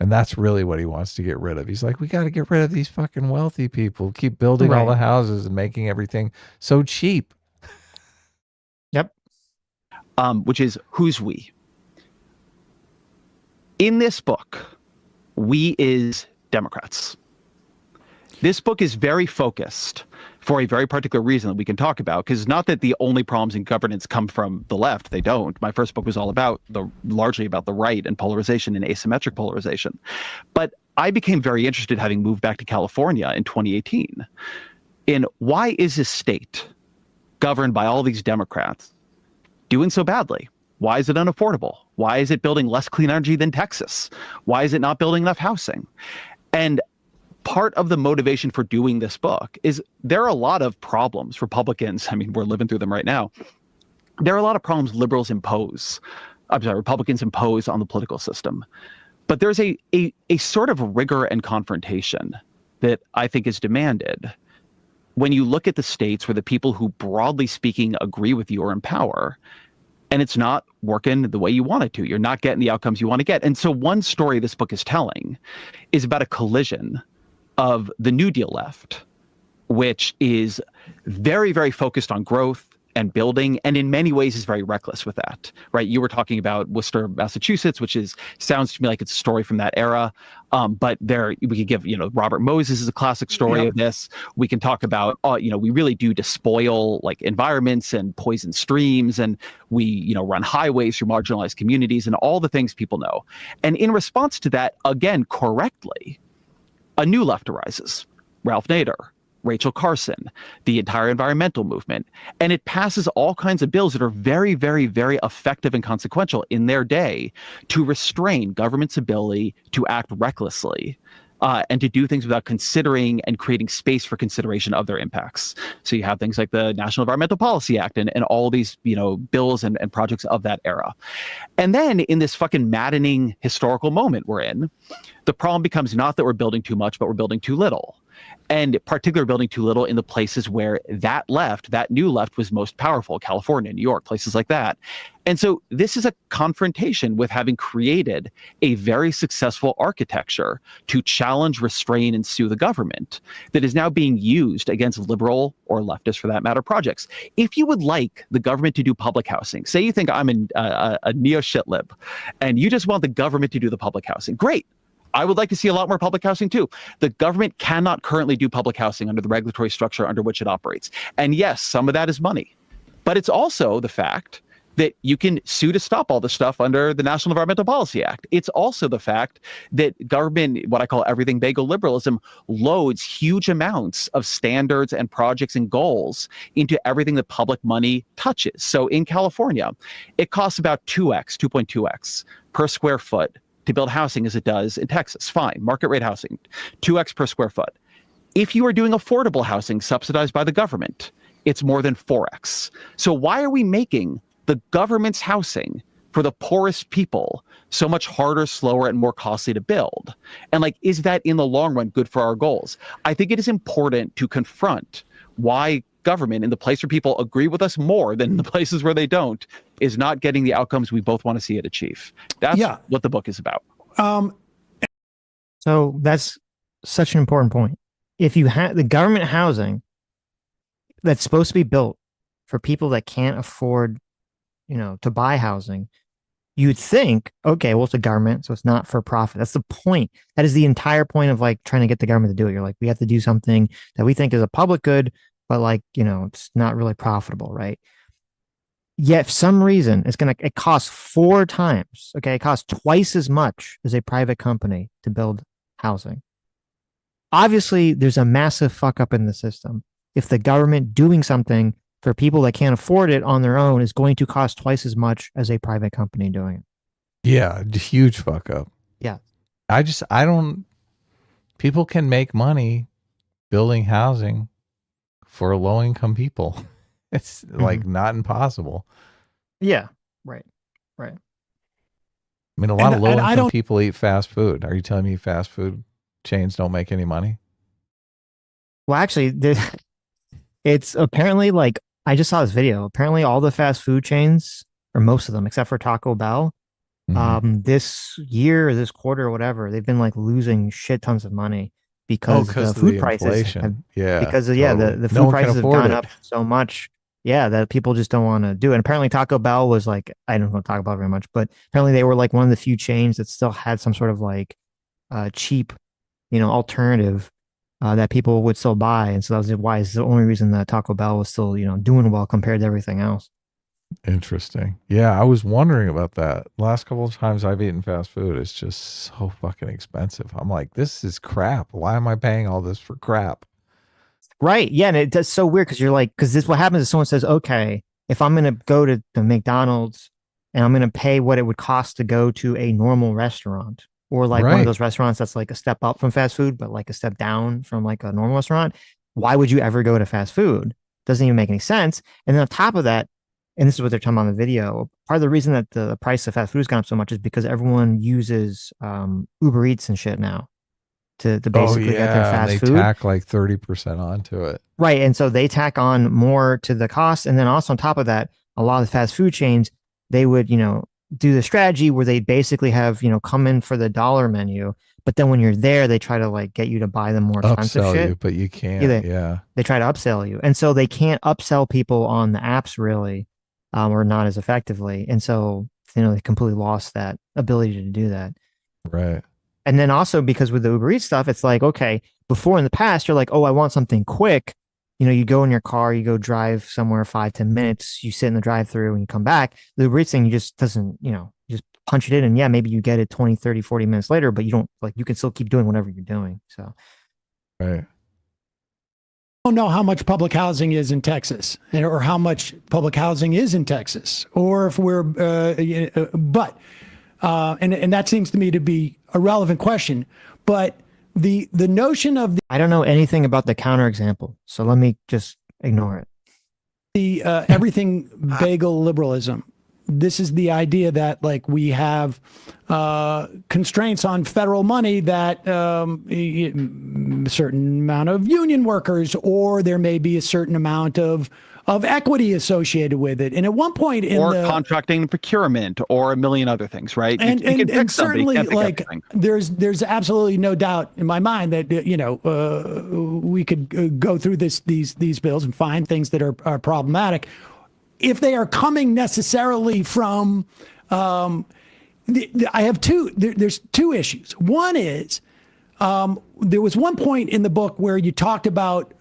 And that's really what he wants to get rid of. He's like, we got to get rid of these fucking wealthy people. Keep building all the houses and making everything so cheap. Yep. Which is who's we? In this book, we is Democrats. This book is very focused for a very particular reason that we can talk about, because not that the only problems in governance come from the left. They don't. My first book was all about largely about the right and polarization and asymmetric polarization. But I became very interested, having moved back to California in 2018, in why is this state governed by all these Democrats doing so badly? Why is it unaffordable? Why is it building less clean energy than Texas? Why is it not building enough housing? And part of the motivation for doing this book is there are a lot of problems Republicans, I mean, we're living through them right now. There are a lot of problems Republicans impose on the political system. But there's a sort of rigor and confrontation that I think is demanded when you look at the states where the people who, broadly speaking, agree with you are in power, and it's not working the way you want it to. You're not getting the outcomes you want to get. And so one story this book is telling is about a collision of the New Deal left, which is very, very focused on growth and building, and in many ways is very reckless with that, right? You were talking about Worcester, Massachusetts, which sounds to me like it's a story from that era. But we could give, Robert Moses is a classic story of this. We can talk about, we really do despoil like environments and poison streams, and we, run highways through marginalized communities and all the things people know. And in response to that, again, correctly, a new left arises, Ralph Nader, Rachel Carson, the entire environmental movement. And it passes all kinds of bills that are very, very, very effective and consequential in their day to restrain government's ability to act recklessly and to do things without considering and creating space for consideration of their impacts. So you have things like the National Environmental Policy Act and all these, bills and projects of that era. And then in this fucking maddening historical moment we're in, the problem becomes not that we're building too much, but we're building too little. And particularly building too little in the places where that new left was most powerful, California, New York, places like that. And so this is a confrontation with having created a very successful architecture to challenge, restrain, and sue the government that is now being used against liberal or leftist, for that matter, projects. If you would like the government to do public housing, say you think I'm a neo-shitlib and you just want the government to do the public housing, great. I would like to see a lot more public housing too. The government cannot currently do public housing under the regulatory structure under which it operates. And yes, some of that is money, but it's also the fact that you can sue to stop all this stuff under the National Environmental Policy Act. It's also the fact that government, what I call everything bagel liberalism, loads huge amounts of standards and projects and goals into everything that public money touches. So in California, it costs about 2.2x per square foot to build housing as it does in Texas. Fine, market rate housing, 2x per square foot. If you are doing affordable housing subsidized by the government, it's more than 4x. So why are we making the government's housing for the poorest people so much harder, slower, and more costly to build? And is that in the long run good for our goals? I think it is important to confront why government in the place where people agree with us more than in the places where they don't is not getting the outcomes we both want to see it achieve. That's what the book is about. So that's such an important point. If you have the government housing that's supposed to be built for people that can't afford, to buy housing, you'd think, okay, well, it's a government, so it's not for profit. That's the point. That is the entire point of like trying to get the government to do it. You're like, we have to do something that we think is a public good, but like, it's not really profitable, right? Yet for some reason, it costs 4 times. Okay. It costs twice as much as a private company to build housing. Obviously, there's a massive fuck up in the system. If the government doing something for people that can't afford it on their own is going to cost twice as much as a private company doing it. Yeah, huge fuck up. Yeah. People can make money building housing for low income people. It's like not impossible. Yeah. Right. I mean, a lot of low income people eat fast food. Are you telling me fast food chains don't make any money? Well, actually, it's apparently like, I just saw this video. Apparently, all the fast food chains, or most of them, except for Taco Bell, this year or this quarter or whatever, they've been like losing shit tons of money because the food prices have, the food prices have gone up so much. Yeah, that people just don't want to do it. And apparently Taco Bell was like, I don't know Taco Bell very much, but apparently they were like one of the few chains that still had some sort of like cheap, alternative that people would still buy. And so that was why it's the only reason that Taco Bell was still, doing well compared to everything else. Interesting. Yeah, I was wondering about that. Last couple of times I've eaten fast food, it's just so fucking expensive. I'm like, this is crap. Why am I paying all this for crap? Right. Yeah. And it does so weird because you're like, because this what happens is someone says, okay, if I'm going to go to the McDonald's and I'm going to pay what it would cost to go to a normal restaurant or like one of those restaurants that's like a step up from fast food, but like a step down from like a normal restaurant, why would you ever go to fast food? Doesn't even make any sense. And then on top of that, and this is what they're talking about in the video, part of the reason that the price of fast food has gone up so much is because everyone uses Uber Eats and shit now to basically get their fast food. They tack like 30% onto it. Right. And so they tack on more to the cost. And then also on top of that, a lot of the fast food chains, they would, do the strategy where they basically have, come in for the dollar menu. But then when you're there, they try to like get you to buy them more expensive shit. You, but you can't. They try to upsell you. And so they can't upsell people on the apps really, or not as effectively. And so, they completely lost that ability to do that. Right. And then also because with the Uber Eats stuff, it's like, okay, before in the past, you're like, oh, I want something quick. You go in your car, you go drive somewhere 5-10 minutes, you sit in the drive-through and you come back. The Uber Eats thing, you just doesn't, you just punch it in and yeah, maybe you get it 20, 30, 40 minutes later, but you don't you can still keep doing whatever you're doing. So. Right. I don't know how much public housing is in Texas or how much public housing is in Texas or if we're, and that seems to me to be a relevant question, but the notion of I don't know anything about the counterexample, so let me just ignore it. The everything bagel liberalism. This is the idea that like we have constraints on federal money that a certain amount of union workers, or there may be a certain amount of equity associated with it. And at one point in contracting and procurement or a million other things, right? And certainly like there's absolutely no doubt in my mind that, we could go through these bills and find things that are problematic. If they are coming necessarily from, there's two issues. One is, there was one point in the book where you talked about,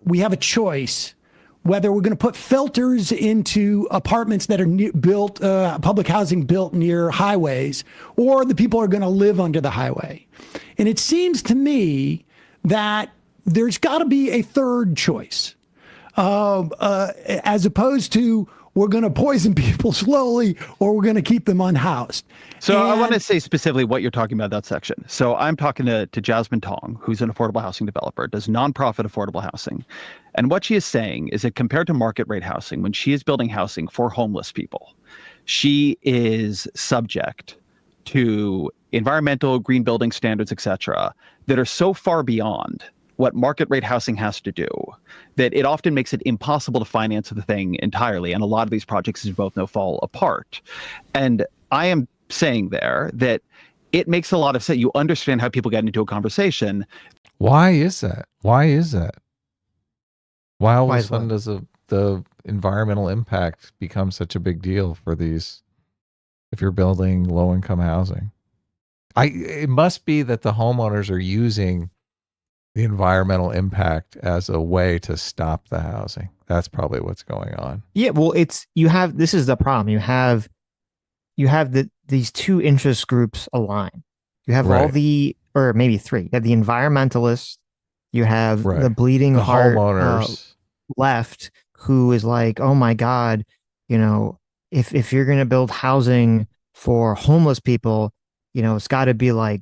we have a choice whether we're going to put filters into apartments that are built, public housing built near highways, or the people are going to live under the highway. And it seems to me that there's got to be a third choice, as opposed to we're going to poison people slowly or we're going to keep them unhoused. So I want to say specifically what you're talking about, that section. So I'm talking to Jasmine Tong, who's an affordable housing developer, does nonprofit affordable housing. And what she is saying is that compared to market rate housing, when she is building housing for homeless people, she is subject to environmental, green building standards, et cetera, that are so far beyond what market rate housing has to do, that it often makes it impossible to finance the thing entirely. And a lot of these projects, as you both know, fall apart. And I am saying there that it makes a lot of sense. You understand how people get into a conversation. Why is that? Why all Why of a is sudden what? does the environmental impact become such a big deal for these, if you're building low income housing? It must be that the homeowners are using the environmental impact as a way to stop the housing. That's probably what's going on. Yeah, well, this is the problem. You have these two interest groups align. You have Right. or maybe three. You have the environmentalists, you have Right. the bleeding The heart homeowners. left, who is like, oh my God, if you're gonna build housing for homeless people, it's gotta be like,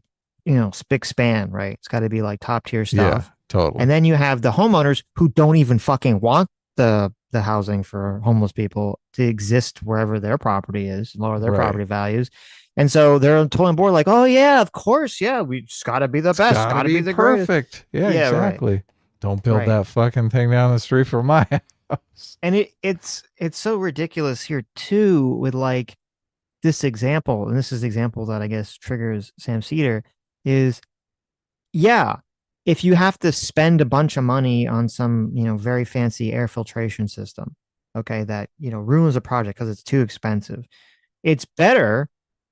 spick span, right? It's gotta be like top tier Yeah, stuff. totally. And then you have the homeowners who don't even fucking want the housing for homeless people to exist wherever their property is, lower their Right. property values. And so they're totally on board, like, oh yeah, of course, yeah, we just gotta be the best, gotta be the greatest. perfect. Yeah, Yeah, right. exactly. Don't build Right. that fucking thing down the street from my house. And it's so ridiculous here too, with like this example, and this is the example that I guess triggers Sam Seder, is yeah, if you have to spend a bunch of money on some, very fancy air filtration system, okay, that, ruins a project because it's too expensive, it's better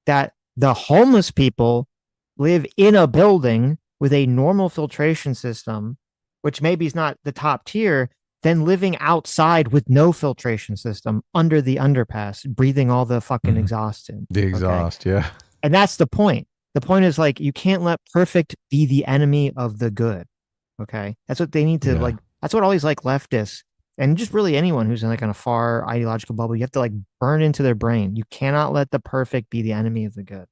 that the homeless people live in a building with a normal filtration system, which maybe is not the top tier, than living outside with no filtration system under the underpass, breathing all the fucking exhaust in. The exhaust, okay? yeah. And that's the point. The point is, like, you can't let perfect be the enemy of the good. Okay. That's what they need to like. That's what all these like leftists and just really anyone who's in like on a far ideological bubble, you have to like burn into their brain. You cannot let the perfect be the enemy of the good.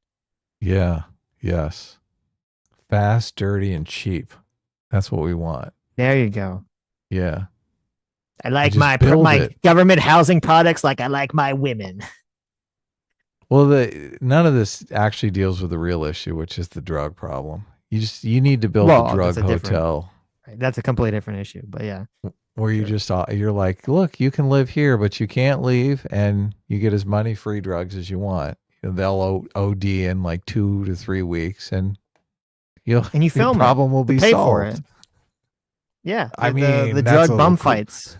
Yeah. Yes. Fast, dirty, and cheap. That's what we want. There you go. Yeah. I like Just my build it. government housing products like I like my women. Well, none of this actually deals with the real issue, which is the drug problem. You need to build a drug hotel. Right, that's a completely different issue, but yeah. Where you're like, look, you can live here, but you can't leave, and you get as many free drugs as you want. They'll OD in like 2 to 3 weeks, and you your problem will be pay solved. for it. Yeah, I mean, the drug bum fights.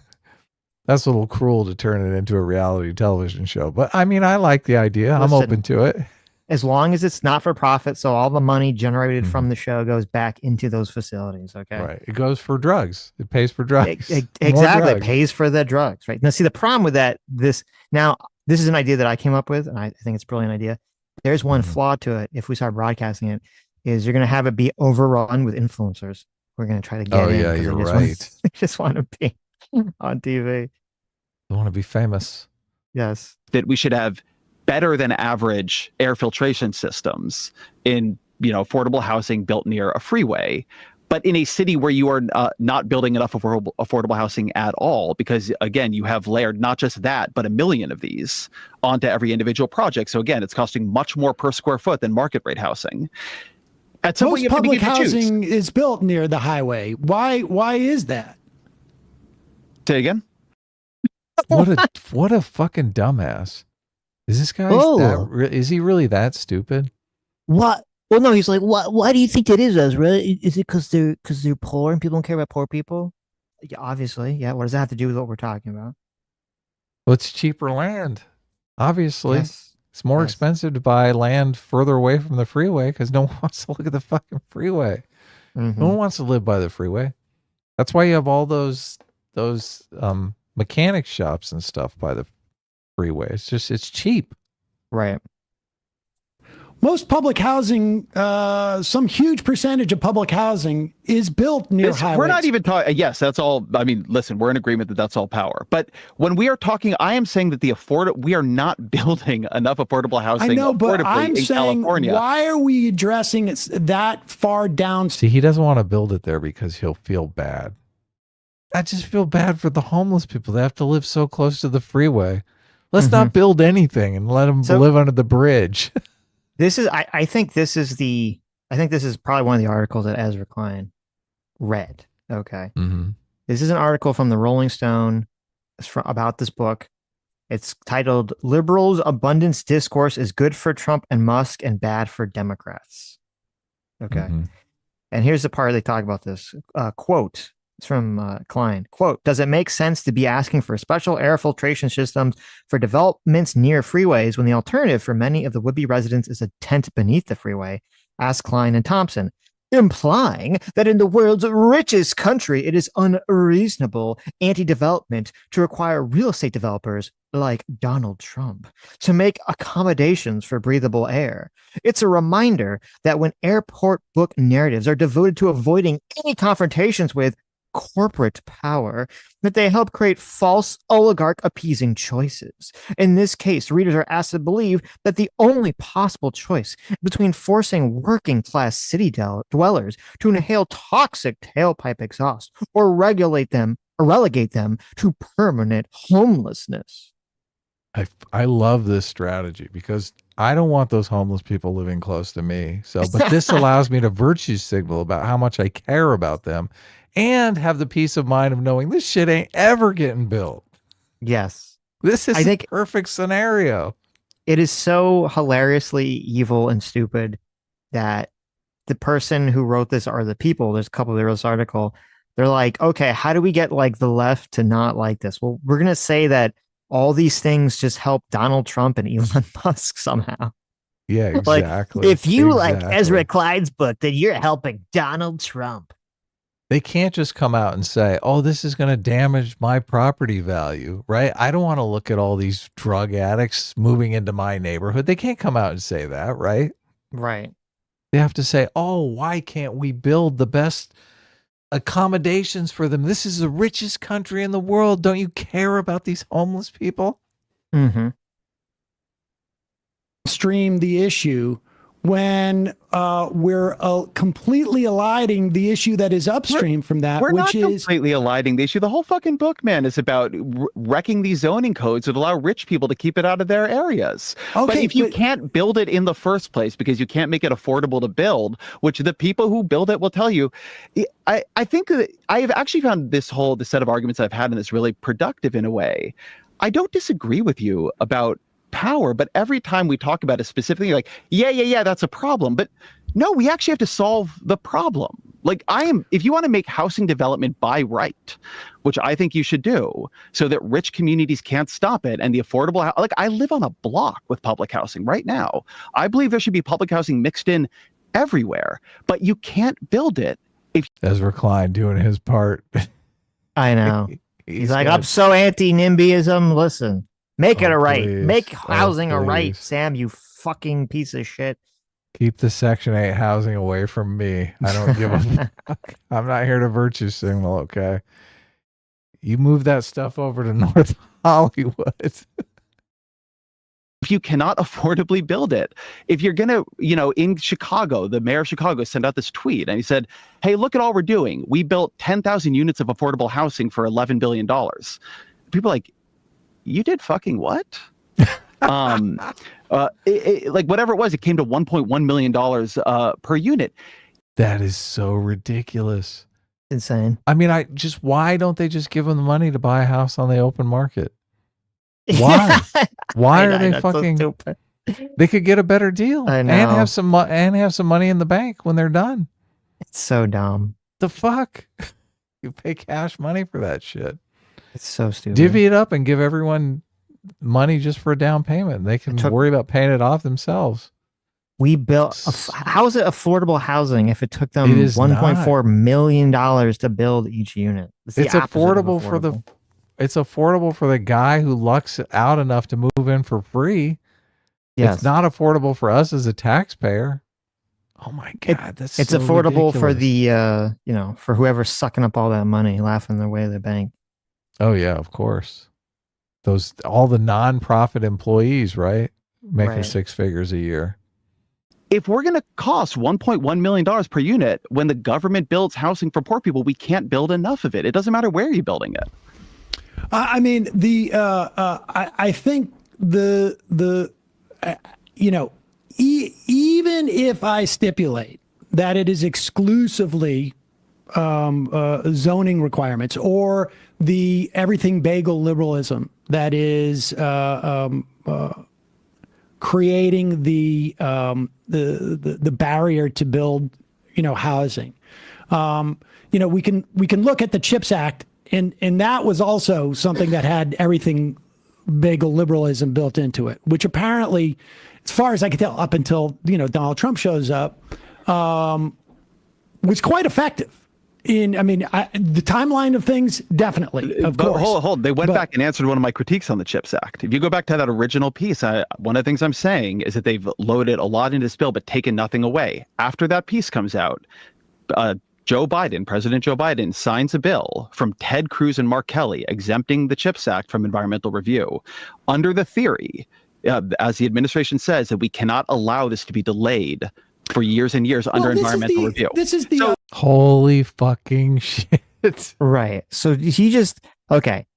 That's a little cruel to turn it into a reality television show, but I mean, I like the idea. I'm open to it. As long as it's not for profit, so all the money generated from the show goes back into those facilities. Okay, right? It goes for drugs. It pays for drugs. Exactly, it pays for the drugs. Right now, see the problem with that. This is an idea that I came up with, and I think it's a brilliant idea. There's one flaw to it. If we start broadcasting it, is you're going to have it be overrun with influencers. We're going to try to get in. Yeah, you're right. They just want to be on TV. They want to be famous. Yes. That we should have better than average air filtration systems in, affordable housing built near a freeway, but in a city where you are not building enough affordable housing at all, because again, you have layered not just that, but 1 million of these onto every individual project. So again, it's costing much more per square foot than market rate housing. At some point, you have public to housing is built near the highway. Why is that? Say again? What a fucking dumbass. Is this guy? Is he really that stupid? What? Well, no. He's like, what? Why do you think that is, Ezra? Is it because they're poor and people don't care about poor people? Yeah, obviously. Yeah. What does that have to do with what we're talking about? Well, it's cheaper land. Obviously, Yes. it's more expensive to buy land further away from the freeway because no one wants to look at the fucking freeway. No one wants to live by the freeway. That's why you have all those mechanic shops and stuff by the freeway. It's cheap. Right. Most public housing, some huge percentage of public housing is built near highways. We're not even talking. Yes, that's all. I mean, listen, we're in agreement that that's all power. But when we are talking, I am saying that we are not building enough affordable housing. I know, but affordably I'm in saying, California. why are we addressing it that far down? See, he doesn't want to build it there because he'll feel bad. I just feel bad for the homeless people. They have to live so close to the freeway. Let's not build anything and let them live under the bridge. I think this is probably one of the articles that Ezra Klein read. Okay. Mm-hmm. This is an article from the Rolling Stone about this book. It's titled Liberals' Abundance Discourse is Good for Trump and Musk and Bad for Democrats. Okay. Mm-hmm. And here's the part they talk about this. Quote, it's from Klein. Quote, does it make sense to be asking for special air filtration systems for developments near freeways when the alternative for many of the would-be residents is a tent beneath the freeway? Asked Klein and Thompson, implying that in the world's richest country, it is unreasonable anti-development to require real estate developers like Donald Trump to make accommodations for breathable air. It's a reminder that when airport book narratives are devoted to avoiding any confrontations with corporate power, that they help create false oligarch appeasing choices. In this case, readers are asked to believe that the only possible choice between forcing working class city dwellers to inhale toxic tailpipe exhaust or relegate them to permanent homelessness. I love this strategy because I don't want those homeless people living close to me. So, but this allows me to virtue signal about how much I care about them and have the peace of mind of knowing this shit ain't ever getting built. Yes. This is I think a perfect scenario. It is so hilariously evil and stupid that the person who wrote this, or the people, there's a couple of this article, they're like, okay, how do we get like the left to not like this? Well, we're going to say that all these things just help Donald Trump and Elon Musk somehow. Yeah, exactly. Like, if you like Ezra Klein's book, then you're helping Donald Trump. They can't just come out and say, oh, this is going to damage my property value, right? I don't want to look at all these drug addicts moving into my neighborhood. They can't come out and say that, right? Right. They have to say, oh, why can't we build the best accommodations for them? This is the richest country in the world. Don't you care about these homeless people? Mm-hmm. Stream the issue when we're completely eliding the issue that is upstream from that, We're which not is completely eliding the issue. The whole fucking book, man, is about wrecking these zoning codes that allow rich people to keep it out of their areas. Okay, but if you can't build it in the first place because you can't make it affordable to build, which the people who build it will tell you, I think that I've actually found the set of arguments I've had in this really productive in a way. I don't disagree with you about power, but every time we talk about it specifically, you're like, yeah, that's a problem. But no, we actually have to solve the problem. Like if you want to make housing development by right, which I think you should do, so that rich communities can't stop it, and the affordable, like I live on a block with public housing right now. I believe there should be public housing mixed in everywhere, but you can't build it if Ezra Klein doing his part. I know. He's like, I'm so anti-NIMBYism. Listen. Make it a right. Please. Make housing a right, Please. Sam, you fucking piece of shit. Keep the Section 8 housing away from me. I don't give a fuck. I'm not here to virtue signal, okay? You move that stuff over to North Hollywood. If you cannot affordably build it, if you're going to, in Chicago, the mayor of Chicago sent out this tweet and he said, hey, look at all we're doing. We built 10,000 units of affordable housing for $11 billion. People are like, you did fucking what? Like whatever it was, it came to $1.1 million per unit. That is so ridiculous. Insane. I mean, why don't they just give them the money to buy a house on the open market? Why? Why are they fucking? So they could get a better deal I know. and have some money in the bank when they're done. It's so dumb. The fuck? You pay cash money for that shit. It's so stupid. Divvy it up and give everyone money just for a down payment. They can worry about paying it off themselves. We built. How is it affordable housing if it took them It is $1.4 million to build each unit? It's affordable for the. It's affordable for the guy who lucks out enough to move in for free. Yes. It's not affordable for us as a taxpayer. Oh my God, it's so affordable ridiculous. for the for whoever's sucking up all that money, laughing their way to the bank. Oh yeah, of course. All the nonprofit employees, right? Making 6 figures a year. If we're going to cost $1.1 million per unit when the government builds housing for poor people, we can't build enough of it. It doesn't matter where you're building it. I mean, I think even if I stipulate that it is exclusively zoning requirements, or the everything bagel liberalism that is creating the barrier to build, housing. We can look at the CHIPS Act, and that was also something that had everything bagel liberalism built into it, which apparently, as far as I can tell, up until Donald Trump shows up, was quite effective. The timeline of things, definitely, of course. Hold. They went back and answered one of my critiques on the CHIPS Act. If you go back to that original piece, one of the things I'm saying is that they've loaded a lot into this bill, but taken nothing away. After that piece comes out, President Joe Biden signs a bill from Ted Cruz and Mark Kelly exempting the CHIPS Act from environmental review under the theory, as the administration says, that we cannot allow this to be delayed for years and years under environmental review. This is the holy fucking shit. Right. So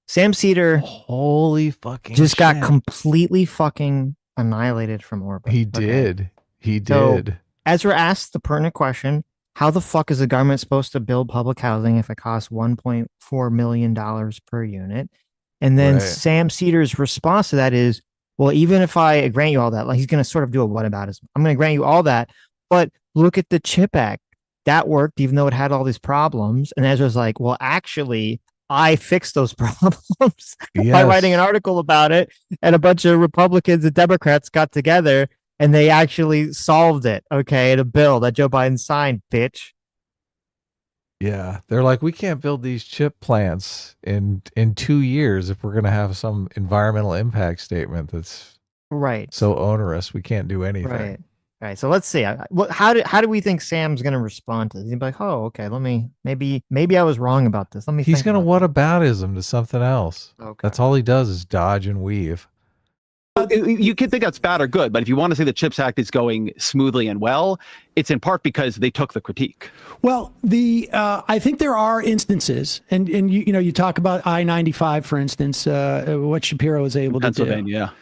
Sam Seder holy fucking just shit. got completely fucking annihilated from orbit. He did. Okay? He So did. Ezra asked the pertinent question: how the fuck is the government supposed to build public housing if it costs $1.4 million per unit? And then Right. Sam Seder's response to that is, well, even if I grant you all that, like he's going to sort of do a whataboutism. I'm going to grant you all that, but look at the CHIP Act. That worked, even though it had all these problems. And Ezra's like, well, actually, I fixed those problems by Yes. writing an article about it. And a bunch of Republicans and Democrats got together and they actually solved it, in a bill that Joe Biden signed, bitch. Yeah, they're like, we can't build these chip plants in 2 years if we're going to have some environmental impact statement that's Right. so onerous. We can't do anything. Right. So let's see. How do we think Sam's going to respond to this? He'd be like, oh, okay, maybe I was wrong about this. Let me He's think going to about whataboutism to something else. this. Okay. That's all he does is dodge and weave. You could think that's bad or good, but if you want to say the CHIPS Act is going smoothly and well, it's in part because they took the critique. Well, I think there are instances, and you talk about I-95, for instance, what Shapiro was able to do. Pennsylvania.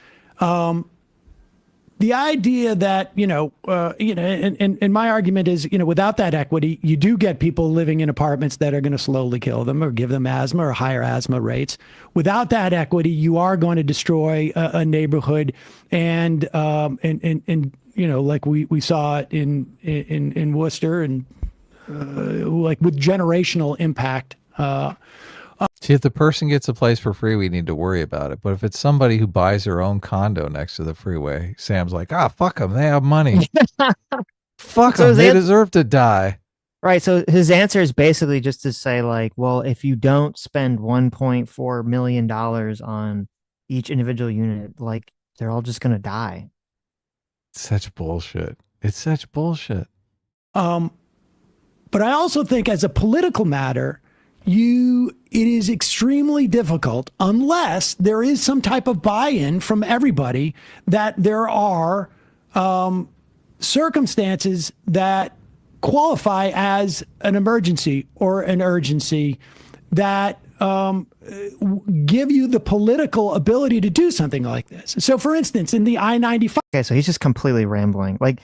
The idea that, and my argument is, without that equity, you do get people living in apartments that are going to slowly kill them or give them asthma or higher asthma rates. Without that equity, you are going to destroy a neighborhood, and like we saw it in Worcester, and like with generational impact. See, if the person gets a place for free, we need to worry about it. But if it's somebody who buys their own condo next to the freeway, Sam's like, fuck them. They have money. Fuck them. They deserve to die. Right. So his answer is basically just to say, like, well, if you don't spend $1.4 million on each individual unit, like, they're all just going to die. It's such bullshit. It's such bullshit. But I also think, as a political matter, it is extremely difficult, unless there is some type of buy-in from everybody, that there are circumstances that qualify as an emergency or an urgency that give you the political ability to do something like this. So, for instance, in the I-95. Okay, so he's just completely rambling. Like,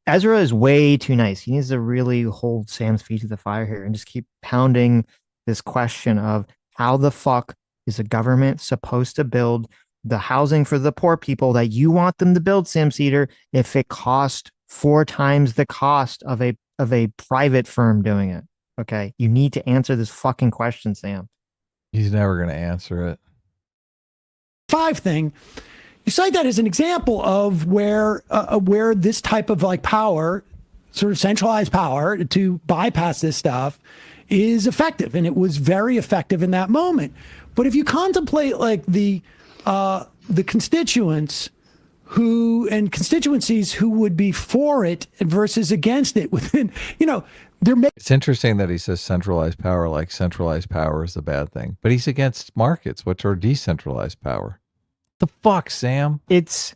Ezra is way too nice. He needs to really hold Sam's feet to the fire here and just keep pounding this question of how the fuck is the government supposed to build the housing for the poor people that you want them to build, Sam Seder, if it cost 4 times the cost of a private firm doing it. Okay, you need to answer this fucking question, Sam. He's never going to answer it. 5 thing, you cite that as an example of where this type of like power, sort of centralized power to bypass this stuff, is effective, and it was very effective in that moment. But if you contemplate like the constituents and constituencies who would be for it versus against it within, It's interesting that he says centralized power, like centralized power is the bad thing, but he's against markets, which are decentralized power. The fuck, Sam? This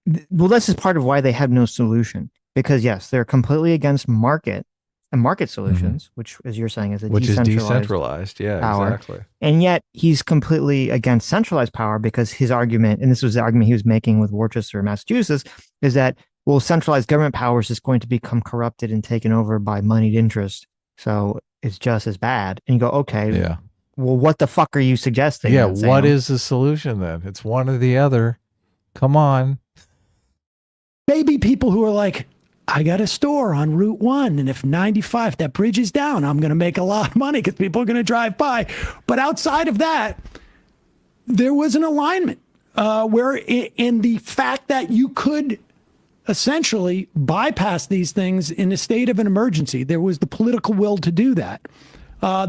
is part of why they have no solution, because yes, they're completely against market solutions, which, as you're saying, is decentralized Yeah, power. exactly. And yet he's completely against centralized power, because his argument, and this was the argument he was making with Worcester, Massachusetts, is that, well, centralized government powers is going to become corrupted and taken over by moneyed interest. So is just as bad. And you go, okay, Yeah. well, what the fuck are you suggesting? Yeah. then, What Sam? is the solution then? It's one or the other. Come on. Maybe people who are like, I got a store on Route 1, and if 95, that bridge is down, I'm going to make a lot of money because people are going to drive by. But outside of that, there was an alignment where in the fact that you could essentially bypass these things in a state of an emergency. There was the political will to do that.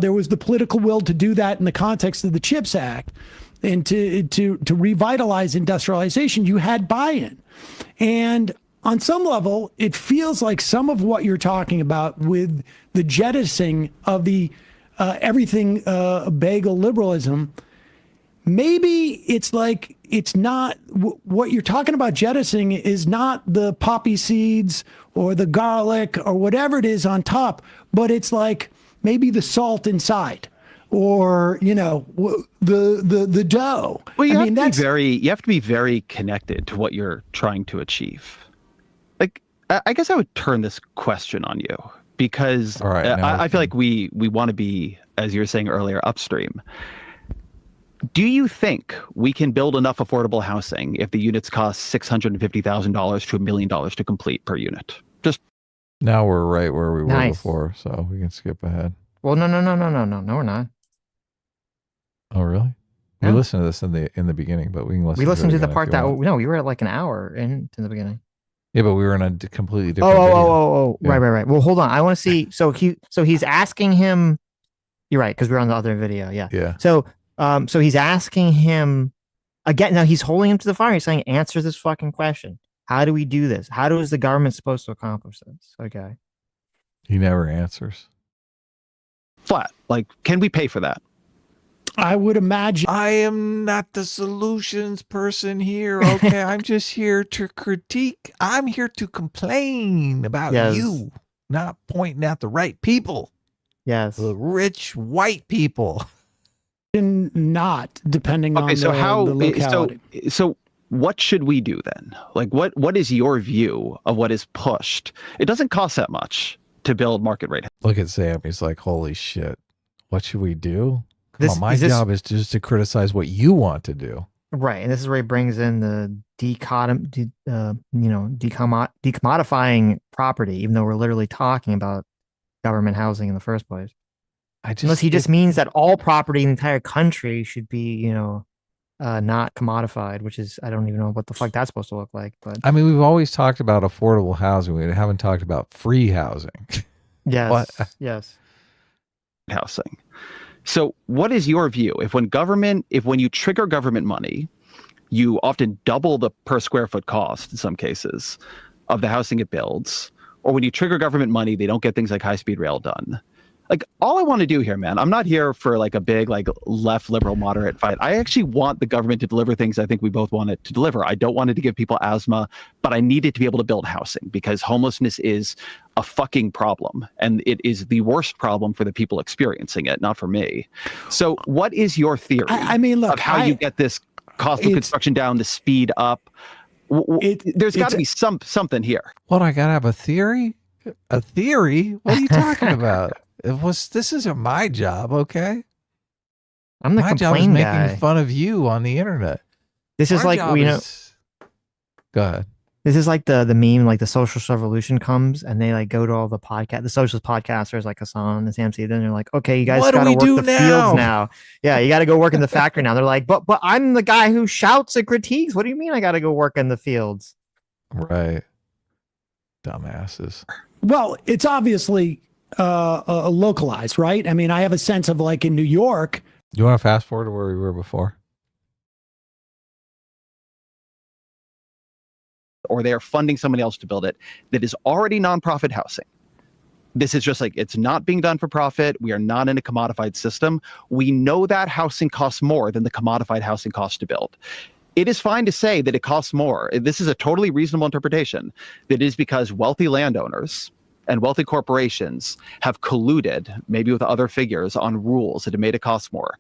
There was the political will to do that in the context of the CHIPS Act and to revitalize industrialization. You had buy-in. And on some level, it feels like some of what you're talking about with the jettisoning of the everything bagel liberalism, maybe it's like it's not what you're talking about jettisoning is not the poppy seeds or the garlic or whatever it is on top, but it's like maybe the salt inside or, you know, the dough. Well, you have to be very connected to what you're trying to achieve. Like, I guess I would turn this question on you because All right, I feel like we want to be, as you were saying earlier, upstream. Do you think we can build enough affordable housing if the units cost $650,000 to $1 million to complete per unit? Just Now we're right where we were Nice. before, so we can skip ahead. Well, no, we're not. Oh, really? No. We listened to this in the beginning, but we can listen. We listened to it the again if part you that want. no, we were at like an hour in the beginning. Yeah, but we were in a completely different. video. Yeah. Right. Well, hold on. I want to see. So he's asking him. You're right, because we're on the other video. Yeah. Yeah. So he's asking him again. Now he's holding him to the fire. He's saying, "Answer this fucking question. How do we do this? How is the government supposed to accomplish this?" Okay. He never answers. flat. Like, can we pay for that? I would imagine. I am not the solutions person here. Okay, I'm just here to critique. I'm here to complain about Yes. you, not pointing at the right people, Yes. the rich white people. Not depending on Okay, so the locality. so what should we do then? Like, what is your view of what is pushed? It doesn't cost that much to build market rate. Look at Sam. He's like, holy shit. What should we do? Come This- on, my is this- job is just to criticize what you want to do. Right, and this is where he brings in the decommodifying property, even though we're literally talking about government housing in the first place. Unless he just means that all property in the entire country should be, not commodified, which is, I don't even know what the fuck that's supposed to look like. But I mean, we've always talked about affordable housing. We haven't talked about free housing. yes, What? yes. Housing. So what is your view? If when you trigger government money, you often double the per square foot cost in some cases of the housing it builds, or when you trigger government money, they don't get things like high-speed rail done. Like, all I want to do here, man, I'm not here for like a big like left liberal moderate fight. I actually want the government to deliver things I think we both want it to deliver. I don't want it to give people asthma, but I need it to be able to build housing because homelessness is a fucking problem. And it is the worst problem for the people experiencing it, not for me. So what is your theory I mean, look, of how you get this cost of construction down, the speed up? There's got to be something here. What, I gotta have a theory? A theory? What are you talking about? This isn't my job, okay? I'm the My job is complain making guy. fun of you on the internet. This is Our like job is- Go ahead. this is like the meme, like the socialist revolution comes and they like go to all the socialist podcasters like Hassan and Sam Seder, and they're like, okay, you guys What do gotta we work do the now? fields now. Yeah, you gotta go work in the factory now. They're like, but I'm the guy who shouts and critiques. What do you mean I gotta go work in the fields? Right. Dumbasses. Well, it's obviously localized, right? I mean, I have a sense of like in New York, You want to fast forward to where we were before? Or they are funding somebody else to build it that is already nonprofit housing. This is just like, it's not being done for profit. We are not in a commodified system. We know that housing costs more than the commodified housing costs to build. It is fine to say that it costs more. This is a totally reasonable interpretation. That is because wealthy landowners and wealthy corporations have colluded, maybe with other figures, on rules that have made it cost more.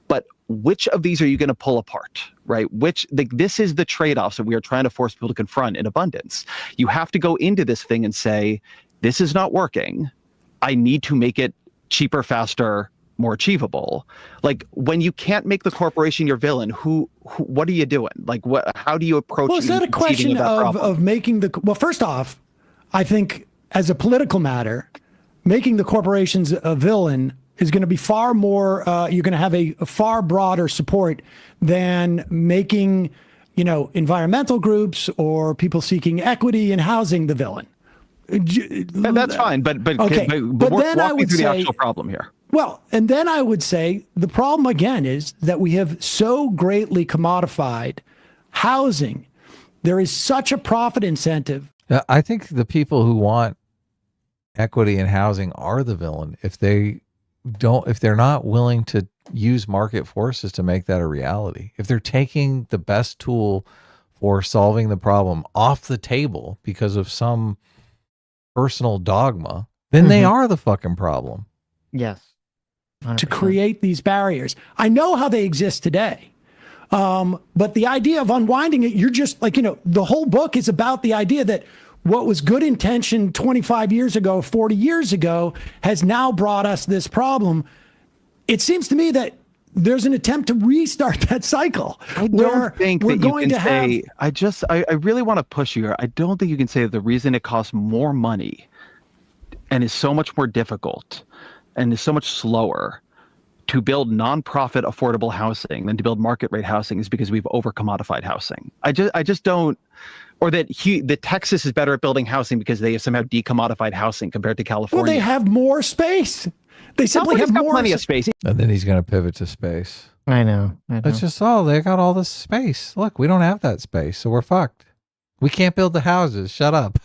But which of these are you going to pull apart, right? This is the trade-offs that we are trying to force people to confront in abundance. You have to go into this thing and say, this is not working. I need to make it cheaper, faster, more achievable. Like when you can't make the corporation your villain, who what are you doing? Like how do you approach? Well, is that a question of making well, first off, I think as a political matter, making the corporations a villain is going to be far more, you're going to have a far broader support than making, environmental groups or people seeking equity in housing the villain. That's fine, but okay. But then I would say the actual problem here. Well, and then I would say the problem again is that we have so greatly commodified housing. There is such a profit incentive. I think the people who want equity in housing are the villain if they're not willing to use market forces to make that a reality. If they're taking the best tool for solving the problem off the table because of some personal dogma, then they are the fucking problem. Yes. 100%. To create these barriers. I know how they exist today. But the idea of unwinding it, you're just the whole book is about the idea that what was good intention 25 years ago, 40 years ago, has now brought us this problem. It seems to me that there's an attempt to restart that cycle. I don't think that you can say, I really want to push you here. I don't think you can say that the reason it costs more money and is so much more difficult and is so much slower to build nonprofit affordable housing than to build market rate housing is because we've over commodified housing. I just don't, or that Texas is better at building housing because they have somehow decommodified housing compared to California. Well, they have more space. They simply have plenty of space. And then he's going to pivot to space. I know. It's just, they got all this space. Look, we don't have that space, so we're fucked. We can't build the houses. Shut up.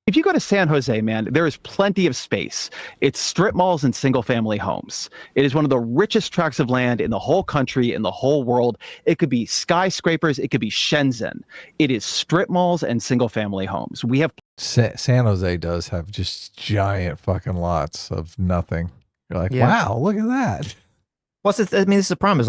If you go to San Jose, man, there is plenty of space. It's strip malls and single family homes. It is one of the richest tracts of land in the whole country, in the whole world. It could be skyscrapers. It could be Shenzhen. It is strip malls and single family homes. We have San Jose does have just giant fucking lots of nothing. You're like, wow, look at that. This is the problem is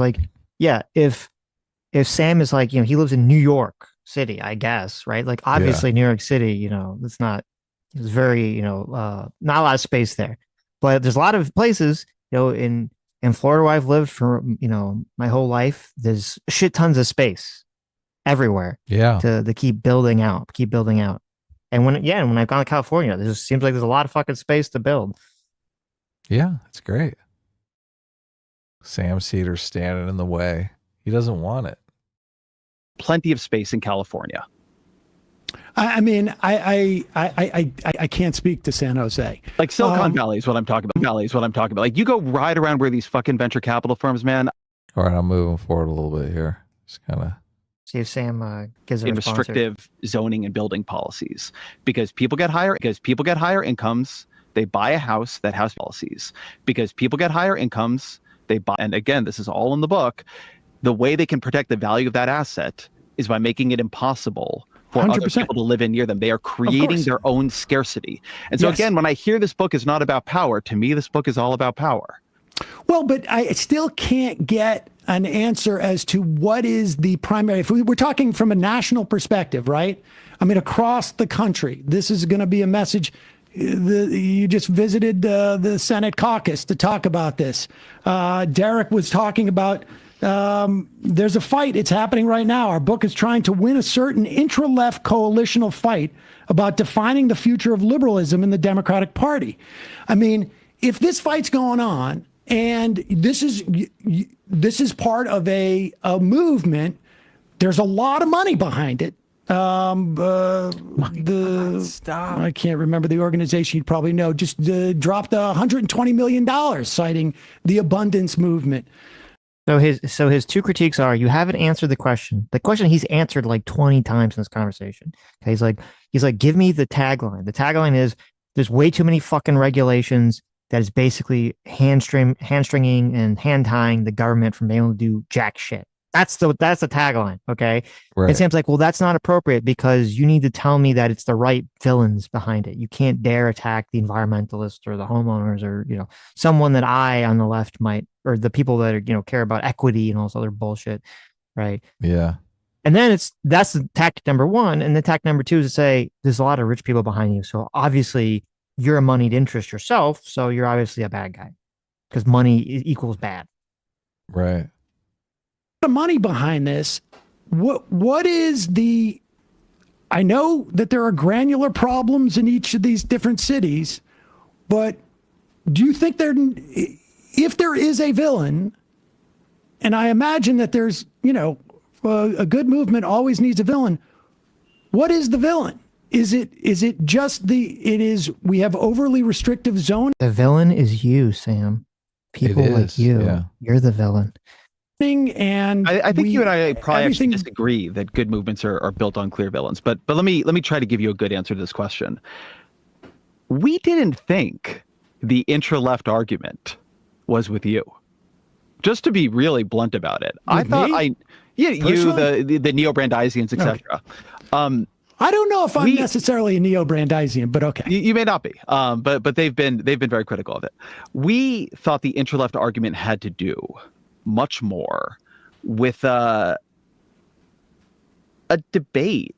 if Sam is he lives in New York City, I guess, right? Like obviously New York City, it's very, not a lot of space there, but there's a lot of places, in Florida where I've lived for, my whole life, there's shit tons of space everywhere to keep building out. And when I've gone to California, there seems like there's a lot of fucking space to build. Yeah, it's great. Sam Cedar's standing in the way. He doesn't want it. Plenty of space in California. I mean, I can't speak to San Jose. Like Silicon Valley is what I'm talking about. Like you go ride around where these fucking venture capital firms, man. All right, I'm moving forward a little bit here. Just kind of see if Sam gives a restrictive zoning and building policies because people get higher incomes. They buy a house. That house policies because people get higher incomes. They buy, and again, this is all in the book. The way they can protect the value of that asset is by making it impossible for 100%. Other people to live in near them. They are creating their own scarcity. And so again, when I hear this book is not about power, to me, this book is all about power. Well, but I still can't get an answer as to what is the primary, if we're talking from a national perspective, right? I mean, across the country, this is going to be a message. You just visited the Senate caucus to talk about this. Derek was talking about there's a fight. It's happening right now. Our book is trying to win a certain intra-left coalitional fight about defining the future of liberalism in the Democratic Party. I mean, if this fight's going on and this is part of a movement, there's a lot of money behind it. Stop. I can't remember the organization. You'd probably know. Just dropped $120 million, citing the abundance movement. So his two critiques are: you haven't answered the question. The question he's answered like 20 times in this conversation. Okay, he's like, give me the tagline. The tagline is: there's way too many fucking regulations that is basically hamstringing and hand tying the government from being able to do jack shit. That's the tagline. Okay. Right. And Sam's like, well, that's not appropriate because you need to tell me that it's the right villains behind it. You can't dare attack the environmentalists or the homeowners or, someone that I on the left might, or the people that are, care about equity and all this other bullshit. Right. Yeah. And then that's the tactic number one. And the tactic number two is to say, there's a lot of rich people behind you. So obviously you're a moneyed interest yourself, so you're obviously a bad guy because money equals bad. Right. The money behind this. What is the? I know that there are granular problems in each of these different cities, but do you think if there is a villain, and I imagine that there's, a good movement always needs a villain. What is the villain? Is it just we have overly restrictive zoning? The villain is you, Sam. People like you. Yeah. You're the villain. And I think you and I probably actually everything- disagree that good movements are built on clear villains. But let me try to give you a good answer to this question. We didn't think the intra-left argument was with you. Just to be really blunt about it, I thought you, the neo-Brandeisians, etc. I don't know if I'm necessarily a neo-Brandeisian, but okay. You may not be, but they've been very critical of it. We thought the intra-left argument had to do much more with a debate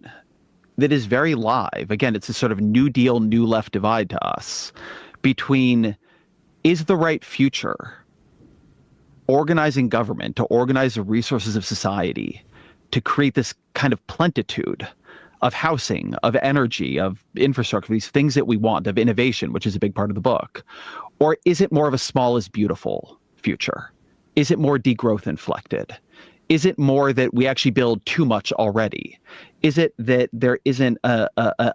that is very live. Again, it's a sort of New Deal, New Left divide to us between is the right future organizing government to organize the resources of society to create this kind of plentitude of housing, of energy, of infrastructure, these things that we want, of innovation, which is a big part of the book? Or is it more of a small is beautiful future? Is it more degrowth inflected? Is it more that we actually build too much already? Is it that there isn't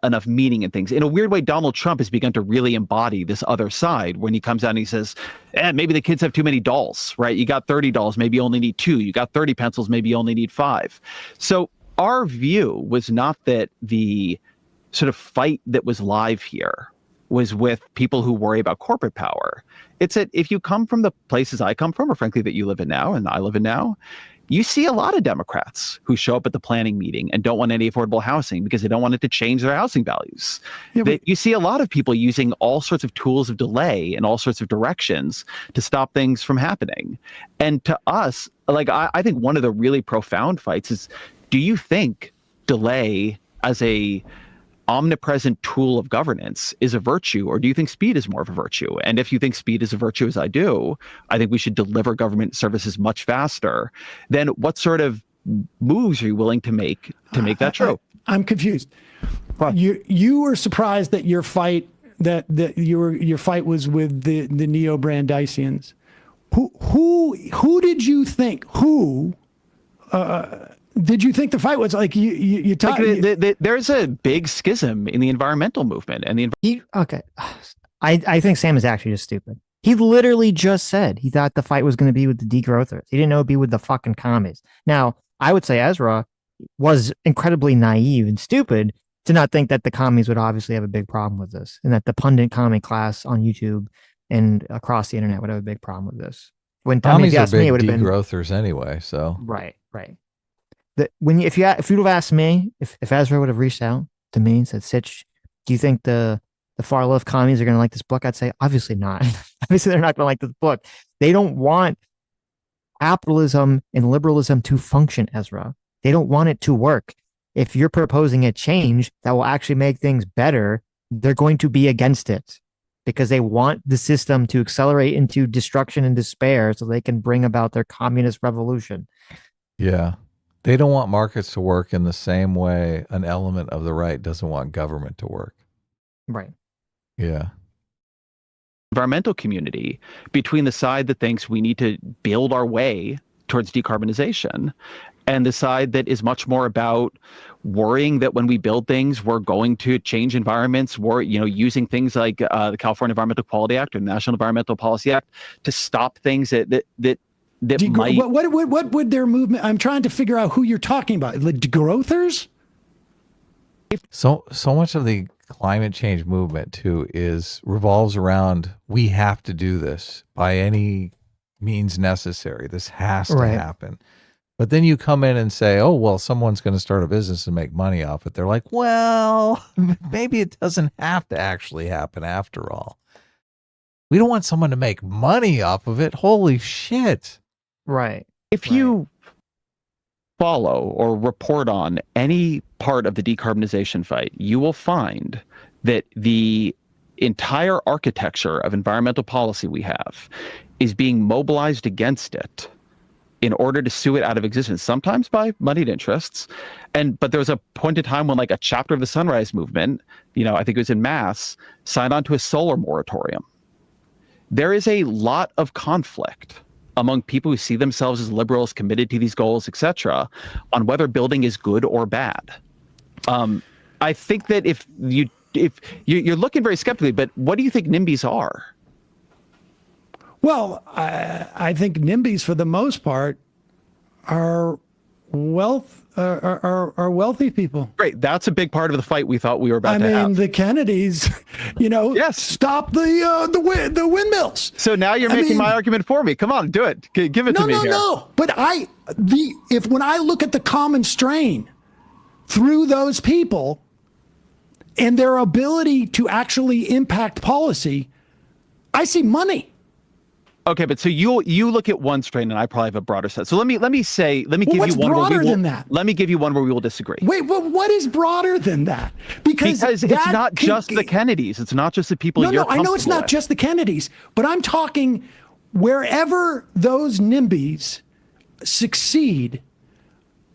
enough meaning in things? In a weird way, Donald Trump has begun to really embody this other side when he comes out and he says, maybe the kids have too many dolls, right? You got 30 dolls, maybe you only need 2. You got 30 pencils, maybe you only need 5. So our view was not that the sort of fight that was live here was with people who worry about corporate power. It's that if you come from the places I come from, or frankly that you live in now and I live in now, you see a lot of Democrats who show up at the planning meeting and don't want any affordable housing because they don't want it to change their housing values. Yeah, you see a lot of people using all sorts of tools of delay in all sorts of directions to stop things from happening. And to us, like I think one of the really profound fights is, do you think delay as a omnipresent tool of governance is a virtue, or do you think speed is more of a virtue? And if you think speed is a virtue, as I do, I think we should deliver government services much faster. Then what sort of moves are you willing to make that true? I'm confused. You were surprised that your fight your fight was with the neo-Brandeisians. Who did you think did you think the fight was like you talk, there's a big schism in the environmental movement and I think Sam is actually just stupid. He literally just said he thought the fight was going to be with the degrowthers. He didn't know it'd be with the fucking commies. Now, I would say Ezra was incredibly naive and stupid to not think that the commies would obviously have a big problem with this, and that the pundit commie class on YouTube and across the internet would have a big problem with this. When commies are big me, it would have been degrowthers anyway. So right. If you'd have asked me, if Ezra would have reached out to me and said, Sitch, do you think the far left commies are going to like this book? I'd say, obviously not. Obviously, they're not going to like this book. They don't want capitalism and liberalism to function, Ezra. They don't want it to work. If you're proposing a change that will actually make things better, they're going to be against it because they want the system to accelerate into destruction and despair so they can bring about their communist revolution. Yeah. They don't want markets to work in the same way an element of the right doesn't want government to work. Right. Yeah. Environmental community between the side that thinks we need to build our way towards decarbonization and the side that is much more about worrying that when we build things, we're going to change environments, using things like the California Environmental Quality Act or the National Environmental Policy Act to stop things that might... What would their movement? I'm trying to figure out who you're talking about. The degrowthers? So much of the climate change movement too revolves around we have to do this by any means necessary. This has to happen. But then you come in and say, oh, well, someone's going to start a business and make money off it. They're like, well, maybe it doesn't have to actually happen after all. We don't want someone to make money off of it. Holy shit. Right. If you follow or report on any part of the decarbonization fight, you will find that the entire architecture of environmental policy we have is being mobilized against it in order to sue it out of existence, sometimes by moneyed interests. But there was a point in time when like a chapter of the Sunrise Movement, I think it was in Mass, signed on to a solar moratorium. There is a lot of conflict among people who see themselves as liberals committed to these goals, etc., on whether building is good or bad. I think that if you're looking very skeptically, but what do you think NIMBYs are? Well, I think NIMBYs, for the most part, are wealthy people. Great. That's a big part of the fight we thought we were about to have. I mean, the Kennedys, Yes. stop the windmills. So now you're making my argument for me. Come on, do it. Give it to me here. No. But when I look at the common strain through those people and their ability to actually impact policy, I see money. Okay, but so you look at one strain, and I probably have a broader set. So let me give what's you one broader than that? Let me give you one where we will disagree. Wait, what is broader than that? Because it's not just the Kennedys. It's not just the people you're I know it's not with. just the Kennedys, but I'm talking wherever those NIMBYs succeed,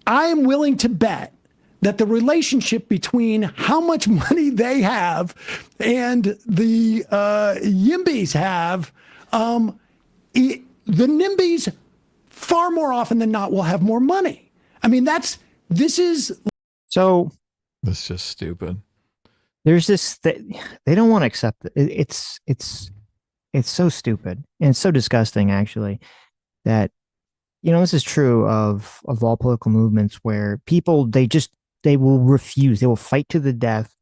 I am willing to bet that the relationship between how much money they have and the YIMBYs have, the NIMBYs far more often than not will have more money. I mean, So That's just stupid. there's this they don't want to accept it. It's so stupid and it's so disgusting, actually, that this is true of all political movements where people they will refuse, they will fight to the death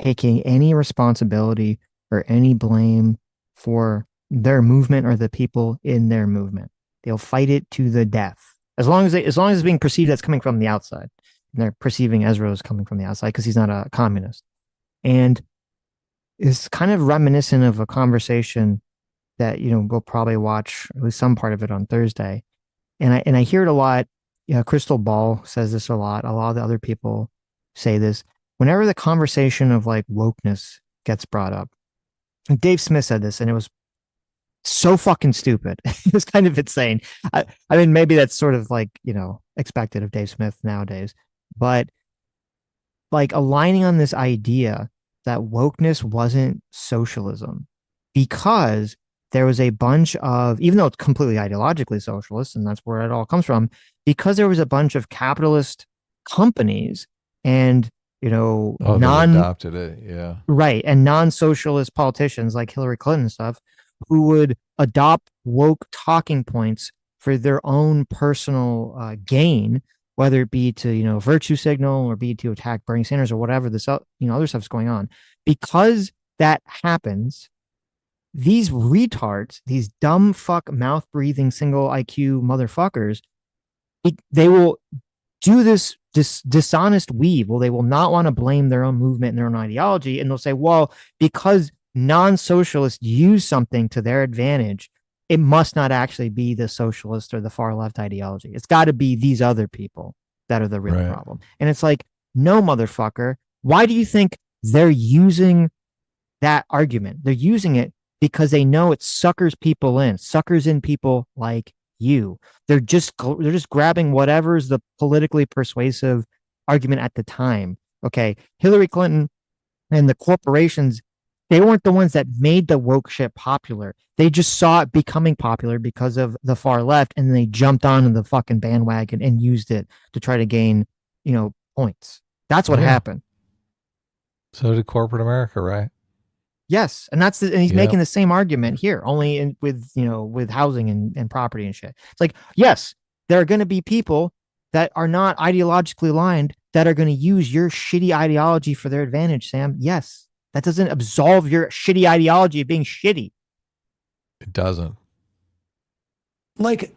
taking any responsibility or any blame for their movement or the people in their movement. They'll fight it to the death as long as it's being perceived as coming from the outside. And they're perceiving Ezra as coming from the outside because he's not a communist. And it's kind of reminiscent of a conversation that we'll probably watch at least some part of it on Thursday. And I hear it a lot. Crystal Ball says this a lot. A lot of the other people say this. Whenever the conversation of like wokeness gets brought up, Dave Smith said this, and it was so fucking stupid. It was kind of insane. I mean, maybe that's sort of like, expected of Dave Smith nowadays, but like aligning on this idea that wokeness wasn't socialism because there was a bunch of, even though it's completely ideologically socialist, and that's where it all comes from, because there was a bunch of capitalist companies and they adopted it, yeah, right, and non-socialist politicians like Hillary Clinton and stuff who would adopt woke talking points for their own personal gain, whether it be to virtue signal or be to attack Bernie Sanders or whatever this other stuff's going on. Because that happens, these retards, these dumb fuck mouth breathing single IQ motherfuckers, they will do this dishonest weave. Well, they will not want to blame their own movement and their own ideology, and they'll say, well, because non-socialists use something to their advantage, it must not actually be the socialist or the far left ideology. It's got to be these other people that are the real problem. And it's like, no, motherfucker. Why do you think they're using that argument? They're using it because they know it suckers in people like you. They're just grabbing whatever's the politically persuasive argument at the time. Okay, Hillary Clinton and the corporations, they weren't the ones that made the woke shit popular. They just saw it becoming popular because of the far left, and they jumped onto the fucking bandwagon and used it to try to gain, points. That's what happened. So did corporate America, right? Yes, and he's making the same argument here, only with housing and property and shit. It's like, yes, there are going to be people that are not ideologically aligned that are going to use your shitty ideology for their advantage, Sam. Yes, that doesn't absolve your shitty ideology of being shitty. It doesn't. Like,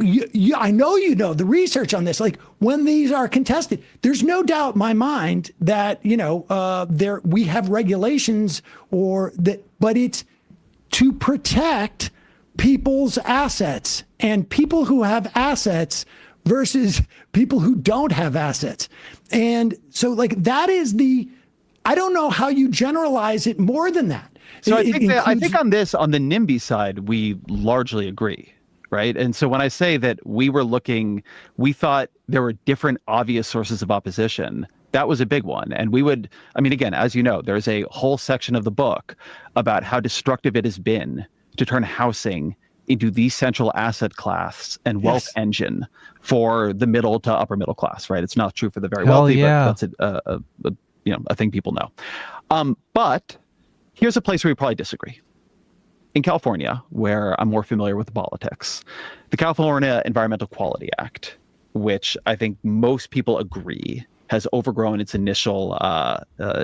I know the research on this. Like, when these are contested, there's no doubt in my mind that we have regulations but it's to protect people's assets and people who have assets versus people who don't have assets. And so, like, that is I don't know how you generalize it more than that. So It I think includes- on the NIMBY side, we largely agree, right? And so when I say that we thought there were different obvious sources of opposition, that was a big one. And again, as you know, there's a whole section of the book about how destructive it has been to turn housing into the central asset class and wealth Yes. engine for the middle to upper middle class, right? It's not true for the very Hell wealthy, yeah. but that's a thing people know. But here's a place where we probably disagree. In California, where I'm more familiar with the politics, the California Environmental Quality Act, which I think most people agree has overgrown its initial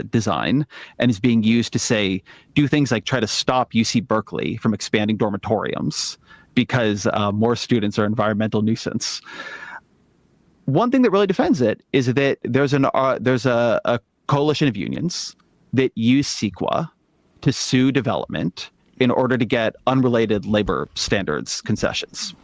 design and is being used to do things like try to stop UC Berkeley from expanding dormitoriums because more students are environmental nuisance. One thing that really defends it is that there's a coalition of unions that use CEQA to sue development in order to get unrelated labor standards concessions.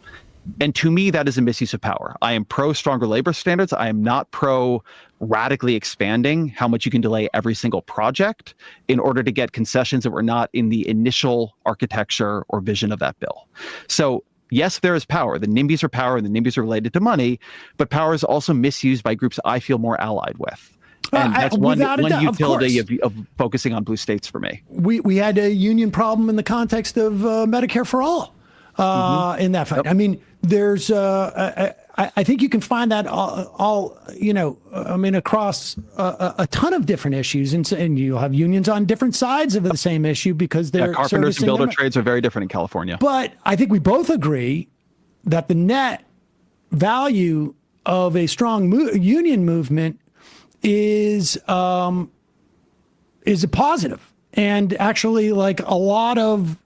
And to me, that is a misuse of power. I am pro stronger labor standards. I am not pro radically expanding how much you can delay every single project in order to get concessions that were not in the initial architecture or vision of that bill. So yes, there is power. The NIMBYs are power, and the NIMBYs are related to money, but power is also misused by groups I feel more allied with. And that's one utility of focusing on blue states for me. We had a union problem in the context of Medicare for all in that fight. Yep. I mean, there's I think you can find that all across a ton of different issues, and you'll have unions on different sides of the same issue because they're carpenters and builder them. trades are very different in California. But I think we both agree that the net value of a strong union movement is a positive, and actually, like a lot of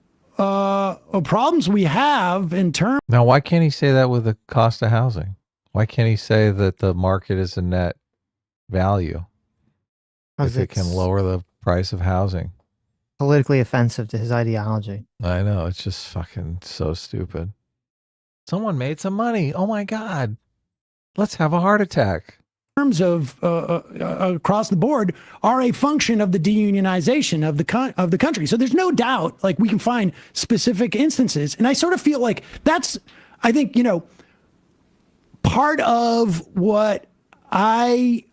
problems we have in terms. Now, why can't he say that with the cost of housing? Why can't he say that the market is a net value if it can lower the price of housing? Politically offensive to his ideology. I know, it's just fucking so stupid. Someone made some money. Oh my God. Let's have a heart attack. Terms of across the board are a function of the deunionization of the country. So there's no doubt, like we can find specific instances, and I sort of feel like that's, I think, part of what I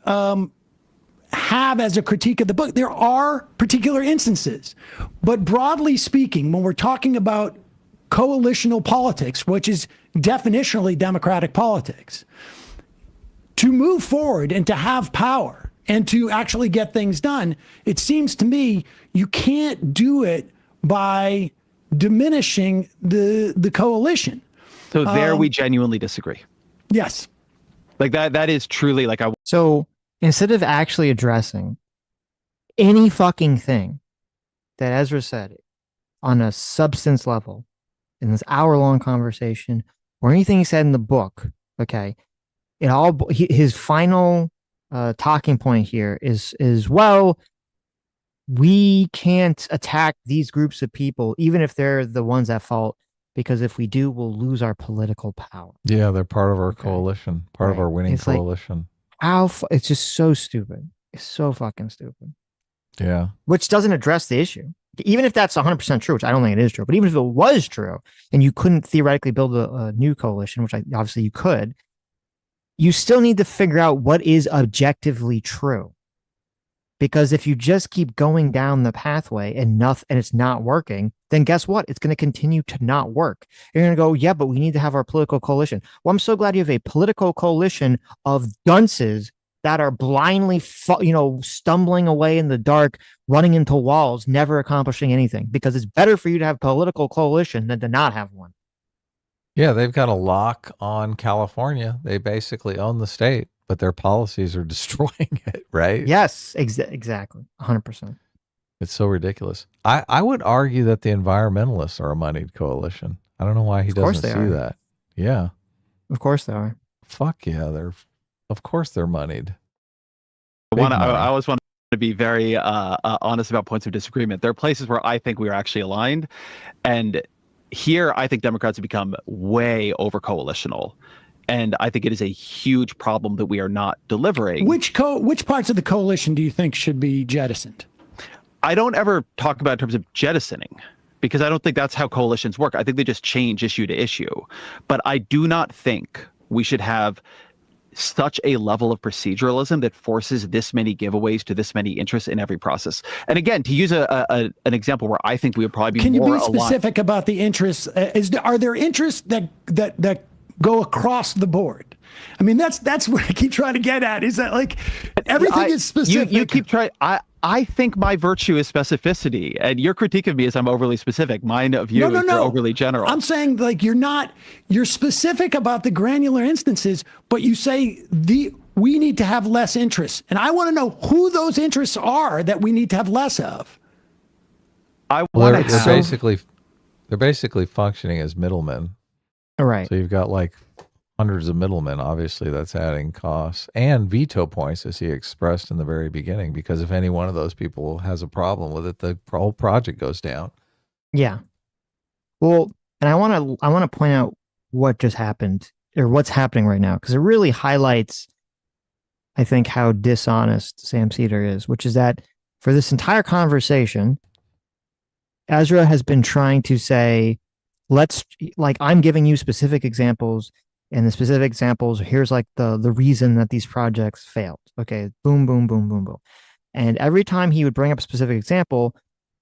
have as a critique of the book. There are particular instances, but broadly speaking, when we're talking about coalitional politics, which is definitionally democratic politics, to move forward and to have power and to actually get things done, it seems to me you can't do it by diminishing the coalition. So there we genuinely disagree. Yes. Like that is truly like So instead of actually addressing any fucking thing that Ezra said on a substance level in this hour-long conversation or anything he said in the book, okay, his final talking point here is well, we can't attack these groups of people even if they're the ones at fault, because if we do, we'll lose our political power. Yeah, they're part of our coalition, part of our winning It's like, coalition. It's just so stupid. It's so fucking stupid. Yeah. Which doesn't address the issue. Even if that's 100% true, which I don't think it is true, but even if it was true and you couldn't theoretically build a new coalition, which obviously you could, you still need to figure out what is objectively true. Because if you just keep going down the pathway and it's not working, then guess what? It's going to continue to not work. You're going to go, yeah, but we need to have our political coalition. Well, I'm so glad you have a political coalition of dunces that are blindly, stumbling away in the dark, running into walls, never accomplishing anything. Because it's better for you to have a political coalition than to not have one. Yeah, they've got a lock on California. They basically own the state, but their policies are destroying it, right? Yes, exactly. 100%. It's so ridiculous. I would argue that the environmentalists are a moneyed coalition. I don't know why he doesn't see that. Yeah. Of course they are. Fuck yeah, of course they're moneyed. I always want to be very honest about points of disagreement. There are places where I think we are actually aligned, and here I think Democrats have become way over coalitional. And I think it is a huge problem that we are not delivering. Which parts of the coalition do you think should be jettisoned? I don't ever talk about in terms of jettisoning, because I don't think that's how coalitions work. I think they just change issue to issue. But I do not think we should have such a level of proceduralism that forces this many giveaways to this many interests in every process. And again, to use an example where I think we would probably be Can you more be specific about the interests? Are there interests that go across the board? I mean, that's what I keep trying to get at, is that like everything is specific. You keep trying. I think my virtue is specificity, and your critique of me is I'm overly specific. Mine of you is you're overly general. I'm saying like you're specific about the granular instances, but you say we need to have less interests. And I want to know who those interests are that we need to have less of. They're basically functioning as middlemen. All right. So you've got like hundreds of middlemen. Obviously, that's adding costs and veto points, as he expressed in the very beginning, because if any one of those people has a problem with it, the whole project goes down. Yeah. Well, and I want to point out what just happened, or what's happening right now, because it really highlights, I think, how dishonest Sam Seder is, which is that for this entire conversation, Ezra has been trying to say, I'm giving you specific examples, and the specific examples, here's like the reason that these projects failed. Okay, boom, boom, boom, boom, boom. And every time he would bring up a specific example,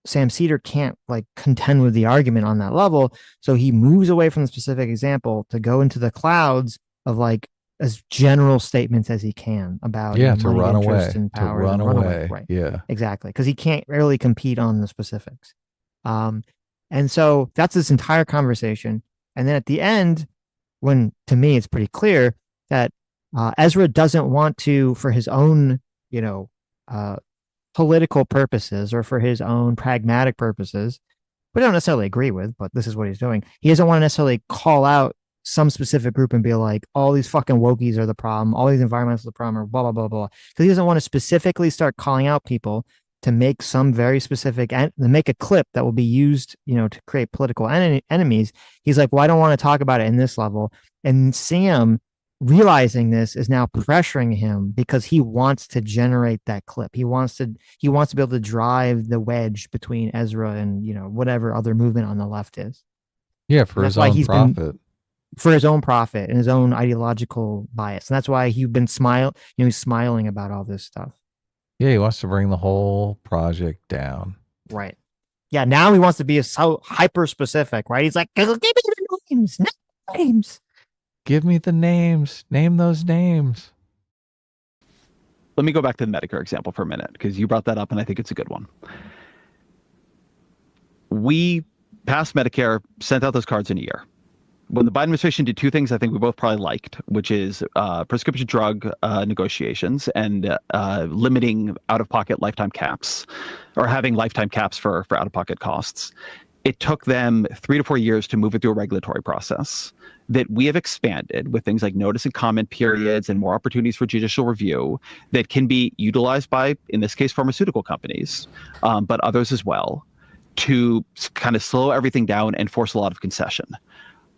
Sam Seder can't like contend with the argument on that level. So he moves away from the specific example to go into the clouds of like as general statements as he can about to run away, Right. Yeah, exactly. Because he can't really compete on the specifics. And so that's this entire conversation. And then at the end, when to me it's pretty clear that Ezra doesn't want to, for his own, political purposes or for his own pragmatic purposes, but I don't necessarily agree with, but this is what he's doing. He doesn't want to necessarily call out some specific group and be like, all these fucking wokies are the problem, all these environmentalists are the problem, or blah, blah, blah, blah. Because he doesn't want to specifically start calling out people to make some very specific and make a clip that will be used, to create political enemies. He's like, well, I don't want to talk about it in this level. And Sam, realizing this, is now pressuring him because he wants to generate that clip. He wants to be able to drive the wedge between Ezra and, whatever other movement on the left is. Yeah, for his own profit. For his own profit and his own ideological bias. And that's why he's been he's smiling about all this stuff. Yeah, he wants to bring the whole project down. Right. Yeah, now he wants to be so hyper specific, right? He's like, give me the names. Give me the names. Name those names. Let me go back to the Medicare example for a minute, because you brought that up and I think it's a good one. We passed Medicare, sent out those cards in a year. When the Biden administration did two things I think we both probably liked, which is prescription drug negotiations and limiting out-of-pocket lifetime caps, or having lifetime caps for out-of-pocket costs. It took them 3 to 4 years to move it through a regulatory process that we have expanded with things like notice and comment periods and more opportunities for judicial review that can be utilized by, in this case, pharmaceutical companies, but others as well, to kind of slow everything down and force a lot of concession.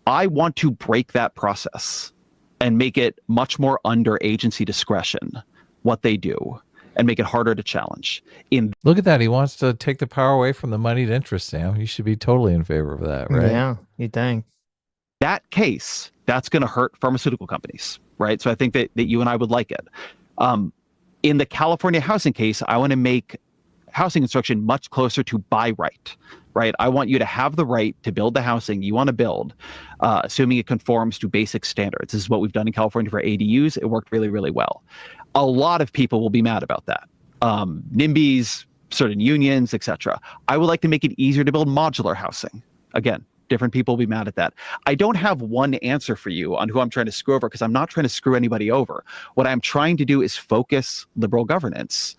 I want to break that process and make it much more under agency discretion, what they do, and make it harder to challenge. Look at that. He wants to take the power away from the moneyed interest, Sam. You should be totally in favor of that, right? Yeah, you think. That case, that's going to hurt pharmaceutical companies, right? So I think that you and I would like it. In the California housing case, I want to make housing construction much closer to by right. Right? I want you to have the right to build the housing you want to build, assuming it conforms to basic standards. This is what we've done in California for ADUs. It worked really, really well. A lot of people will be mad about that. NIMBYs, certain unions, etc. I would like to make it easier to build modular housing. Again, different people will be mad at that. I don't have one answer for you on who I'm trying to screw over, because I'm not trying to screw anybody over. What I'm trying to do is focus liberal governance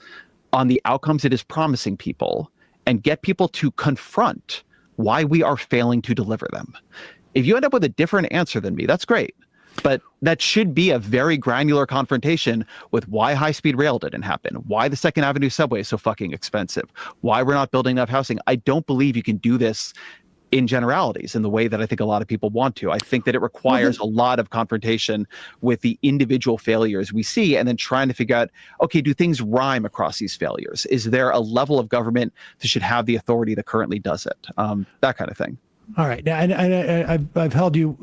on the outcomes it is promising people and get people to confront why we are failing to deliver them. If you end up with a different answer than me, that's great. But that should be a very granular confrontation with why high-speed rail didn't happen, why the Second Avenue subway is so fucking expensive, why we're not building enough housing. I don't believe you can do this in generalities in the way that I think a lot of people want to. I think that it requires a lot of confrontation with the individual failures we see, and then trying to figure out, okay, do things rhyme across these failures? Is there a level of government that should have the authority that currently does it? That kind of thing. All right. I've held you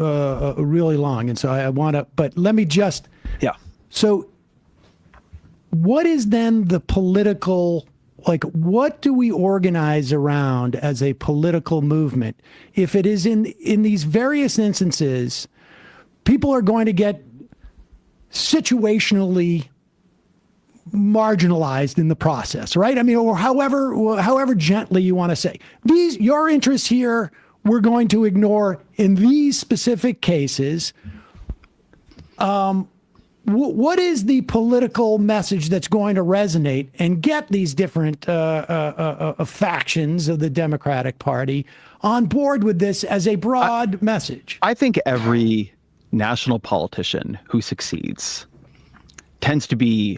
really long, and so I want to, but let me just. Yeah. So what is then the political, like, what do we organize around as a political movement if it is in these various instances, people are going to get situationally marginalized in the process, right? I mean, or however gently you want to say, your interests here, we're going to ignore in these specific cases. What is the political message that's going to resonate and get these different factions of the Democratic Party on board with this as a broad message? I think every national politician who succeeds tends to be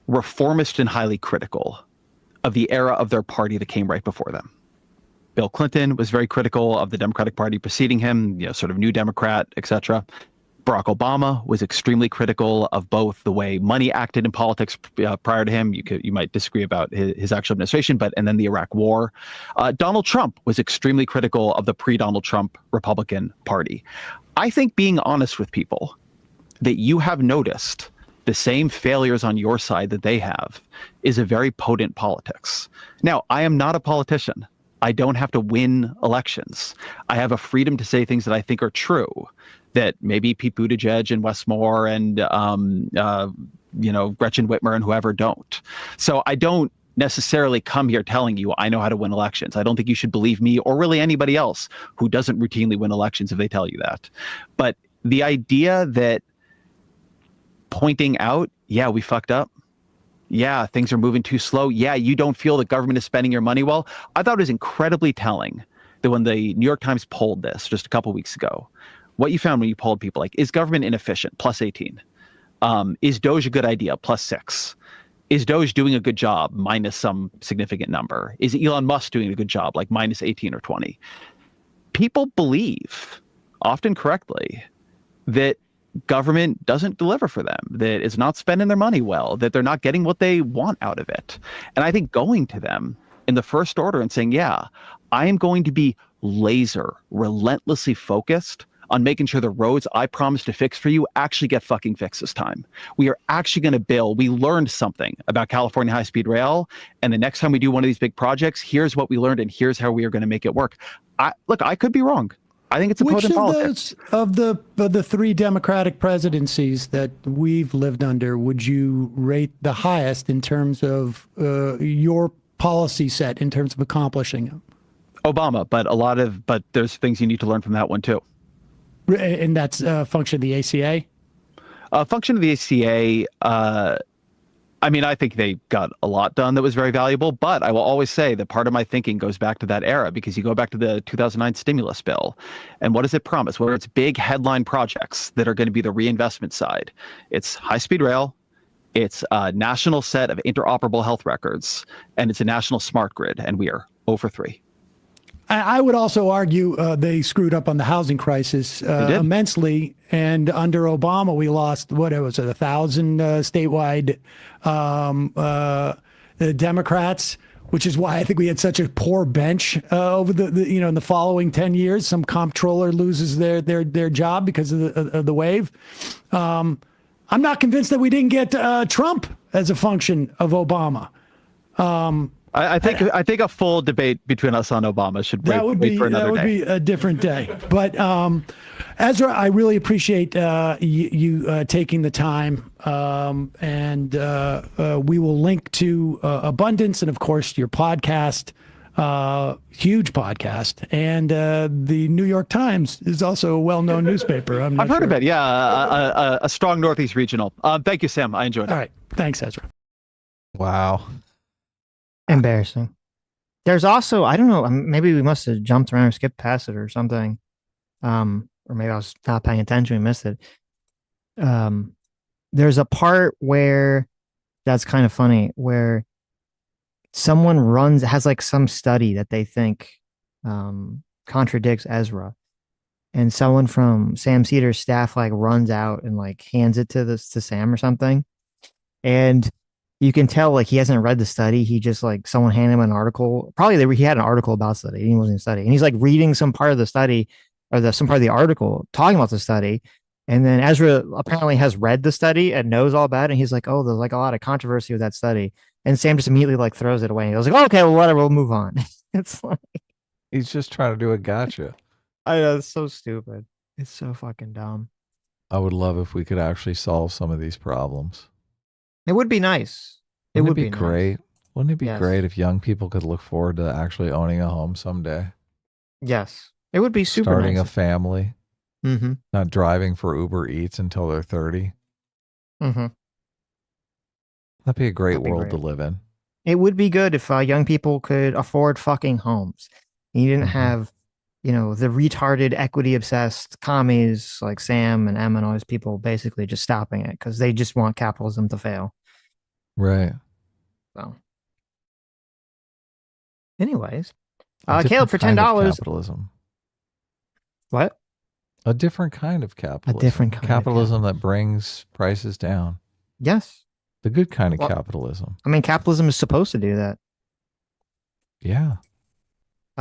reformist and highly critical of the era of their party that came right before them. Bill Clinton was very critical of the Democratic Party preceding him, sort of New Democrat, etc. Barack Obama was extremely critical of both the way money acted in politics prior to him. You might disagree about his actual administration, and then the Iraq War. Donald Trump was extremely critical of the pre-Donald Trump Republican Party. I think being honest with people that you have noticed the same failures on your side that they have is a very potent politics. Now, I am not a politician. I don't have to win elections. I have a freedom to say things that I think are true, that maybe Pete Buttigieg and Wes Moore and Gretchen Whitmer and whoever don't. So I don't necessarily come here telling you I know how to win elections. I don't think you should believe me or really anybody else who doesn't routinely win elections if they tell you that. But the idea that pointing out, yeah, we fucked up. Yeah, things are moving too slow. Yeah, you don't feel the government is spending your money well. I thought it was incredibly telling that when the New York Times polled this just a couple weeks ago, what you found when you polled people, like, is government inefficient? Plus 18. Is Doge a good idea? Plus 6. Is Doge doing a good job? Minus some significant number. Is Elon Musk doing a good job? Like minus 18 or 20. People believe, often correctly, that government doesn't deliver for them, that it's not spending their money well, that they're not getting what they want out of it. And I think going to them in the first order and saying, yeah, I am going to be relentlessly focused on making sure the roads I promised to fix for you actually get fucking fixed this time. We are actually going to build. We learned something about California high-speed rail, and the next time we do one of these big projects, here's what we learned, and here's how we are going to make it work. I could be wrong. I think it's a potent politics. Which of the three Democratic presidencies that we've lived under would you rate the highest in terms of your policy set, in terms of accomplishing them? Obama, but there's things you need to learn from that one too. And that's a function of the ACA? Function of the ACA, I think they got a lot done that was very valuable, but I will always say that part of my thinking goes back to that era, because you go back to the 2009 stimulus bill, and what does it promise? Whether it's big headline projects that are going to be the reinvestment side, it's high-speed rail, it's a national set of interoperable health records, and it's a national smart grid, and we are 0 for 3. I would also argue they screwed up on the housing crisis immensely. And under Obama, we lost, 1,000 statewide Democrats, which is why I think we had such a poor bench over in the following 10 years. Some comptroller loses their job because of the wave. I'm not convinced that we didn't get Trump as a function of Obama. I think a full debate between us on Obama should wait for another day. That would be a different day. But Ezra, I really appreciate you taking the time, and we will link to Abundance and, of course, your podcast, huge podcast, and the New York Times is also a well-known newspaper. I've heard of it. Yeah, a strong Northeast regional. Thank you, Sam. I enjoyed it. All right, thanks, Ezra. Wow. Embarrassing. There's also, I don't know, maybe we must have jumped around or skipped past it or something. Or maybe I was not paying attention and missed it. There's a part where that's kind of funny, where someone has like some study that they think contradicts Ezra. And someone from Sam Cedar's staff like runs out and like hands it to Sam or something. And you can tell like he hasn't read the study. He just like someone handed him an article. Probably he had an article about study. He wasn't studying. And he's like reading some part of the study or some part of the article talking about the study. And then Ezra apparently has read the study and knows all about it. And he's like, oh, there's like a lot of controversy with that study. And Sam just immediately like throws it away. And he was like, oh, okay, well, whatever, we'll move on. It's like He's just trying to do a gotcha. I know, it's so stupid. It's so fucking dumb. I would love if we could actually solve some of these problems. It would be nice. Wouldn't would it be nice. great? Wouldn't it be Yes. great if young people could look forward to actually owning a home someday? Yes. It would be super Starting nice. a family, Mm-hmm. not driving for Uber Eats until they're 30. Mm-hmm. That'd be a great That'd be world to great. live in. It would be good if young people could afford fucking homes. And you didn't Mhm. have, the retarded equity obsessed commies like Sam and Em and all these people basically just stopping it because they just want capitalism to fail. Right. So, anyways, A Caleb, for different kind of $10. capitalism. What? A different kind of capitalism. different kind of capitalism that brings prices down. Yes. The good kind of Well- capitalism. I mean, capitalism is supposed to do that. Yeah.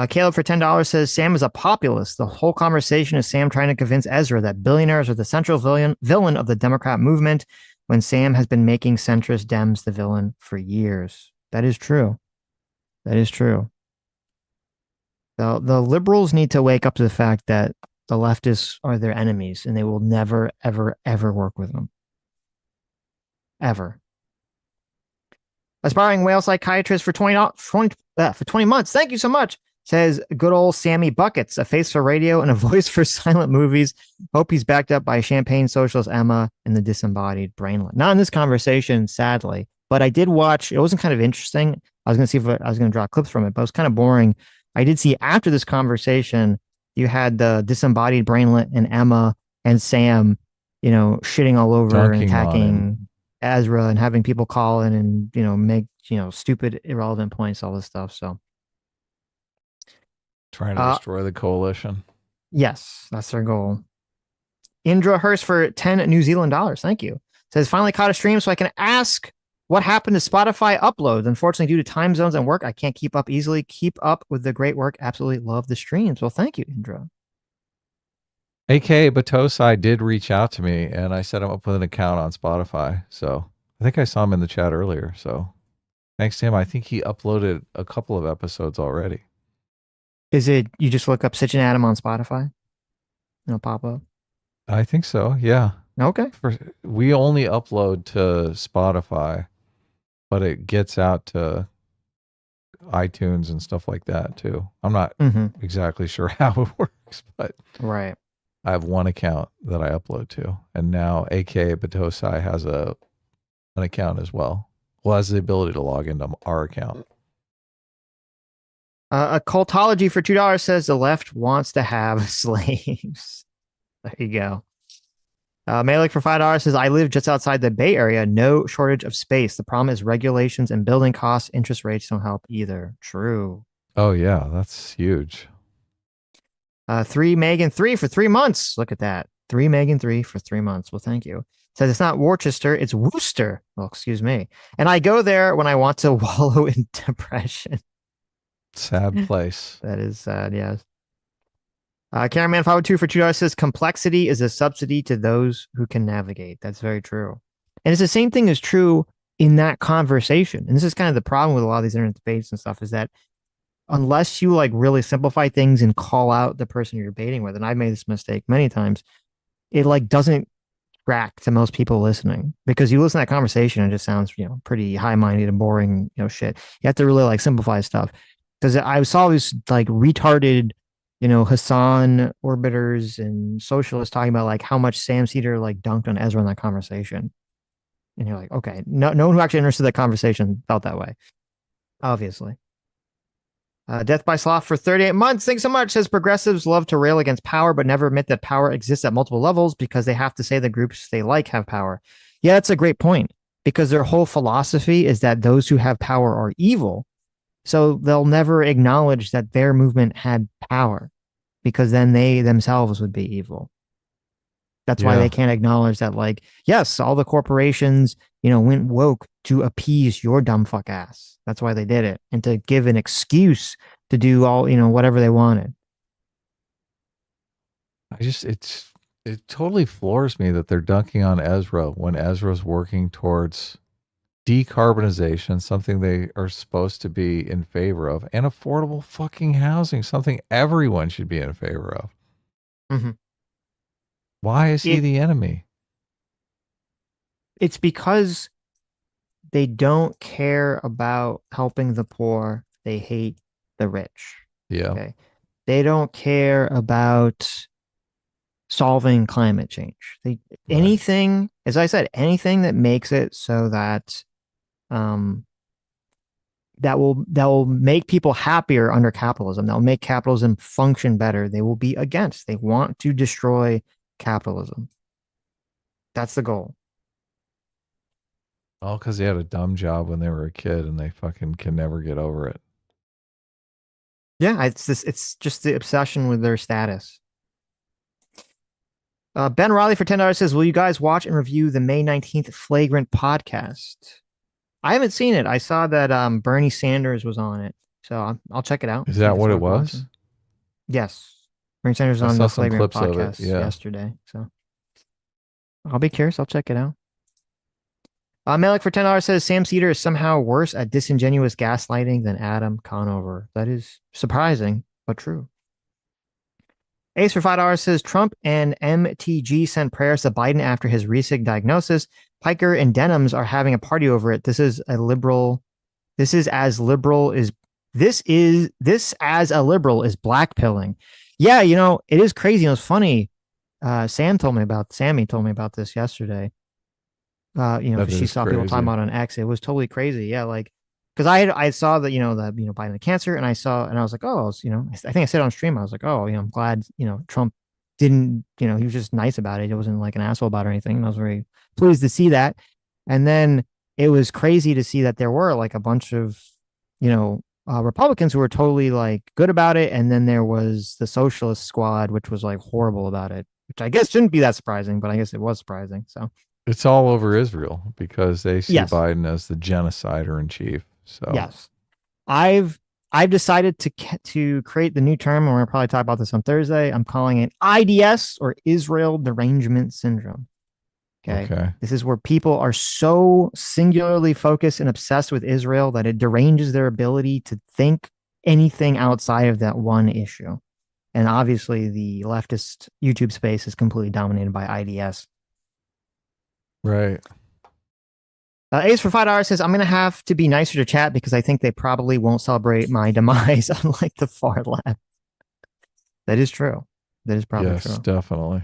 Caleb for $10 says Sam is a populist. The whole conversation is Sam trying to convince Ezra that billionaires are the central villain of the Democrat movement when Sam has been making centrist Dems the villain for years. That is true. That is true. The liberals need to wake up to the fact that the leftists are their enemies and they will never, ever, ever work with them. Ever. Aspiring whale psychiatrist for 20 months. Thank you so much. Says good old Sammy Buckets, a face for radio and a voice for silent movies. Hope he's backed up by champagne socialist Emma and the disembodied brainlet. Not in this conversation, sadly, but I did watch. It wasn't kind of interesting. I was going to see if I was going to draw clips from it, but it was kind of boring. I did see after this conversation, you had the disembodied brainlet and Emma and Sam, shitting all over Dunking and on attacking him. Ezra and having people call in and, make, stupid, irrelevant points, all this stuff. So. Trying to destroy the coalition. Yes, that's their goal. Indra Hurst for 10 New Zealand dollars. Thank you. Says, finally caught a stream so I can ask what happened to Spotify uploads. Unfortunately, due to time zones and work, I can't keep up easily. Keep up with the great work. Absolutely love the streams. Well, thank you, Indra. AK Batosai did reach out to me and I set him up with an account on Spotify. So I think I saw him in the chat earlier. So thanks to him. I think he uploaded a couple of episodes already. Is it, you just look up Sitch and Adam on Spotify? It'll pop up. I think so. Yeah. Okay. We only upload to Spotify, but it gets out to iTunes and stuff like that too. I'm not exactly sure how it works, but right. I have one account that I upload to, and now AK Batosai has an account as well. Well, has the ability to log into our account. A cultology for $2 says the left wants to have slaves. There you go. Malik for $5 says, I live just outside the Bay Area. No shortage of space. The problem is regulations and building costs. Interest rates don't help either. True. Oh, yeah. That's huge. 3 Megan 3 for 3 months. Look at that. 3 Megan 3 for 3 months. Well, thank you. Says it's not Worcester, it's Worcester. Well, excuse me. And I go there when I want to wallow in depression. Sad place. That is sad, yes. Cameraman 502 for $2 says complexity is a subsidy to those who can navigate. That's very true. And it's the same thing is true in that conversation. And this is kind of the problem with a lot of these internet debates and stuff is that unless you like really simplify things and call out the person you're debating with, and I've made this mistake many times, it like doesn't track to most people listening because you listen to that conversation and it just sounds, pretty high-minded and boring, shit. You have to really like simplify stuff. Because I saw these like retarded, Hassan orbiters and socialists talking about like how much Sam Cedar like dunked on Ezra in that conversation. And you're like, okay, no one who actually understood that conversation felt that way. Obviously. Death by Sloth for 38 months. Thanks so much. Says progressives love to rail against power, but never admit that power exists at multiple levels because they have to say the groups they like have power. Yeah, that's a great point because their whole philosophy is that those who have power are evil. So they'll never acknowledge that their movement had power. because then they themselves would be evil. That's why Yeah. they can't acknowledge that, like, yes, all the corporations, went woke to appease your dumb fuck ass. That's why they did it. And to give an excuse to do all, whatever they wanted. It totally floors me that they're dunking on Ezra when Ezra's working towards decarbonization, something they are supposed to be in favor of, and affordable fucking housing, something everyone should be in favor of. Mm-hmm. Why is he the enemy? It's because they don't care about helping the poor. They hate the rich. Yeah. Okay. They don't care about solving climate change. Anything, as I said, anything that makes it so that that will make people happier under capitalism, that will make capitalism function better, they will be against. They want to destroy capitalism. That's the goal. All because they had a dumb job when they were a kid and they fucking can never get over it. Yeah, it's just the obsession with their status. Ben Riley for $10 says, will you guys watch and review the May 19th Flagrant podcast? I haven't seen it. I saw that Bernie Sanders was on it, so I'll check it out. Is that what it was? Watching. Yes. Bernie Sanders was on the Flagrant podcast yesterday, so I'll be curious. I'll check it out. Malik for $10 says, Sam Seder is somehow worse at disingenuous gaslighting than Adam Conover. That is surprising, but true. Ace for $5 says, Trump and MTG sent prayers to Biden after his re-sig diagnosis. Piker and Denims are having a party over it. This is as liberal as a liberal is blackpilling. Yeah, it is crazy. It was funny. Sammy told me about this yesterday. She saw people talking about it on X. It was totally crazy. Yeah, like, because I saw that Biden had cancer, and I was like, oh, I think I said on stream, I was like, oh, I'm glad Trump didn't, he was just nice about it. It wasn't like an asshole about it or anything. And I was very pleased to see that. And then it was crazy to see that there were like a bunch of Republicans who were totally like good about it, and then there was the socialist squad, which was like horrible about it, which I guess shouldn't be that surprising, but I guess it was surprising. So. It's all over Israel because they see Biden as the genocider in chief. So yes, I've decided to create the new term, and we're gonna probably talk about this on Thursday. I'm calling it IDS, or Israel Derangement Syndrome. Okay. This is where people are so singularly focused and obsessed with Israel that it deranges their ability to think anything outside of that one issue. And obviously, the leftist YouTube space is completely dominated by IDS. Right. Ace for $5 says, I'm going to have to be nicer to chat because I think they probably won't celebrate my demise, unlike the far left. That is true. That is probably true. Yes, definitely.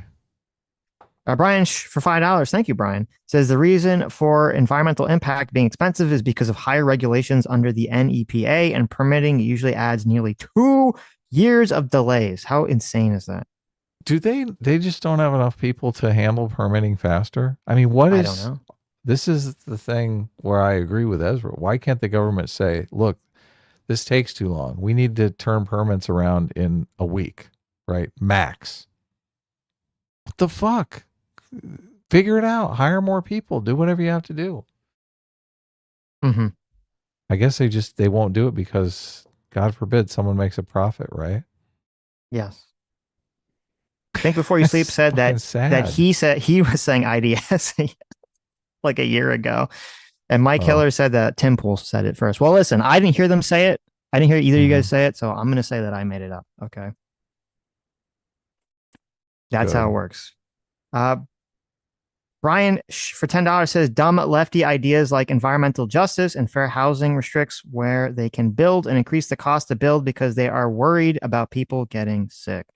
Brian for $5. Thank you, Brian. Says the reason for environmental impact being expensive is because of higher regulations under the NEPA, and permitting usually adds nearly 2 years of delays. How insane is that? Do they just don't have enough people to handle permitting faster? I mean, I don't know. This is the thing where I agree with Ezra. Why can't the government say, look, this takes too long. We need to turn permits around in a week, right? Max. What the fuck? Figure it out. Hire more people. Do whatever you have to do. Mm-hmm. I guess they won't do it because, God forbid, someone makes a profit, right? Yes. Think Before You Sleep said that he was saying IDS like a year ago. And Mike Hiller said that Tim Pool said it first. Well, listen, I didn't hear them say it. I didn't hear either of you guys say it. So I'm going to say that I made it up. Okay. That's how it works. Brian for $10 says, dumb lefty ideas like environmental justice and fair housing restricts where they can build and increase the cost to build because they are worried about people getting sick.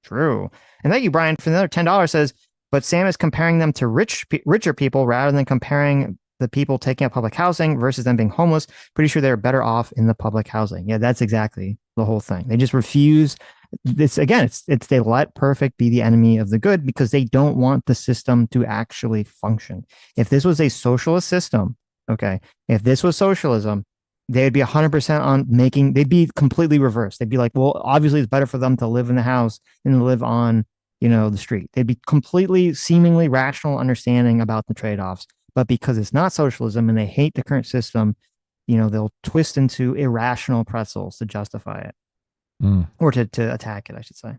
True. And thank you, Brian, for another $10 says, but Sam is comparing them to richer people rather than comparing the people taking up public housing versus them being homeless. Pretty sure they're better off in the public housing. Yeah, that's exactly the whole thing. They just refuse. It's they let perfect be the enemy of the good because they don't want the system to actually function. If this was a socialist system, okay, if this was socialism, they'd be 100% on making, they'd be completely reversed. They'd be like, well, obviously it's better for them to live in the house than to live on, the street. They'd be completely, seemingly rational understanding about the trade-offs. But because it's not socialism and they hate the current system, they'll twist into irrational pretzels to justify it or to attack it, I should say.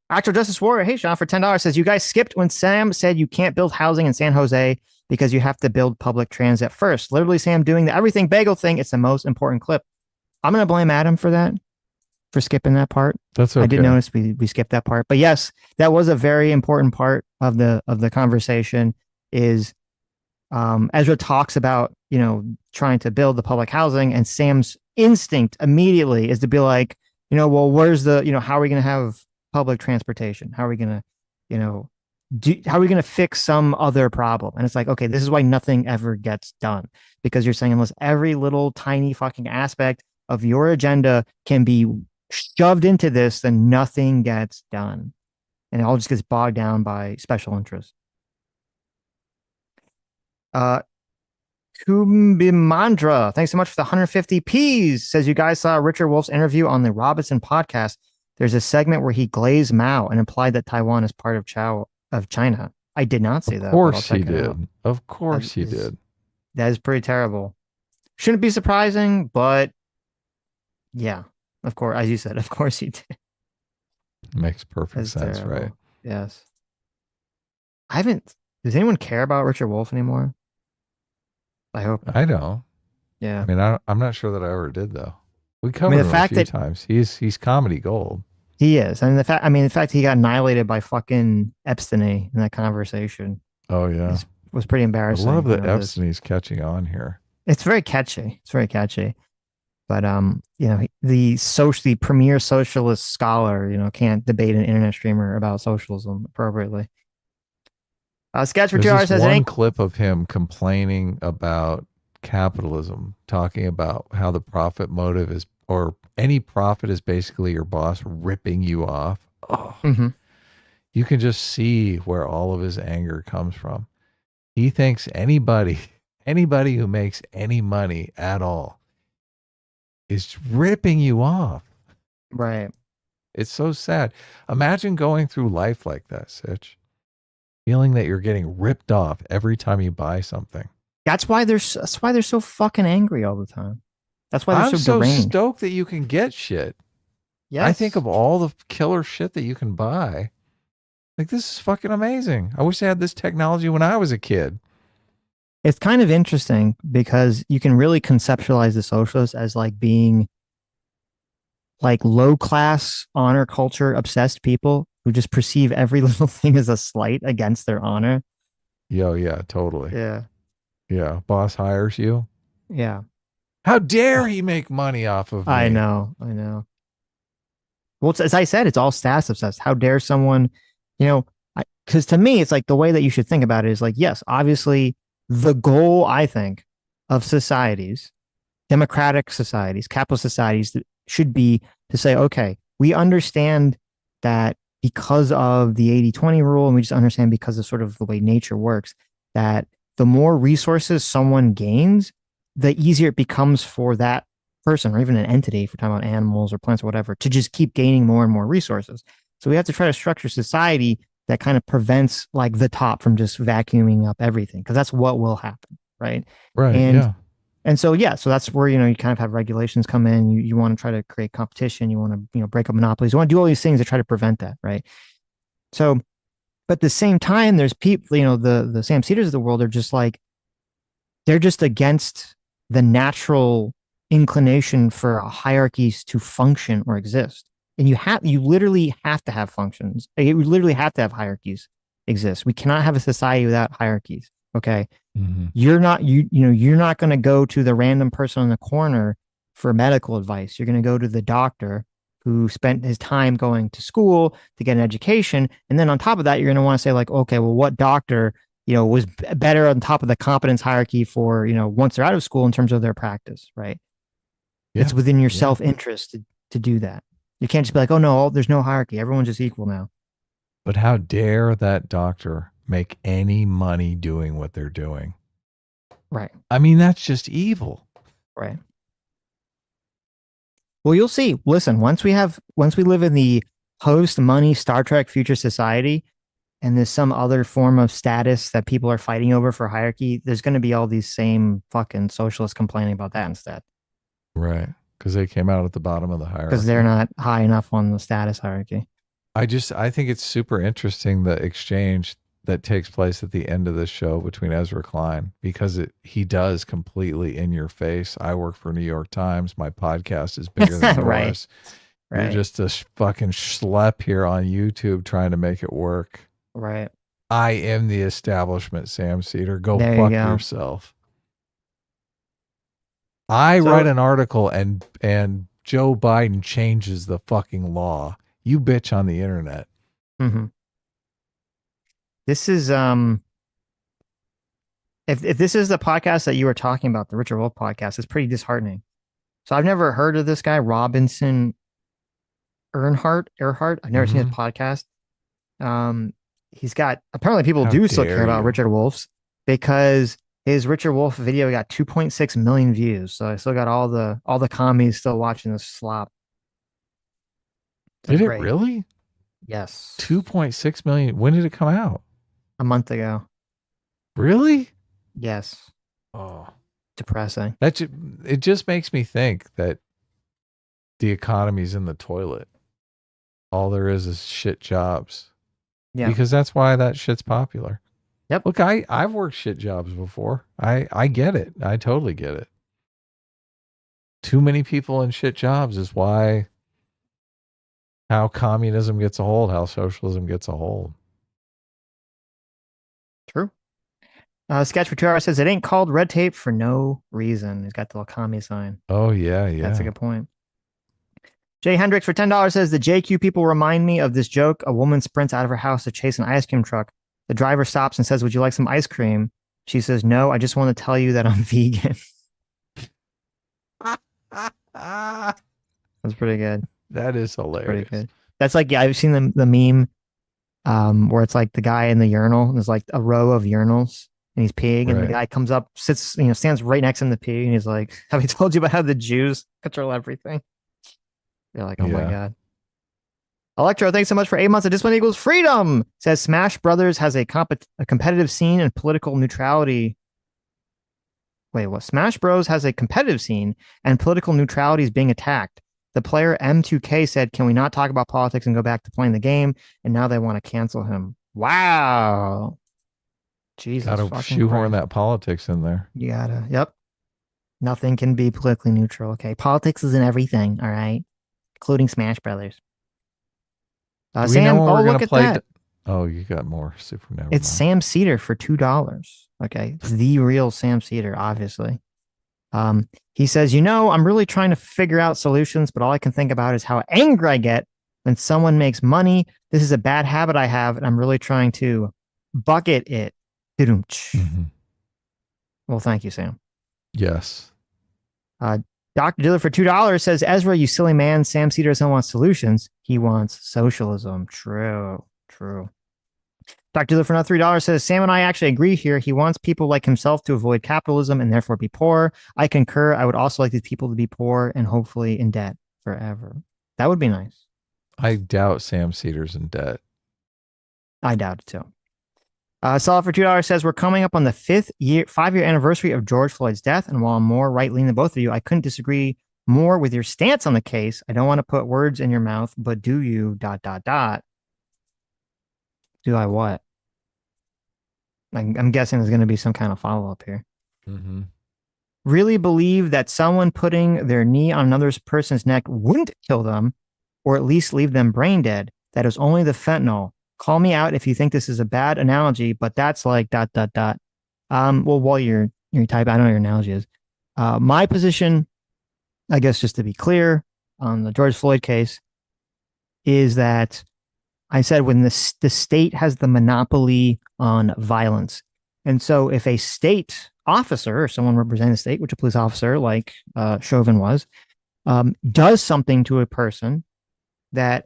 Actual Justice Warrior, hey, Sean, for $10 says, you guys skipped when Sam said you can't build housing in San Jose because you have to build public transit first. Literally, Sam doing the everything bagel thing. It's the most important clip. I'm going to blame Adam for that, for skipping that part. That's okay. I did notice we skipped that part. But yes, that was a very important part of the conversation is Ezra talks about, trying to build the public housing, and Sam's instinct immediately is to be like, well, where's the, how are we going to have public transportation? How are we going to, how are we going to fix some other problem? And it's like, okay, this is why nothing ever gets done, because you're saying unless every little tiny fucking aspect of your agenda can be shoved into this, then nothing gets done. And it all just gets bogged down by special interests. Kumbimandra, thanks so much for the 150 Ps. Says, you guys saw Richard Wolff's interview on the Robinson podcast. There's a segment where he glazed Mao and implied that Taiwan is part of China. I did not see that. Of course he did. Of course he did. That is pretty terrible. Shouldn't be surprising, but yeah, of course, as you said, of course he did. Makes perfect sense, terrible. Right? Yes. Does anyone care about Richard Wolff anymore? I hope. I don't. Yeah. I mean, I'm not sure that I ever did, though. We covered him a few times. He's comedy gold. He is. And the fact he got annihilated by fucking Epstein in that conversation. Oh, yeah. Was pretty embarrassing. I love that Epstein's catching on here. It's very catchy. But the premier socialist scholar, can't debate an internet streamer about socialism appropriately. Sketch for 2 hours says one clip of him complaining about capitalism, talking about how the profit motive is, or any profit is basically your boss ripping you off. Oh, You can just see where all of his anger comes from. He thinks anybody who makes any money at all is ripping you off. Right. It's so sad. Imagine going through life like that, Sitch. Feeling that you're getting ripped off every time you buy something. That's why they're so fucking angry all the time. That's why they're so deranged. I'm so stoked that you can get shit. Yes. I think of all the killer shit that you can buy. Like, this is fucking amazing. I wish I had this technology when I was a kid. It's kind of interesting because you can really conceptualize the socialists as like being like low class honor culture obsessed people who just perceive every little thing as a slight against their honor. Yeah, totally. Yeah. Yeah. Boss hires you. Yeah. How dare he make money off of me? I know. Well, as I said, it's all status obsessed. How dare someone, because to me, it's like the way that you should think about it is like, yes, obviously the goal, I think, of societies, democratic societies, capitalist societies should be to say, okay, we understand that because of the 80-20 rule, and we just understand because of sort of the way nature works, that the more resources someone gains, the easier it becomes for that person or even an entity, if we're talking about animals or plants or whatever, to just keep gaining more and more resources. So we have to try to structure society that kind of prevents like the top from just vacuuming up everything, because that's what will happen, right? Right. And so that's where you kind of have regulations come in. You want to try to create competition. You want to break up monopolies. You want to do all these things to try to prevent that, right? So, but at the same time, there's people, the Sam Cedars of the world are just like, they're just against the natural inclination for hierarchies to function or exist. And you literally have to have functions. You literally have to have hierarchies exist. We cannot have a society without hierarchies. Okay. Mm-hmm. You're not going to go to the random person on the corner for medical advice. You're going to go to the doctor who spent his time going to school to get an education. And then on top of that, you're going to want to say like, okay, well, what doctor, was better on top of the competence hierarchy for, once they're out of school in terms of their practice, right? Yeah. It's within your self-interest to do that. You can't just be like, oh no, there's no hierarchy. Everyone's just equal now. But how dare that doctor make any money doing what they're doing? Right. I mean, that's just evil. Right. Well, you'll see. Listen, once we live in the post money Star Trek future society, and there's some other form of status that people are fighting over for hierarchy, there's going to be all these same fucking socialists complaining about that instead. Right. Because they came out at the bottom of the hierarchy. Because they're not high enough on the status hierarchy. I think it's super interesting, the exchange that takes place at the end of this show between Ezra Klein, because he does completely in your face. I work for New York Times. My podcast is bigger than Right. yours. Right. You're just a fucking schlep here on YouTube trying to make it work. Right. I am the establishment, Sam Seder. Go There you fuck go. yourself. I write an article and Joe Biden changes the fucking law. You bitch on the internet. Mm-hmm. This is if this is the podcast that you were talking about, the Richard Wolff podcast, it's pretty disheartening. So I've never heard of this guy, Robinson Earhart. I've never seen his podcast. He's got, apparently people do still care about Richard Wolff's, because his Richard Wolff video got 2.6 million views. So I still got all the commies still watching this slop. Did it really? Yes. 2.6 million. When did it come out? A month ago. Really? Yes. Oh, depressing. It just makes me think that the economy's in the toilet. All there is shit jobs. Yeah. Because that's why that shit's popular. Yep. Look, I've worked shit jobs before. I get it. I totally get it. Too many people in shit jobs is how communism gets a hold, how socialism gets a hold. True. Sketch for 2 hours says it ain't called red tape for no reason. He's got the little commie sign. Oh, yeah. That's a good point. Jay Hendricks for $10 says the JQ people remind me of this joke. A woman sprints out of her house to chase an ice cream truck. The driver stops and says, "Would you like some ice cream?" She says, "No, I just want to tell you that I'm vegan." That's pretty good. That is hilarious. Pretty good. That's like, yeah, I've seen the meme where it's like the guy in the urinal, and there's like a row of urinals and he's peeing, and the guy comes up, stands right next to him to pee, and he's like, "Have I told you about how the Jews control everything?" You're like, oh my God. Electro, thanks so much for 8 months of Discipline Equals Freedom. Says Smash Brothers has a competitive scene and political neutrality. Wait, what? Smash Bros has a competitive scene and political neutrality is being attacked. The player M2K said, "Can we not talk about politics and go back to playing the game?" And now they want to cancel him. Wow. Jesus. Gotta shoehorn that politics in there. You gotta. Yep. Nothing can be politically neutral. Okay. Politics is in everything. All right. Including Smash Brothers. Sam, look at that. Oh, you got more. Super. Never It's mind. Sam Seder for $2. Okay. It's the real Sam Seder, obviously. He says, I'm really trying to figure out solutions, but all I can think about is how angry I get when someone makes money. This is a bad habit I have, and I'm really trying to bucket it. Mm-hmm. Well, thank you, Sam. Yes. Dr. Diller for $2 says, Ezra, you silly man, Sam Seder doesn't want solutions. He wants socialism. True. Dr. Diller for another $3 says, Sam and I actually agree here. He wants people like himself to avoid capitalism and therefore be poor. I concur. I would also like these people to be poor and hopefully in debt forever. That would be nice. I doubt Sam Seder's in debt. I doubt it too. Solid for $2 says, we're coming up on the 5-year anniversary of George Floyd's death. And while I'm more right-leaning than both of you, I couldn't disagree more with your stance on the case. I don't want to put words in your mouth, but do you ... Do I what? I'm guessing there's going to be some kind of follow-up here. Mm-hmm. Really believe that someone putting their knee on another person's neck wouldn't kill them, or at least leave them brain dead. That is only the fentanyl. Call me out if you think this is a bad analogy, but that's like ... Well, while you're typing, I don't know what your analogy is. My position, I guess, just to be clear on the George Floyd case, is that I said when the state has the monopoly on violence. And so if a state officer or someone representing the state, which a police officer like Chauvin was, does something to a person that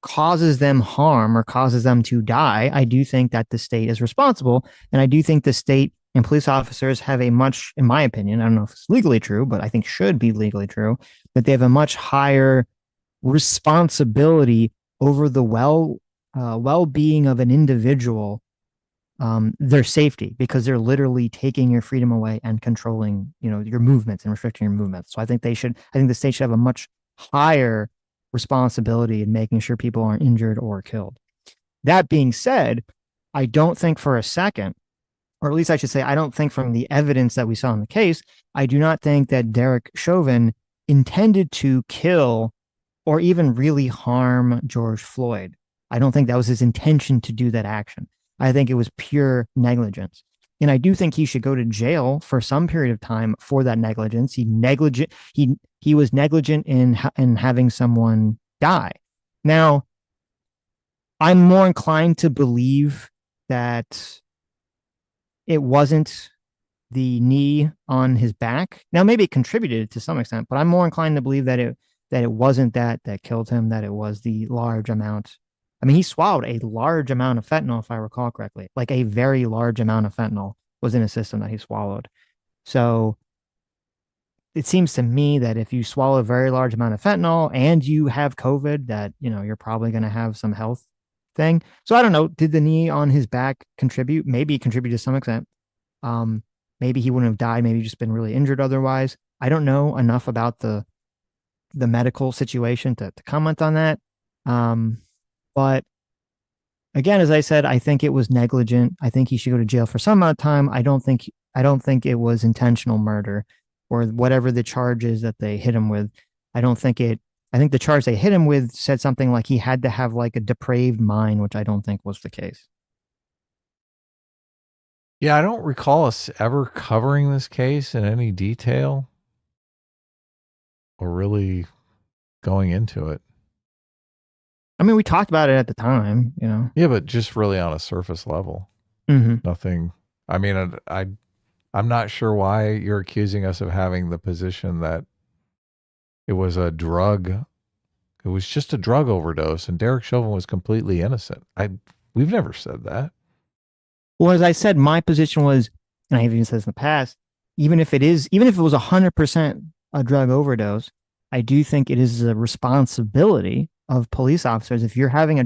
causes them harm or causes them to die, I do think that the state is responsible. And I do think the state And police officers have a much, in my opinion, I don't know if it's legally true, but I think should be legally true, that they have a much higher responsibility over the well-being of an individual, their safety, because they're literally taking your freedom away and controlling, your movements and restricting your movements. So I think the state should have a much higher responsibility in making sure people aren't injured or killed. That being said, I don't think for a second, or at least I should say, I don't think from the evidence that we saw in the case, I do not think that Derek Chauvin intended to kill or even really harm George Floyd. I don't think that was his intention to do that action. I think it was pure negligence. And I do think he should go to jail for some period of time for that negligence. He was negligent in having someone die. Now, I'm more inclined to believe that it wasn't the knee on his back. Now, maybe it contributed to some extent, but I'm more inclined to believe that it wasn't that killed him, that it was the large amount. I mean, he swallowed a large amount of fentanyl, if I recall correctly. Like a very large amount of fentanyl was in his system that he swallowed. So it seems to me that if you swallow a very large amount of fentanyl and you have COVID, that, you're probably going to have some health thing. So I don't know. Did the knee on his back contribute? Maybe contribute to some extent. Maybe he wouldn't have died. Maybe just been really injured otherwise. I don't know enough about the medical situation to comment on that. But again, as I said, I think it was negligent. I think he should go to jail for some amount of time. I don't think it was intentional murder or whatever the charge is that they hit him with. I think the charge they hit him with said something like he had to have like a depraved mind, which I don't think was the case. Yeah, I don't recall us ever covering this case in any detail or really going into it. I mean, we talked about it at the time, Yeah, but just really on a surface level. Mm-hmm. Nothing. I mean, I'm not sure why you're accusing us of having the position that it was a drug. It was just a drug overdose, and Derek Chauvin was completely innocent. We've never said that. Well, as I said, my position was, and I've even said this in the past, even if it was 100% a drug overdose, I do think it is a responsibility of police officers. If you're having a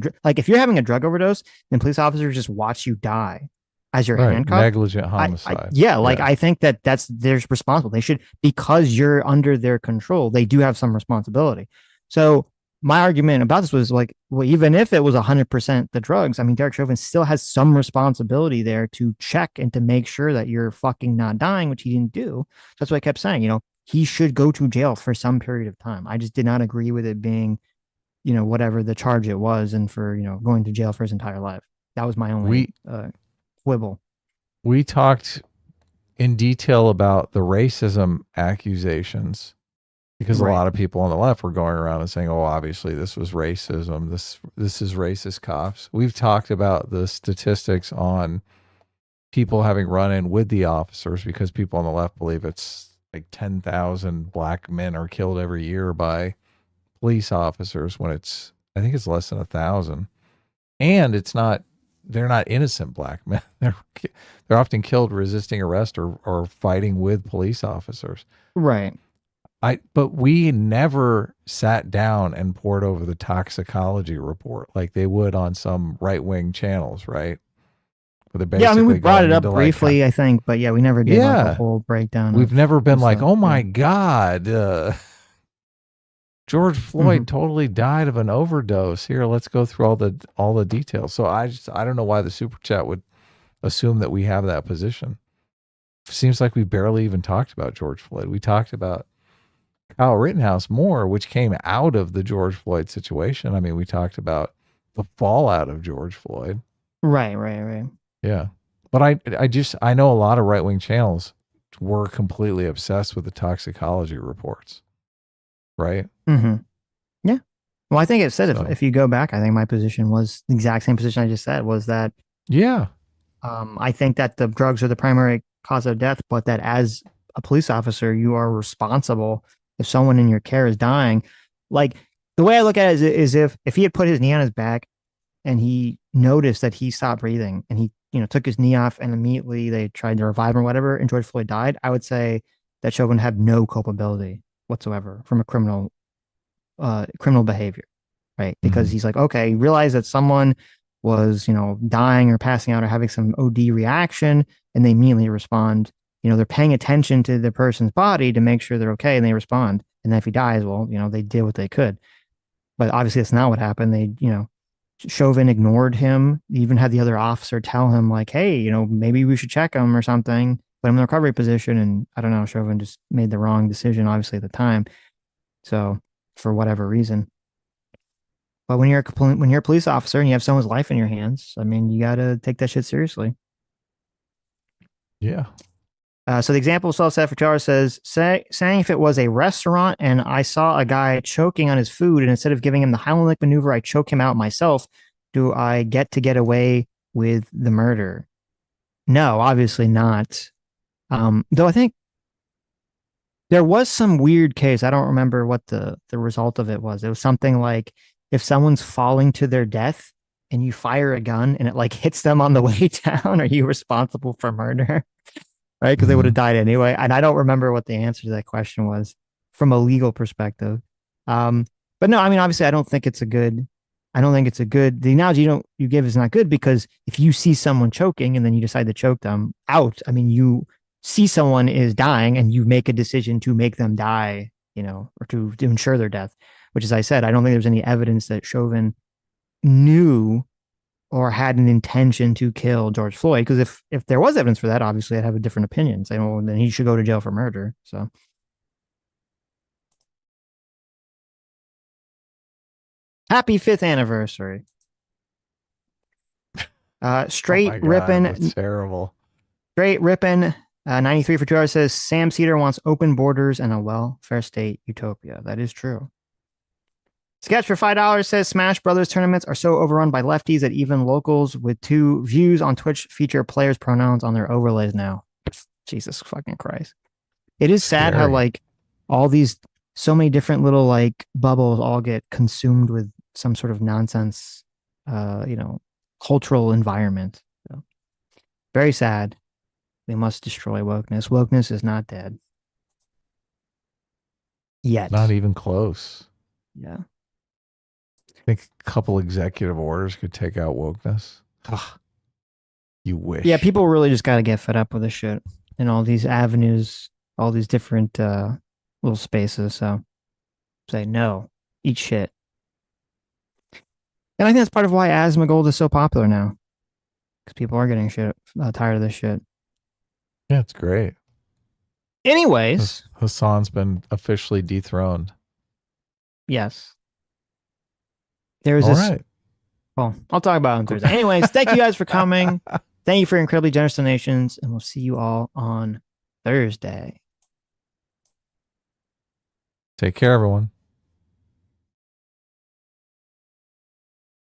drug overdose, then police officers just watch you die as you're handcuffed. Negligent homicide. I think they're responsible. They should, because you're under their control, they do have some responsibility. So my argument about this was like, well, even if it was 100% the drugs, I mean, Derek Chauvin still has some responsibility there to check and to make sure that you're fucking not dying, which he didn't do. So that's what I kept saying, he should go to jail for some period of time. I just did not agree with it being, whatever the charge it was, and for, going to jail for his entire life. That was my only quibble. We talked in detail about the racism accusations because a lot of people on the left were going around and saying, oh, obviously this was racism. This is racist cops. We've talked about the statistics on people having run in with the officers, because people on the left believe it's like 10,000 black men are killed every year by police officers, when I think it's less than 1,000. And they're not innocent black men. They're often killed resisting arrest or fighting with police officers. Right. But we never sat down and poured over the toxicology report like they would on some right-wing channels, right? Yeah, I mean, we brought it up briefly, I think, but we never did like a whole breakdown. We've never been like, oh my God, George Floyd totally died of an overdose. Here, let's go through all the details. So I don't know why the super chat would assume that we have that position. Seems like we barely even talked about George Floyd. We talked about Kyle Rittenhouse more, which came out of the George Floyd situation. I mean, we talked about the fallout of George Floyd. Right. Yeah. But I know a lot of right-wing channels were completely obsessed with the toxicology reports. Right? Mm-hmm. Yeah. Well, I think it said, if you go back, I think my position was the exact same position I just said, was that, I think that the drugs are the primary cause of death, but that as a police officer, you are responsible if someone in your care is dying. Like, the way I look at it is if he had put his knee on his back and he noticed that he stopped breathing and he, took his knee off and immediately they tried to revive him or whatever, and George Floyd died, I would say that Chauvin had no culpability whatsoever from a criminal behavior, right? Because he's like, okay, he realized that someone was, dying or passing out or having some OD reaction, and they immediately respond. They're paying attention to the person's body to make sure they're okay, and they respond. And then if he dies, well, they did what they could. But obviously that's not what happened. They, Chauvin ignored him, even had the other officer tell him like, hey, maybe we should check him or something, put him in the recovery position. And I don't know, Chauvin just made the wrong decision, obviously, at the time. So for whatever reason. But when you're a police officer and you have someone's life in your hands, I mean, you got to take that shit seriously. Yeah. So the example Saul set for Char says, saying if it was a restaurant and I saw a guy choking on his food, and instead of giving him the Heimlich maneuver, I choke him out myself, do I get away with the murder? No, obviously not. Though I think there was some weird case. I don't remember what the result of it was. It was something like if someone's falling to their death and you fire a gun and it like hits them on the way down, are you responsible for murder? Right? Because they would have died anyway. And I don't remember what the answer to that question was from a legal perspective. But no, I mean, obviously, I don't think it's a good, the analogy you give is not good, because if you see someone choking and then you decide to choke them out, I mean, you see someone is dying and you make a decision to make them die, or to ensure their death, which, as I said, I don't think there's any evidence that Chauvin knew or had an intention to kill George Floyd. Because if there was evidence for that, obviously I'd have a different opinion, saying, well, then he should go to jail for murder. So happy 5th anniversary. Straight ripping. That's terrible. Straight ripping. 93 for 2 hours says Sam Seder wants open borders and a welfare state utopia. That is true. Sketch for $5 says Smash Brothers tournaments are so overrun by lefties that even locals with 2 views on Twitch feature players' pronouns on their overlays now. Jesus fucking Christ. It is sad how like all these, so many different little like bubbles all get consumed with some sort of nonsense, cultural environment. So, very sad. They must destroy wokeness. Wokeness is not dead. Yet. Not even close. Yeah. I think a couple executive orders could take out wokeness. Ugh, you wish. Yeah, people really just got to get fed up with this shit in all these avenues, all these different little spaces. So say no, eat shit. And I think that's part of why Asthma Gold is so popular now, because people are getting tired of this shit. Yeah, it's great. Anyways, Hassan's been officially dethroned. Yes. There's All this. right. Well, I'll talk about it on Thursday. Anyways, thank you guys for coming. Thank you for your incredibly generous donations, and we'll see you all on Thursday. Take care, everyone.